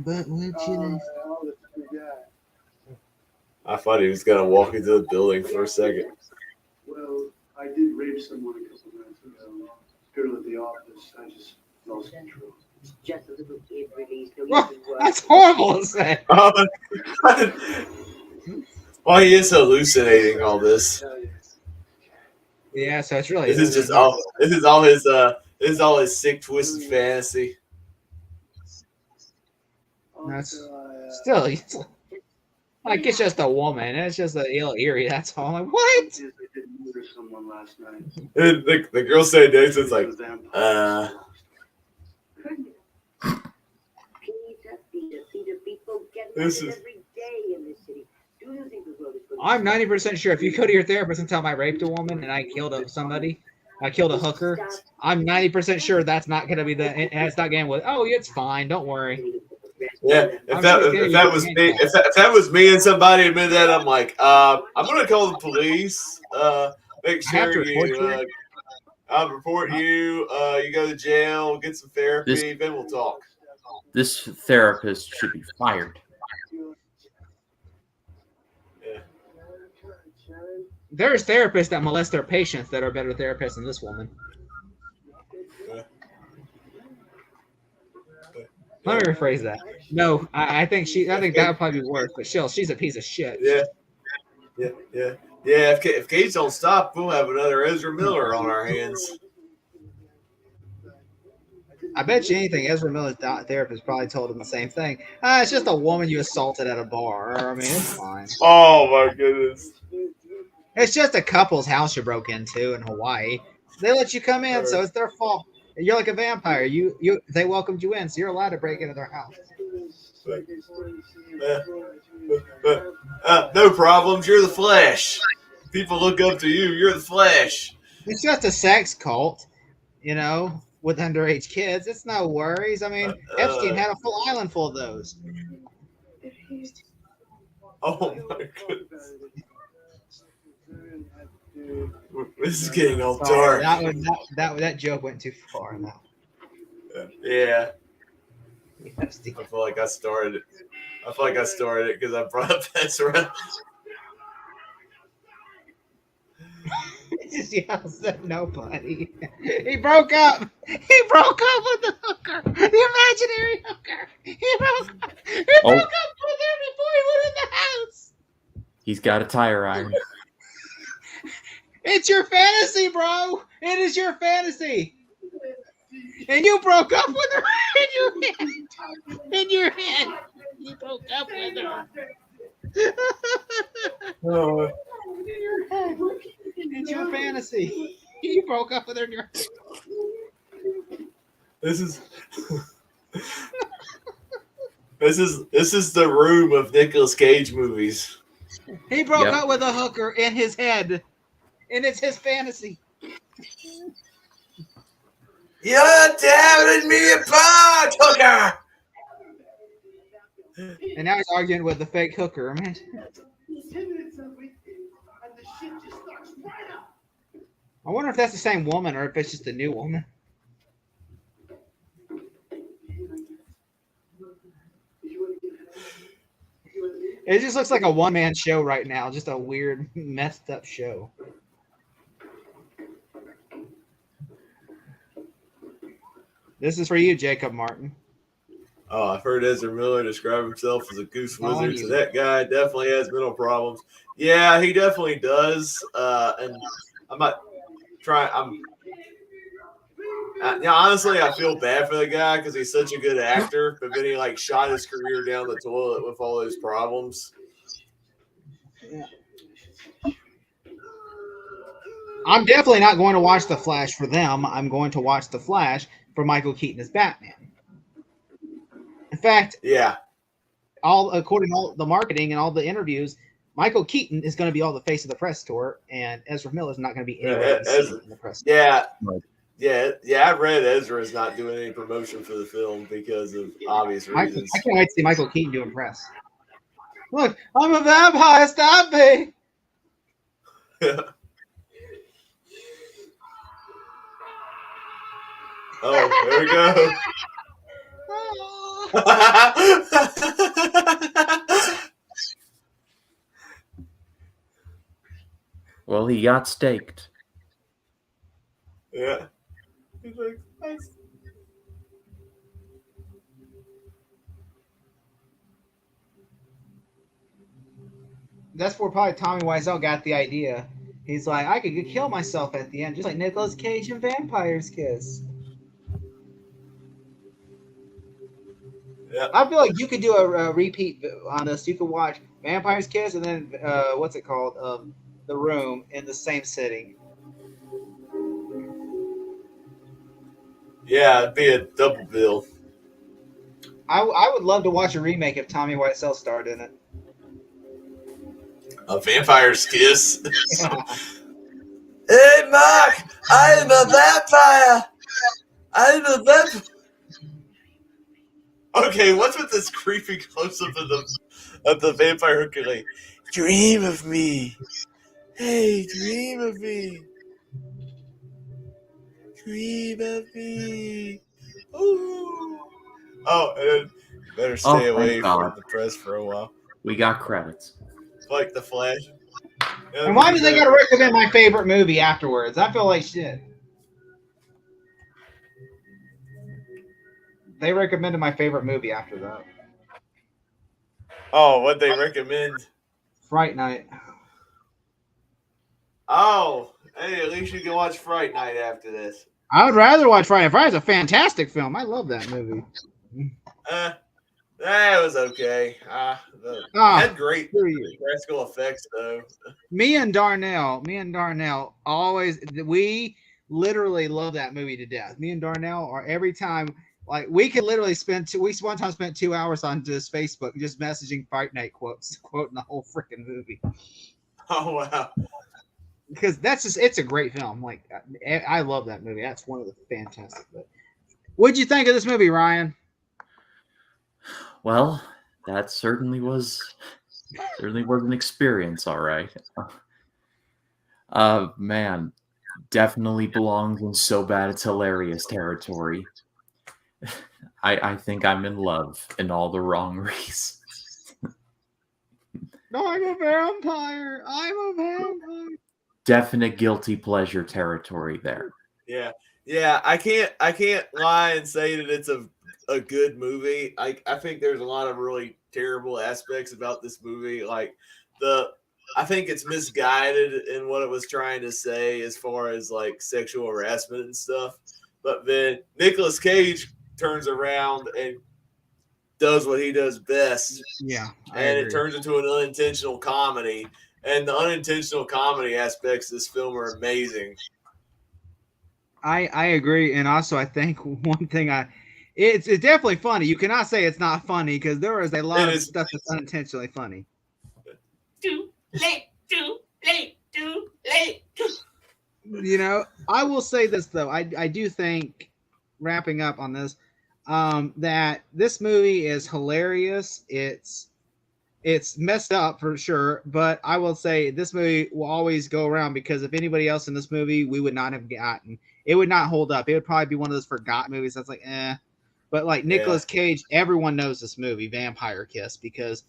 A: But what you
B: I thought he was gonna walk into the building for a second.
E: Well, I did rape someone a couple nights ago. Girl at the office. I just lost control.
D: It's just a little kid released.
A: That's horrible to say.
B: Well, he is hallucinating all this.
A: Yeah, so it's really.
B: This is all his sick, twisted fantasy.
A: That's still. Like it's just a woman. It's just a ill eerie. That's all. I'm like, what?
E: I did murder someone last night.
B: And the girl saying this is like, This is-
D: every day in this city. Do you think the world is going to
A: I'm 90% sure if you go to your therapist and tell him I raped a woman and I killed somebody, I killed a hooker, I'm 90% sure that's not going to be and it's not getting with, oh, it's fine, don't worry.
B: yeah. If that was me and somebody admitted that, I'm like, I'm gonna call the police. Make sure I'll report you. You go to jail, get some therapy, then we'll talk.
C: This therapist should be fired.
A: There's therapists that molest their patients that are better therapists than this woman. Let me rephrase that. No, I think that would probably be worse. But she's a piece of shit.
B: Yeah. If Cage don't stop, we'll have another Ezra Miller on our hands.
A: I bet you anything, Ezra Miller's therapist probably told him the same thing. It's just a woman you assaulted at a bar. I mean, it's fine.
B: Oh my goodness.
A: It's just a couple's house you broke into in Hawaii. They let you come in, so it's their fault. You're like a vampire. They welcomed you in, so you're allowed to break into their house.
B: No problems. You're the Flash. People look up to you. You're the Flash.
A: It's just a sex cult, with underage kids. It's no worries. I mean, Epstein had a full island full of those.
B: Oh my goodness. This is getting all dark.
A: That joke went too far now.
B: Yeah. I feel like I started it. Because I brought up that around.
A: He just yells at nobody. He broke up. He broke up with the hooker. The imaginary hooker. He broke up with her before he went in the house.
C: He's got a tire iron.
A: It's your fantasy, bro. It is your fantasy. And you broke up with her in your head. You broke up with her.
B: Oh.
A: In your head. It's your fantasy. You broke up with her in your head.
B: This is the room of Nicolas Cage movies.
A: He broke up with a hooker in his head. And it's his fantasy.
B: You're tearing me apart, hooker!
A: And now he's arguing with the fake hooker. Man. I wonder if that's the same woman or if it's just a new woman. It just looks like a one-man show right now. Just a weird, messed up show. This is for you, Jacob Martin.
B: Oh, I've heard Ezra Miller describe himself as a goose wizard, so that guy definitely has mental problems. Yeah, he definitely does. And I'm not trying. Honestly, I feel bad for the guy because he's such a good actor, but then he like shot his career down the toilet with all those problems.
A: Yeah. I'm definitely not going to watch The Flash for them. I'm going to watch The Flash for Michael Keaton as Batman. In fact,
B: yeah,
A: according to all the marketing and all the interviews, Michael Keaton is going to be all the face of the press tour, and Ezra Miller is not going to be anywhere in the press tour.
B: Yeah. I read Ezra is not doing any promotion for the film because of obvious reasons.
A: I can't wait to see Michael Keaton doing press. Look, I'm a vampire. Stop me.
B: Oh, there we go.
C: Well, he got staked.
B: Yeah. He's like, nice.
A: That's where probably Tommy Wiseau got the idea. He's like, I could kill myself at the end, just like Nicolas Cage in Vampire's Kiss.
B: Yeah.
A: I feel like you could do a repeat on this. You could watch Vampire's Kiss and then what's it called? The Room in the same sitting.
B: Yeah, it'd be a double bill.
A: I would love to watch a remake if Tommy Wiseau starred in it.
B: A Vampire's Kiss. Hey, Mark! I'm a vampire! I'm a vampire! Okay, what's with this creepy close-up of the vampire hooker? Like, dream of me. Hey, dream of me. Dream of me. Ooh. Oh, and then you better stay away from the press for a while.
C: We got credits.
B: Like The Flash.
A: And why do they got to recommend my favorite movie afterwards? I feel like shit. They recommended my favorite movie after that.
B: Oh, what'd they recommend?
A: Fright Night.
B: Oh, hey, at least you can watch Fright Night after this.
A: I would rather watch Fright Night. Fright Night's a fantastic film. I love that movie.
B: That was okay. Had great practical effects though.
A: Me and Darnell always, we literally love that movie to death. Me and Darnell are every time, like we could literally spent 2 hours on just Facebook just messaging Fright Night quotes, quoting the whole freaking movie.
B: Oh wow.
A: Because it's a great film. Like I love that movie. That's one of the fantastic. What'd you think of this movie, Ryan?
C: Well, that certainly was an experience, all right. Man, definitely belongs in so bad it's hilarious territory. I think I'm in love in all the wrong reasons.
A: No, I'm a vampire.
C: Definite guilty pleasure territory there.
B: Yeah. I can't lie and say that it's a good movie. I think there's a lot of really terrible aspects about this movie. Like I think it's misguided in what it was trying to say as far as like sexual harassment and stuff. But then Nicolas Cage turns around and does what he does best.
A: Yeah.
B: And it turns into an unintentional comedy. And the unintentional comedy aspects of this film are amazing.
A: I agree. And also I think one thing it's definitely funny. You cannot say it's not funny because there is a lot of stuff that's unintentionally funny.
F: Too late.
A: You know, I will say this though. I do think, wrapping up on this, that this movie is hilarious. It's messed up for sure, but I will say this movie will always go around because if anybody else in this movie, we would not have gotten. It would not hold up. It would probably be one of those forgotten movies that's like, But like Nicolas Cage, everyone knows this movie, Vampire Kiss, because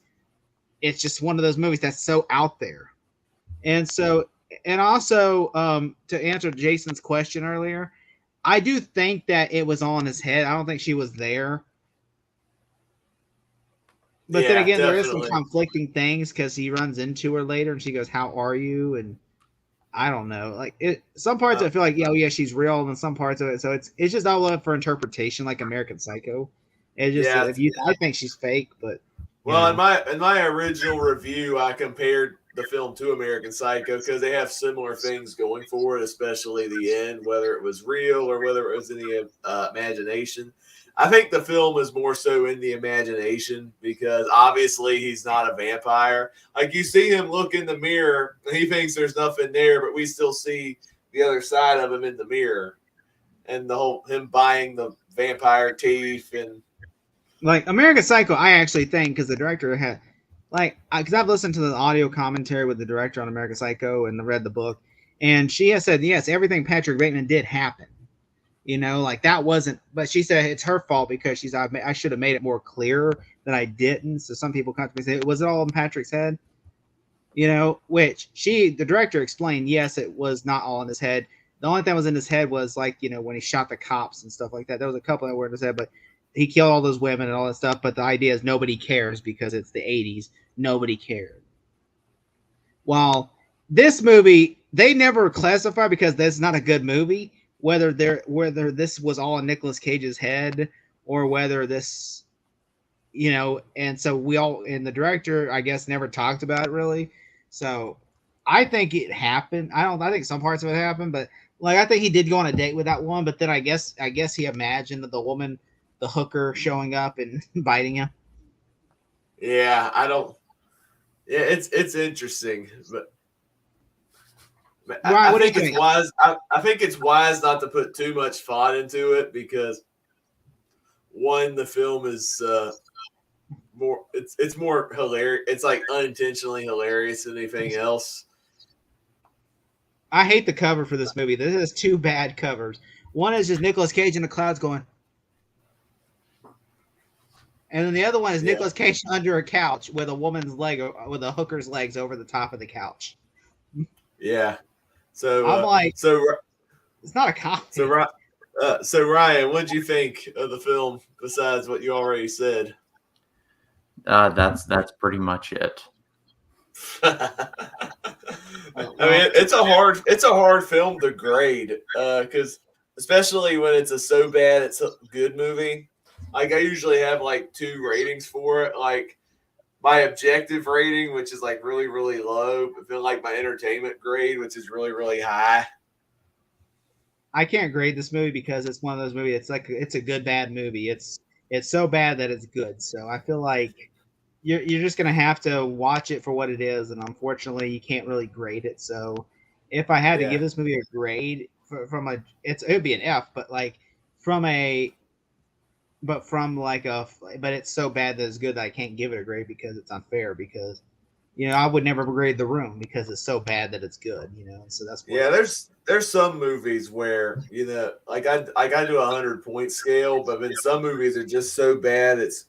A: it's just one of those movies that's so out there. And so, and also, to answer Jason's question earlier, I do think that it was all in his head. I don't think she was there. But then again, there is some conflicting things because he runs into her later and she goes, "How are you?" And I don't know. Like some parts I feel like, yeah, she's real, and some parts of it, so it's just all up for interpretation, like American Psycho. It's just I think she's fake, but
B: well, in my original review, I compared the film to American Psycho because they have similar things going for it, especially the end, whether it was real or whether it was in the imagination. I think the film is more so in the imagination because obviously he's not a vampire. Like you see him look in the mirror and he thinks there's nothing there, but we still see the other side of him in the mirror, and the whole him buying the vampire teeth and
A: like American Psycho. I actually think because the director had because I've listened to the audio commentary with the director on American Psycho and read the book, and she has said yes, everything Patrick Bateman did happen. Like that wasn't, but she said it's her fault because I should have made it more clear that I didn't. So some people come to me and say, was it all in Patrick's head? Which the director explained, yes, it was not all in his head. The only thing that was in his head was when he shot the cops and stuff like that. There was a couple that were in his head, but he killed all those women and all that stuff. But the idea is nobody cares because it's the 80s. Nobody cared. While this movie, they never classify because that's not a good movie. Whether this was all in Nicolas Cage's head or whether this, and so and the director, I guess, never talked about it really. So I think it happened. I think some parts of it happened, but I think he did go on a date with that one, but then I guess he imagined the woman, the hooker, showing up and biting him.
B: Yeah, it's interesting, but
A: Ryan,
B: I think it's wise. I think it's wise not to put too much thought into it because one, the film is more. It's more hilarious. It's like unintentionally hilarious than anything else.
A: I hate the cover for this movie. This has two bad covers. One is just Nicolas Cage in the clouds going, and then the other one is Nicolas Cage under a couch with a woman's leg, with a hooker's legs over the top of the couch.
B: Yeah. So
A: I'm like,
B: so
A: it's not a comedy.
B: So Ryan, what did you think of the film besides what you already said?
C: That's pretty much it.
B: I mean, it's a hard film to grade because especially when it's a so bad it's a good movie. Like I usually have like 2 ratings for it, like my objective rating, which is like really, really low, but then like my entertainment grade, which is really, really high.
A: I can't grade this movie because it's one of those movies. It's a good bad movie. It's so bad that it's good. So I feel like you're just gonna have to watch it for what it is, and unfortunately, you can't really grade it. So if I had to give this movie a grade it would be an F, but but it's so bad that it's good that I can't give it a grade because it's unfair. Because I would never grade The Room because it's so bad that it's good. So that's
B: there's some movies where like I do 100-point scale, but then some movies are just so bad it's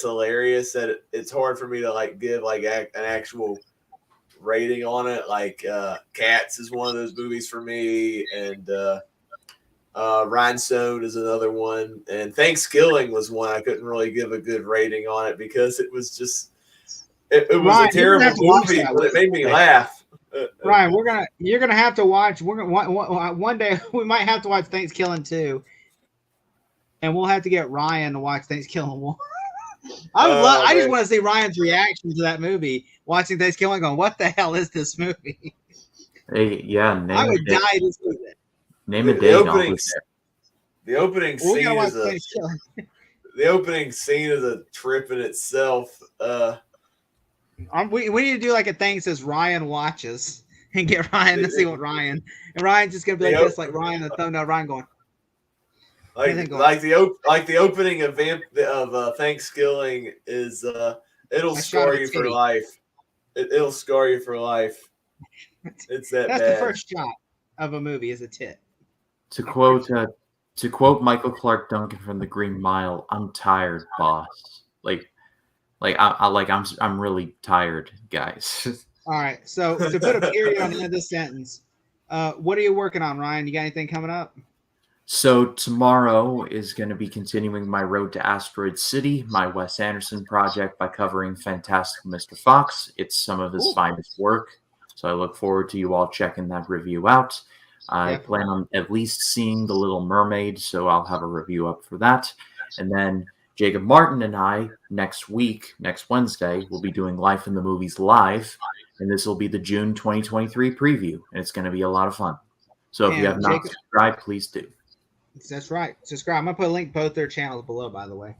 B: hilarious that it's hard for me to like give like an actual rating on it. Like Cats is one of those movies for me, and Rhinestone is another one, and Thanksgiving was one I couldn't really give a good rating on it because it was just it was Ryan, a terrible movie, but it made me laugh.
A: Ryan, you're gonna have to watch. We're gonna one day we might have to watch Thanksgiving 2, and we'll have to get Ryan to watch Thanksgiving 1. I just want to see Ryan's reaction to that movie, watching Thanksgiving, going, "What the hell is this movie?"
C: Hey, yeah,
A: I would die to see that.
C: Name a day.
B: The opening scene is the opening scene is a trip in itself.
A: We need to do like a thing that says Ryan watches and get Ryan to see what Ryan, and Ryan's just gonna be like this, like Ryan the thumbnail, Ryan going.
B: Like the opening of Thanksgiving is it'll scar you for life. It'll scar you for life. It's that's bad.
A: The first shot of a movie is a tit.
C: To quote Michael Clark Duncan from The Green Mile, "I'm tired, boss." Like Like I'm really tired, guys.
A: All right. So to put a period on the end of this sentence, what are you working on, Ryan? You got anything coming up?
C: So tomorrow is going to be continuing my Road to Asteroid City, my Wes Anderson project, by covering Fantastic Mr. Fox. It's some of his finest work. So I look forward to you all checking that review out. I plan on at least seeing The Little Mermaid, so I'll have a review up for that. And then Jacob Martin and I, next Wednesday, will be doing Life in the Movies live. And this will be the June 2023 preview. And it's going to be a lot of fun. So if you have not subscribed, please do.
A: That's right. Subscribe. I'm going to put a link to both their channels below, by the way.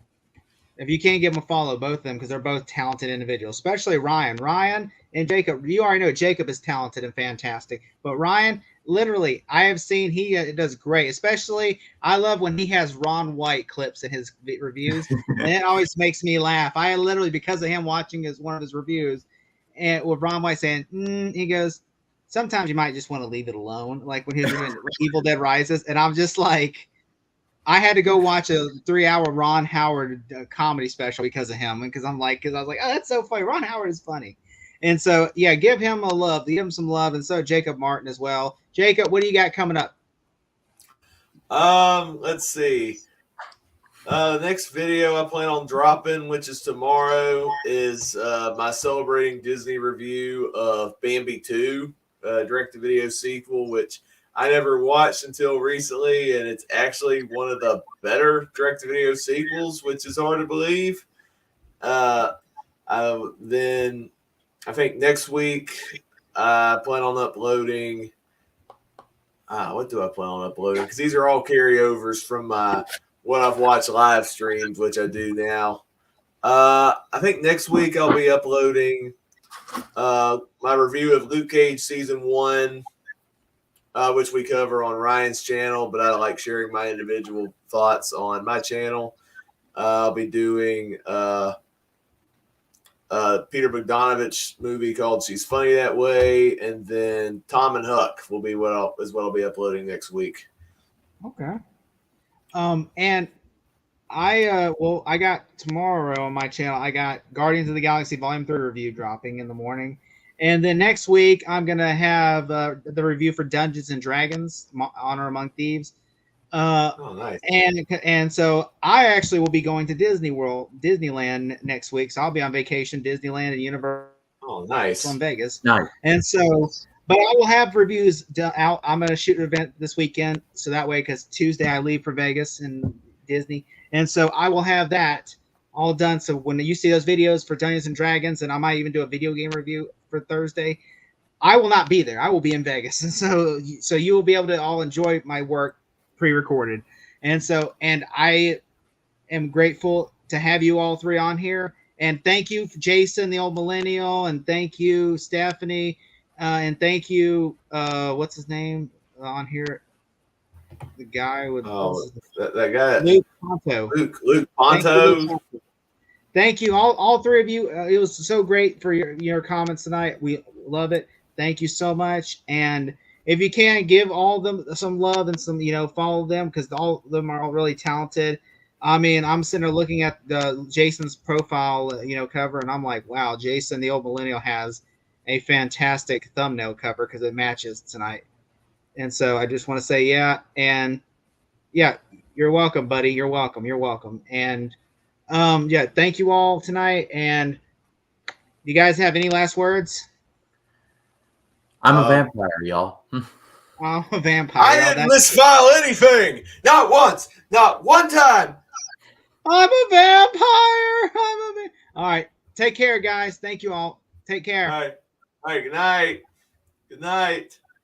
A: If you can't give them a follow, both of them, because they're both talented individuals, especially Ryan. Ryan and Jacob, you already know Jacob is talented and fantastic. But Ryan, literally, I have seen he does great. Especially, I love when he has Ron White clips in his reviews. And it always makes me laugh. I literally, because of him watching one of his reviews, and with Ron White saying, he goes, sometimes you might just want to leave it alone. Like when he was doing Evil Dead Rises. And I'm just like, I had to go watch a 3-hour Ron Howard comedy special because of him. Because I was like, oh, that's so funny. Ron Howard is funny. And so, yeah, give him some love. And so Jacob Martin as well. Jacob, what do you got coming up?
B: Let's see. Next video I plan on dropping, which is tomorrow, is my celebrating Disney review of Bambi 2, direct-to-video sequel, which I never watched until recently, and it's actually one of the better direct-to-video sequels, which is hard to believe. Then I think next week I plan on uploading. What do I plan on uploading? Because these are all carryovers from what I've watched live streams, which I do now. I think next week I'll be uploading my review of Luke Cage Season 1, which we cover on Ryan's channel, but I like sharing my individual thoughts on my channel. I'll be doing Peter Bogdanovich movie called She's Funny That Way, and then Tom and Huck will be what I'll be uploading next week.
A: Okay. And I got tomorrow on my channel, I got Guardians of the Galaxy Volume 3 review dropping in the morning. And then next week, I'm going to have the review for Dungeons and Dragons, Honor Among Thieves.
B: Nice.
A: And so I actually will be going to Disneyland next week. So I'll be on vacation, Disneyland and Universal.
B: Oh, nice.
A: In Vegas.
C: Nice.
A: And so, but I will have reviews out. I'm going to shoot an event this weekend. So that way, because Tuesday I leave for Vegas and Disney. And so I will have that all done. So when you see those videos for Dungeons and Dragons, and I might even do a video game review for Thursday, I will not be there. I will be in Vegas. And so you will be able to all enjoy my work pre-recorded. And I am grateful to have you all three on here. And thank you, Jason, the old millennial, and thank you, Stephanie, and thank you, what's his name on here? The guy with
B: that guy,
A: Luke Ponto.
B: Luke Ponto.
A: Thank you, all three of you. It was so great for your comments tonight. We love it. Thank you so much. And if you can, give all of them some love and some, follow them, because all of them are all really talented. I mean, I'm sitting there looking at Jason's profile, cover, and I'm like, wow, Jason, the old millennial, has a fantastic thumbnail cover because it matches tonight. And so I just want to say, you're welcome, buddy. You're welcome. And thank you all tonight. And you guys have any last words?
C: I'm a vampire, y'all.
A: I'm a vampire.
B: I didn't misfile anything. Not once. Not one time.
A: I'm a vampire. All right. Take care, guys. Thank you all. Take care.
B: All right. Good night. Good night.